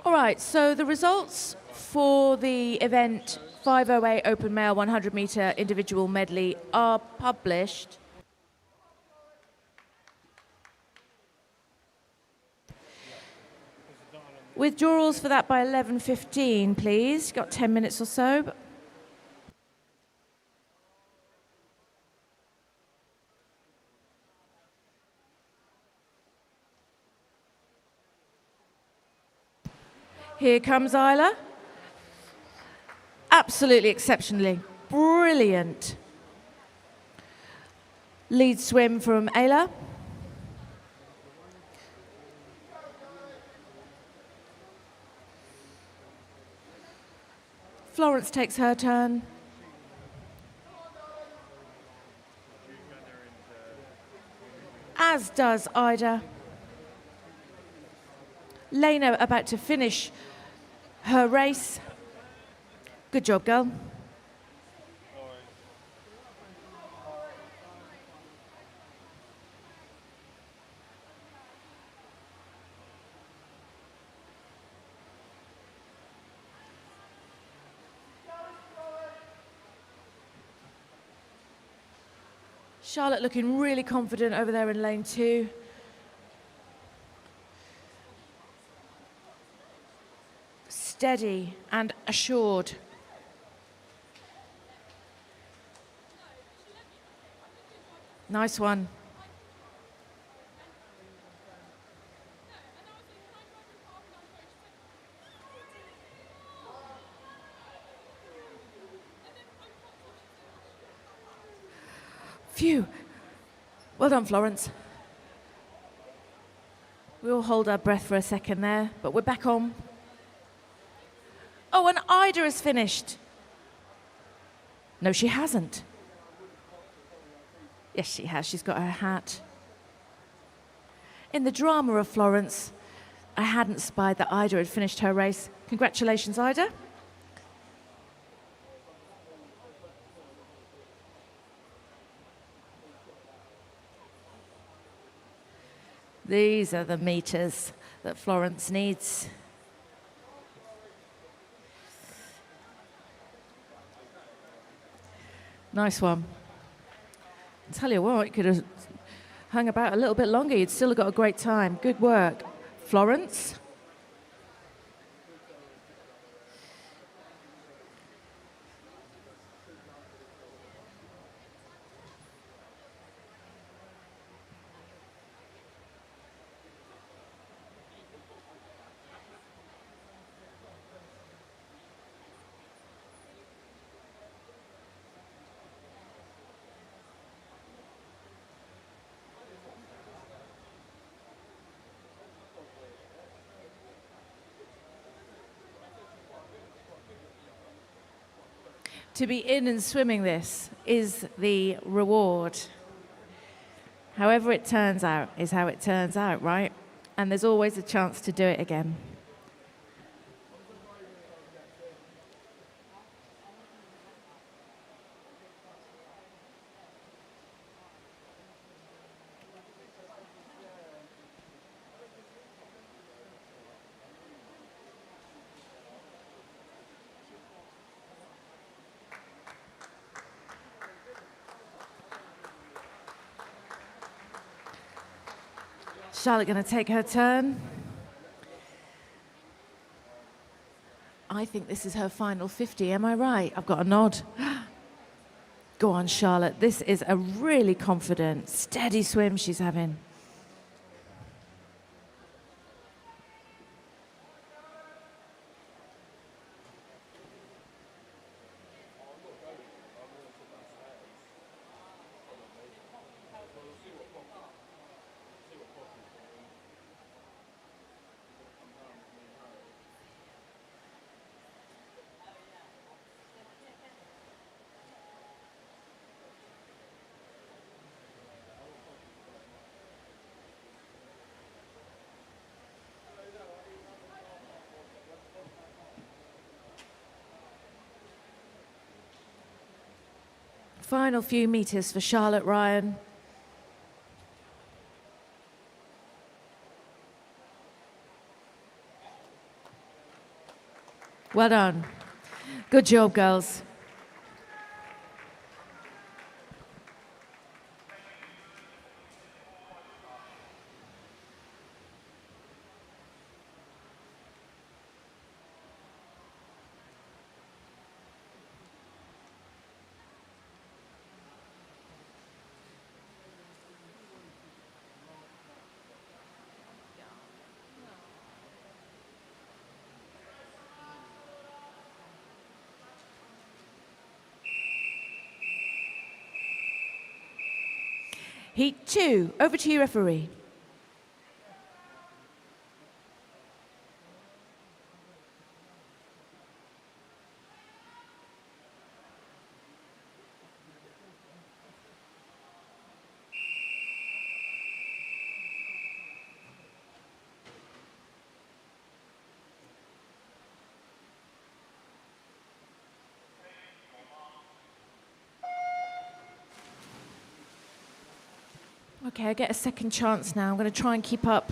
All right, so the results for the event 508 Open Male 100 meter individual medley are published. Withdrawals for that by 11:15, please. Got 10 minutes or so. Here comes Isla. Absolutely exceptionally brilliant lead swim from Ayla. Florence takes her turn. As does Ida. Lena about to finish her race. Good job, girl. Charlotte looking really confident over there in lane 2. Steady and assured. Nice one. Phew. Well done, Florence. We'll hold our breath for a second there, but we're back on. Oh, and Ida has finished. No, she hasn't. Yes, she has. She's got her hat. In the drama of Florence, I hadn't spied that Ida had finished her race. Congratulations, Ida. These are the meters that Florence needs. Nice one. I'll tell you what, it could have hung about a little bit longer. You'd still have got a great time. Good work, Florence. To be in and swimming this is the reward. However it turns out is how it turns out, right? And there's always a chance to do it again. Charlotte going to take her turn. I think this is her final 50, am I right? I've got a nod. Go on, Charlotte. This is a really confident, steady swim she's having. Final few meters for Charlotte Ryan. Well done. Good job, girls. Heat 2, over to you, referee. Okay, I get a second chance now. I'm going to try and keep up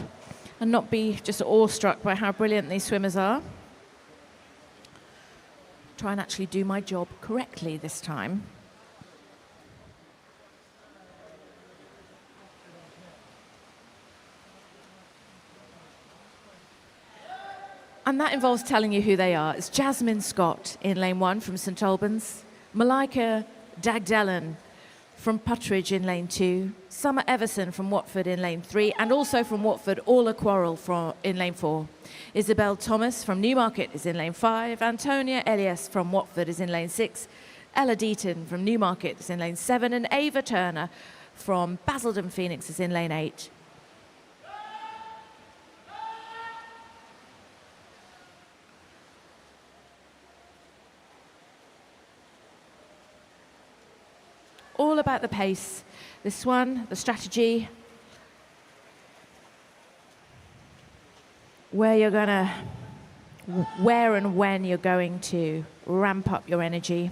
and not be just awestruck by how brilliant these swimmers are. Try and actually do my job correctly this time. And that involves telling you who they are. It's Jasmine Scott in lane 1 from St Albans, Malika Dagdellen from Puttridge in lane 2, Summer Everson from Watford in lane 3, and also from Watford, Orla Quarrel in lane 4. Isabel Thomas from Newmarket is in lane 5, Antonia Elias from Watford is in lane 6, Ella Deaton from Newmarket is in lane 7, and Ava Turner from Basildon Phoenix is in lane 8. All about the pace. This one, the strategy, where and when you're going to ramp up your energy.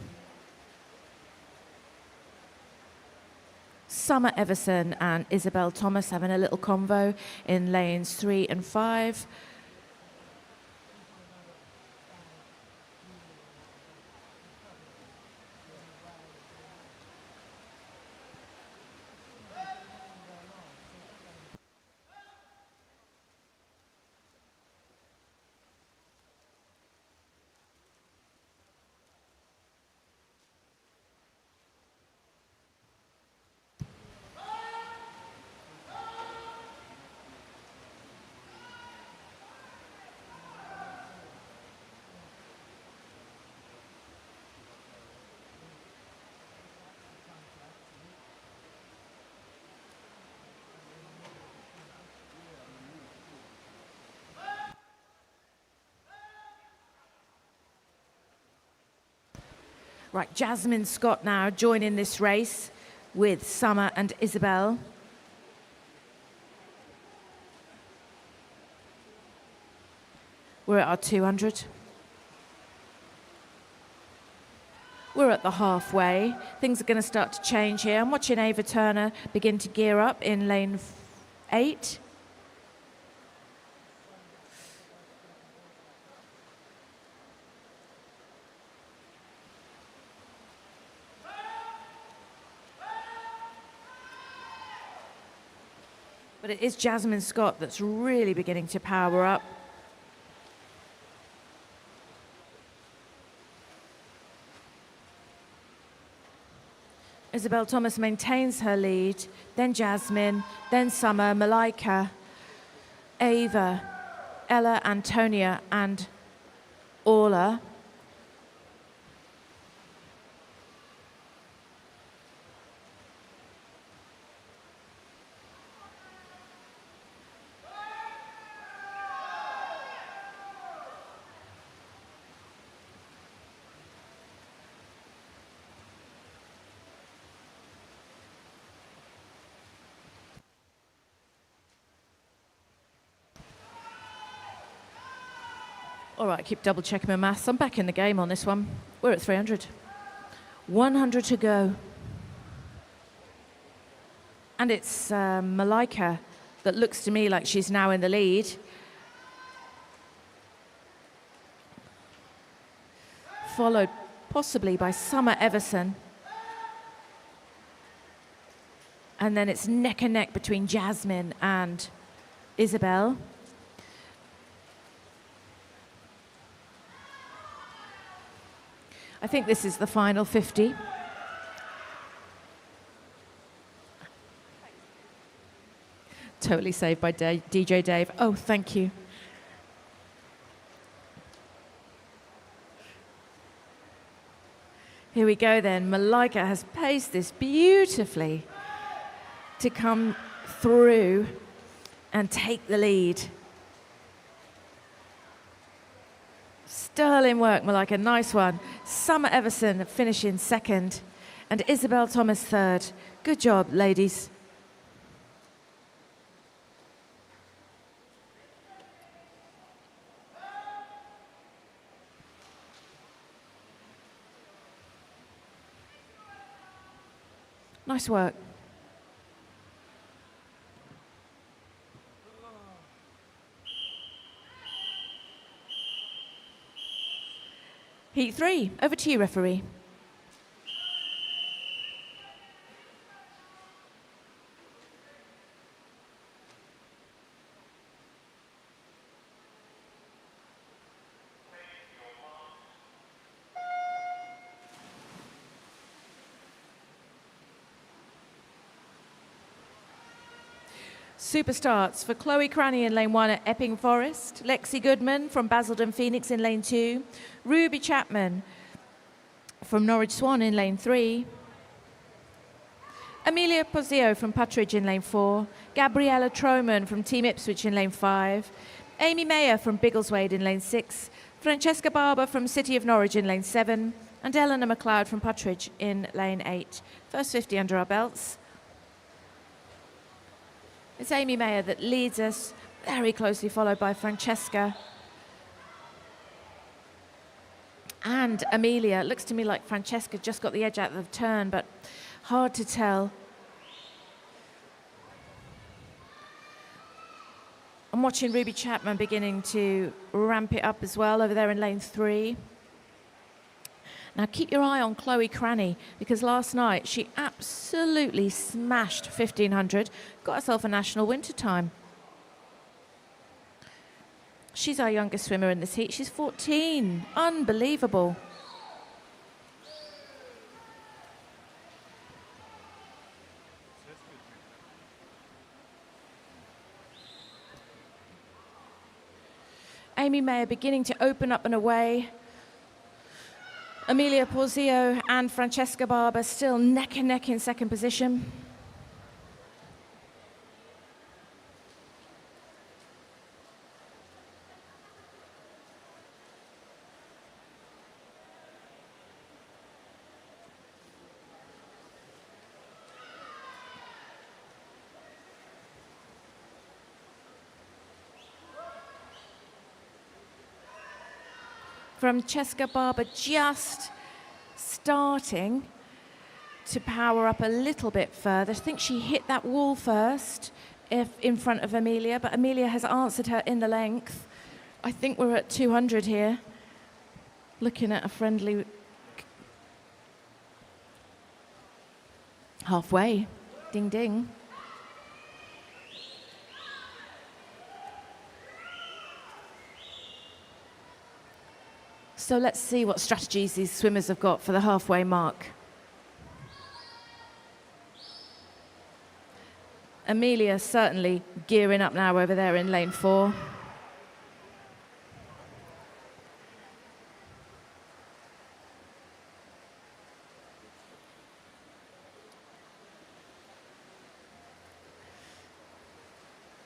Summer Everson and Isabel Thomas having a little convo in lanes 3 and 5. Right, Jasmine Scott now joining this race with Summer and Isabel. We're at our 200. We're at the halfway. Things are going to start to change here. I'm watching Ava Turner begin to gear up in lane 8. But it is Jasmine Scott that's really beginning to power up. Isabel Thomas maintains her lead, then Jasmine, then Summer, Malika, Ava, Ella, Antonia, and Orla. All right, keep double checking my maths. I'm back in the game on this one. We're at 300. 100 to go. And it's Malika that looks to me like she's now in the lead. Followed possibly by Summer Everson. And then it's neck and neck between Jasmine and Isabel. I think this is the final 50. Totally saved by DJ Dave. Oh, thank you. Here we go then. Malika has paced this beautifully to come through and take the lead. Sterling work, Malika, nice one. Summer Everson finishing second and Isabel Thomas third. Good job, ladies. Nice work. Heat 3, over to you, referee. Super starts for Chloe Cranny in lane 1 at Epping Forest, Lexi Goodman from Basildon Phoenix in lane 2, Ruby Chapman from Norwich Swan in lane 3, Amelia Pozio from Puttridge in lane 4, Gabriella Troman from Team Ipswich in lane 5, Amy Mayer from Biggleswade in lane 6, Francesca Barber from City of Norwich in lane 7, and Eleanor McLeod from Puttridge in lane 8. First 50 under our belts. It's Amy Mayer that leads us, very closely followed by Francesca. And Amelia. It looks to me like Francesca just got the edge out of the turn, but hard to tell. I'm watching Ruby Chapman beginning to ramp it up as well over there in lane 3. Now keep your eye on Chloe Cranny, because last night she absolutely smashed 1500, got herself a national winter time. She's our youngest swimmer in this heat. She's 14. Unbelievable. Amy Mayer beginning to open up and away. Amelia Porzio and Francesca Barber still neck and neck in second position. Francesca Barber just starting to power up a little bit further. I think she hit that wall first in front of Amelia, but Amelia has answered her in the length. I think we're at 200 here. Looking at a friendly halfway. Ding, ding. So let's see what strategies these swimmers have got for the halfway mark. Amelia certainly gearing up now over there in lane 4.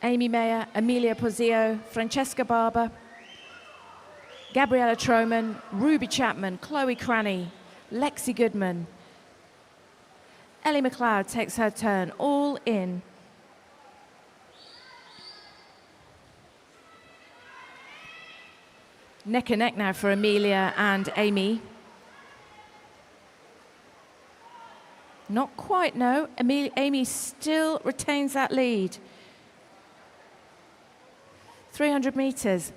Amy Mayer, Amelia Porzio, Francesca Barber, Gabriella Troman, Ruby Chapman, Chloe Cranny, Lexi Goodman. Ellie McLeod takes her turn, all in. Neck and neck now for Amelia and Amy. Not quite, no. Amy still retains that lead. 300 metres.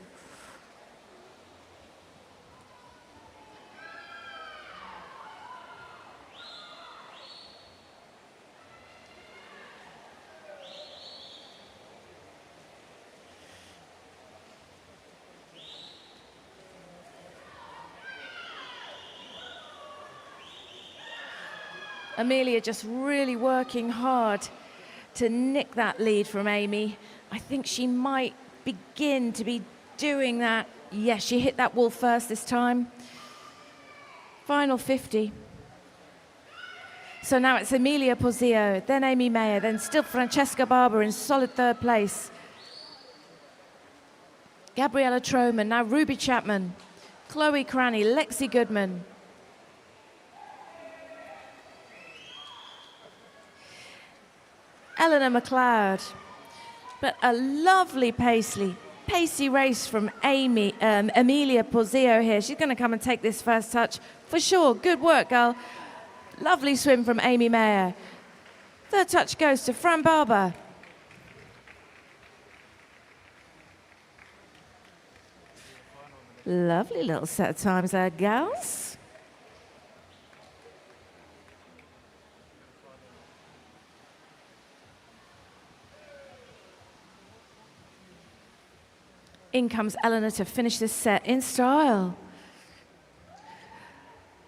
Amelia just really working hard to nick that lead from Amy. I think she might begin to be doing that. Yes, she hit that wall first this time. Final 50. So now it's Emilia Pozzio, then Amy Mayer, then still Francesca Barber in solid third place. Gabriella Troman, now Ruby Chapman, Chloe Cranny, Lexi Goodman. Eleanor McLeod. But a lovely pacey race from Emilia Pozzio here. She's going to come and take this first touch for sure. Good work, girl. Lovely swim from Amy Mayer. Third touch goes to Fran Barber. Lovely little set of times there, gals. In comes Eleanor to finish this set in style.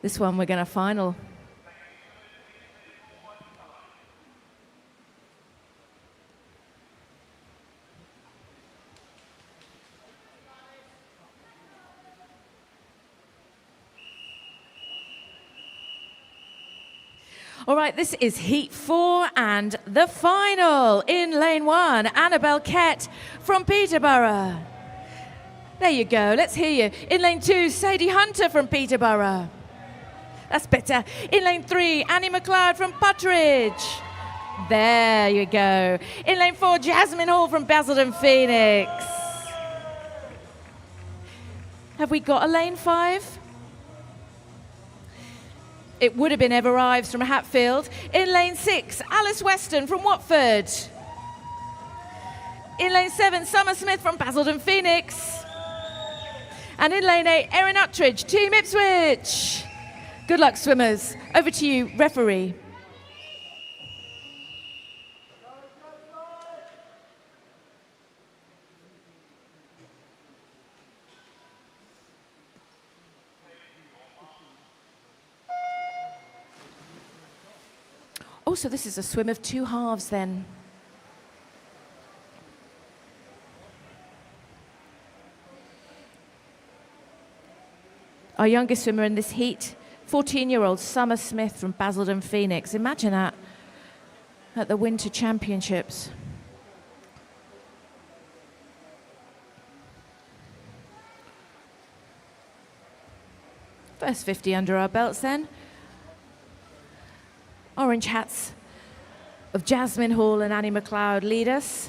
This one we're going to final. All right, this is heat 4 and the final. In lane 1, Annabelle Kett from Peterborough. There you go, let's hear you. In lane 2, Sadie Hunter from Peterborough. That's better. In lane 3, Annie McLeod from Puttridge. There you go. In lane 4, Jasmine Hall from Basildon Phoenix. Have we got a lane 5? It would have been Eva Ives from Hatfield. In lane 6, Alice Weston from Watford. In lane 7, Summer Smith from Basildon Phoenix. And in lane 8, Erin Uttridge, Team Ipswich. Good luck, swimmers. Over to you, referee. Oh, so this is a swim of 2 halves then. Our youngest swimmer in this heat, 14-year-old Summer Smith from Basildon Phoenix. Imagine that at the Winter Championships. First 50 under our belts then. Orange hats of Jasmine Hall and Annie McLeod lead us.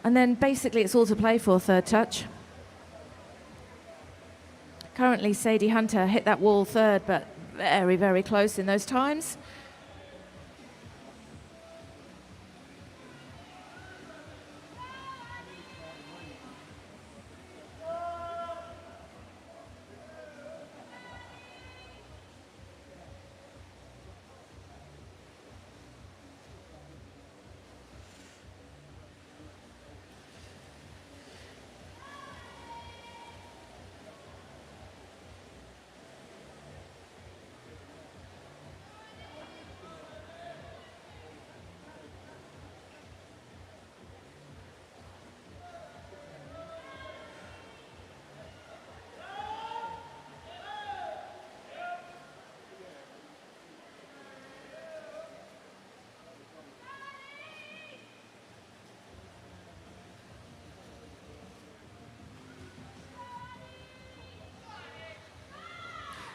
And then basically it's all to play for, third touch. Currently, Sadie Hunter hit that wall third, but very, very close in those times.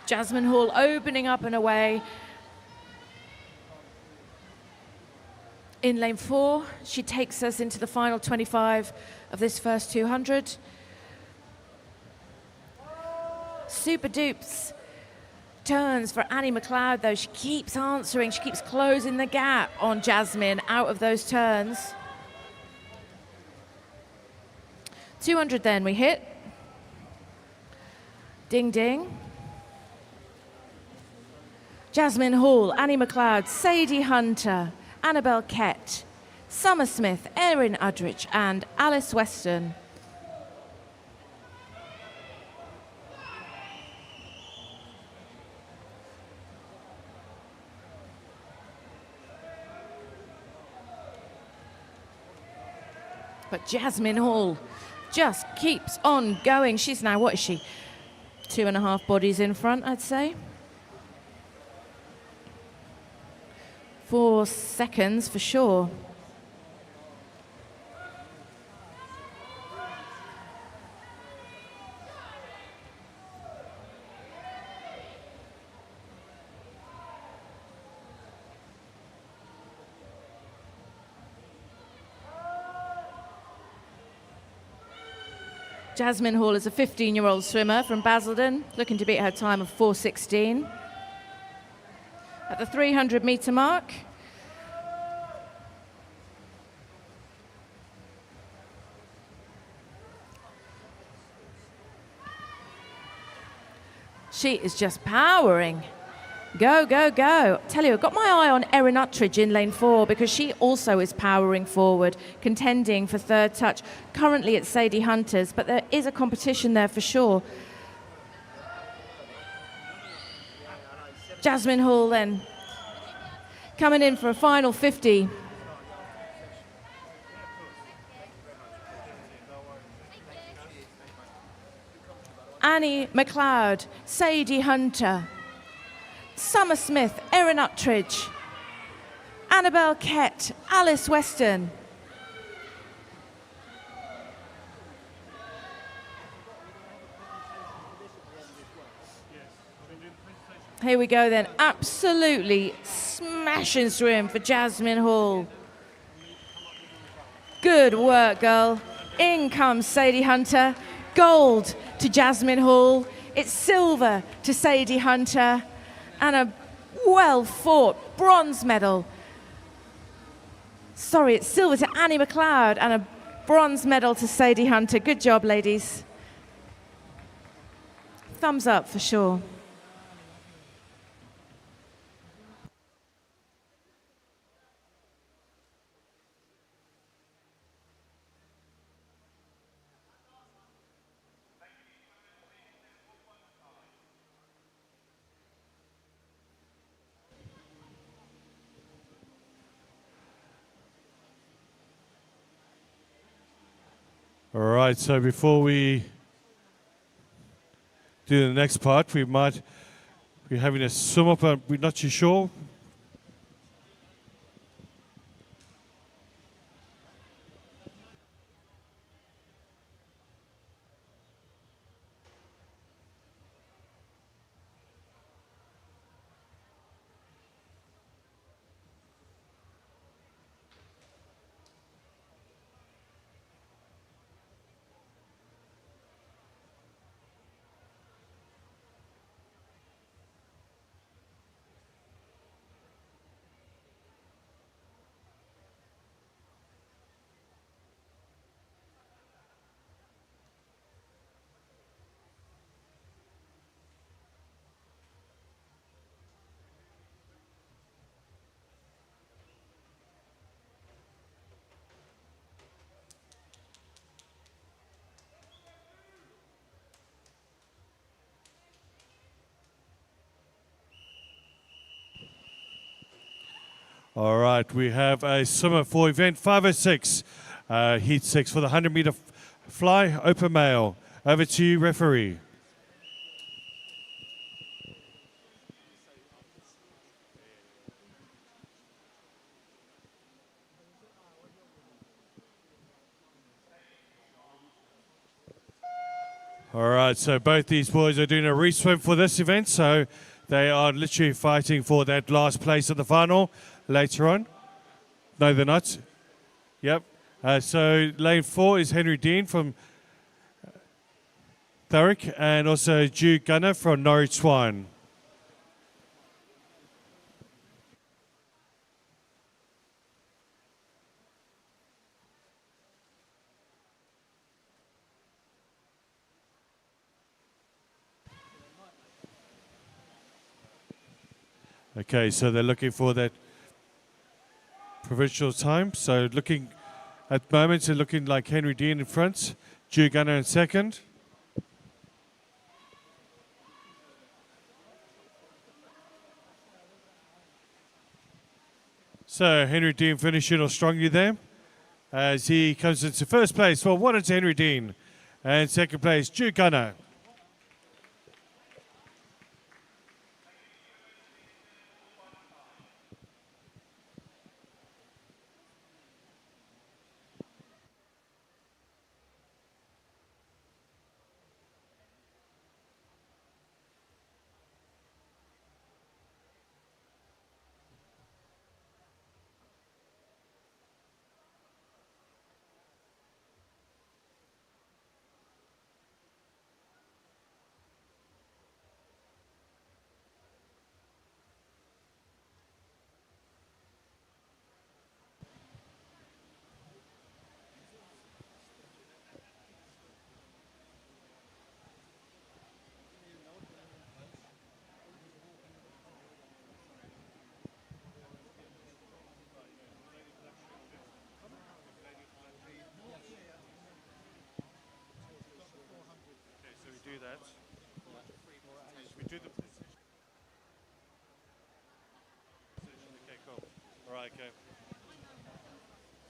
Jasmine Hall opening up and away. In lane 4, she takes us into the final 25 of this first 200. Super Dupes turns for Annie McLeod, though. She keeps answering. She keeps closing the gap on Jasmine out of those turns. 200 then we hit. Ding, ding. Jasmine Hall, Annie McLeod, Sadie Hunter, Annabelle Kett, Summer Smith, Erin Udrich, and Alice Weston. But Jasmine Hall just keeps on going. She's now, what is she? 2.5 bodies in front, I'd say. 4 seconds for sure. Jasmine Hall is a 15-year-old swimmer from Basildon, looking to beat her time of 4:16. At the 300-meter mark, she is just powering. Go, go, go. Tell you, I've got my eye on Erin Uttridge in lane 4 because she also is powering forward, contending for third touch. Currently it's Sadie Hunter's, but there is a competition there for sure. Jasmine Hall then coming in for a final 50. Annie McLeod, Sadie Hunter, Summer Smith, Erin Uttridge, Annabelle Kett, Alice Weston. Here we go then, absolutely smashing swim for Jasmine Hall. Good work, girl. In comes Sadie Hunter. Gold to Jasmine Hall. It's silver to Sadie Hunter. And a well-fought bronze medal. Sorry, it's silver to Annie McLeod and a bronze medal to Sadie Hunter. Good job, ladies. Thumbs up for sure. All right, so before we do the next part, we might be having a sum up, we're not too sure. All right, we have a summer for event 506, heat 6 for the 100-meter fly, open male. Over to you, referee. All right, so both these boys are doing a re-swim for this event, so they are literally fighting for that last place at the final later on. No, they're not. Yep. So lane 4 is Henry Dean from Thurrock and also Jude Gunner from Norwich Swan. Okay, so they're looking for that provincial time. So looking at the moment, they're looking like Henry Dean in front, Drew Gunner in second. So Henry Dean finishing off strongly there as he comes into first place. Well, one into Henry Dean. And second place, Drew Gunner.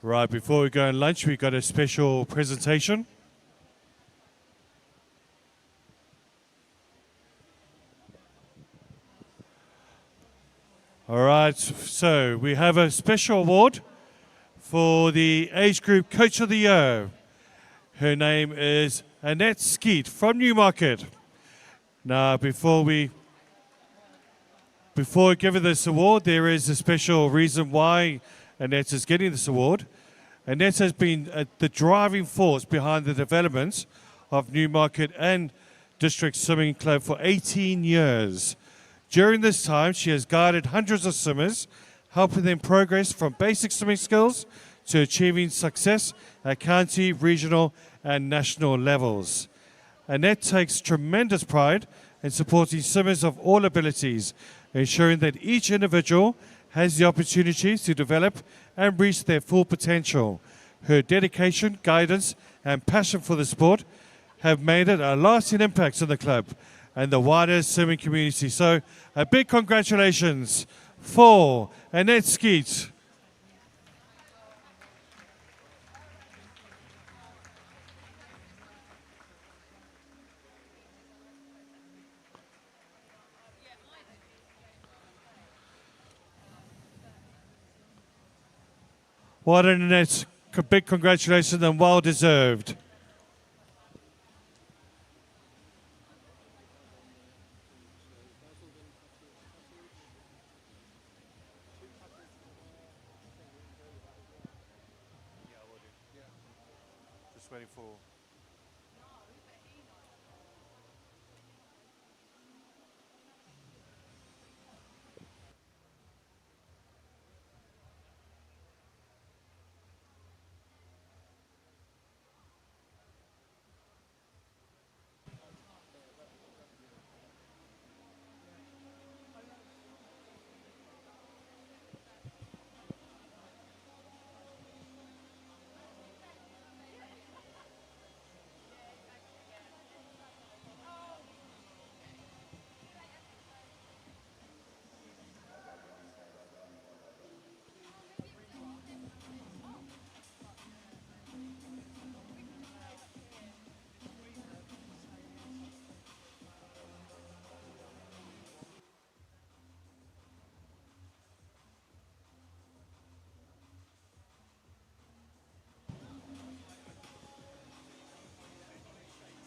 Right, before we go on lunch, we've got a special presentation. All right, so we have a special award for the age group Coach of the Year. Her name is Annette Skeet from Newmarket. Now, before we give her this award, there is a special reason why Annette is getting this award. Annette has been the driving force behind the development of Newmarket and District Swimming Club for 18 years. During this time, she has guided hundreds of swimmers, helping them progress from basic swimming skills to achieving success at county, regional, and national levels. Annette takes tremendous pride in supporting swimmers of all abilities, ensuring that each individual has the opportunity to develop and reach their full potential. Her dedication, guidance, and passion for the sport have made it a lasting impact on the club and the wider swimming community. So a big congratulations for Annette Skeet. Well done, Annette. Big congratulations and well deserved. Just waiting for.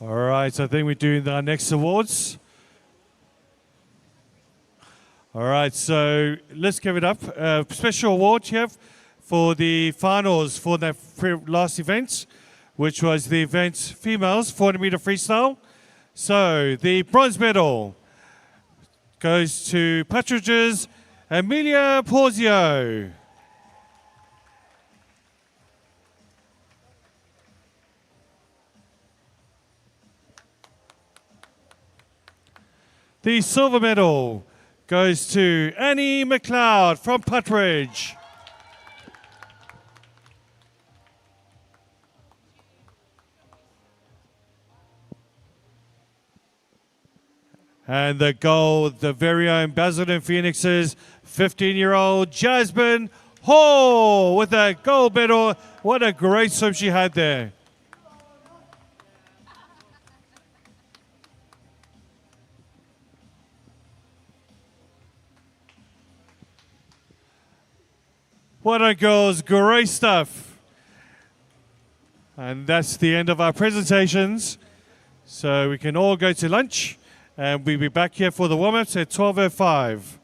All right, I think we're doing our next awards. All right, so let's give it up. Special award here for the finals for that last event, which was the event females 400 meter freestyle. So the bronze medal goes to Patridge's Amelia Porzio. The silver medal goes to Annie McLeod from Puttridge. And the gold, the very own Basildon Phoenixes, 15-year-old Jasmine Hall with a gold medal. What a great swim she had there. What a girls, great stuff. And that's the end of our presentations. So we can all go to lunch. And we'll be back here for the warm-ups at 12:05.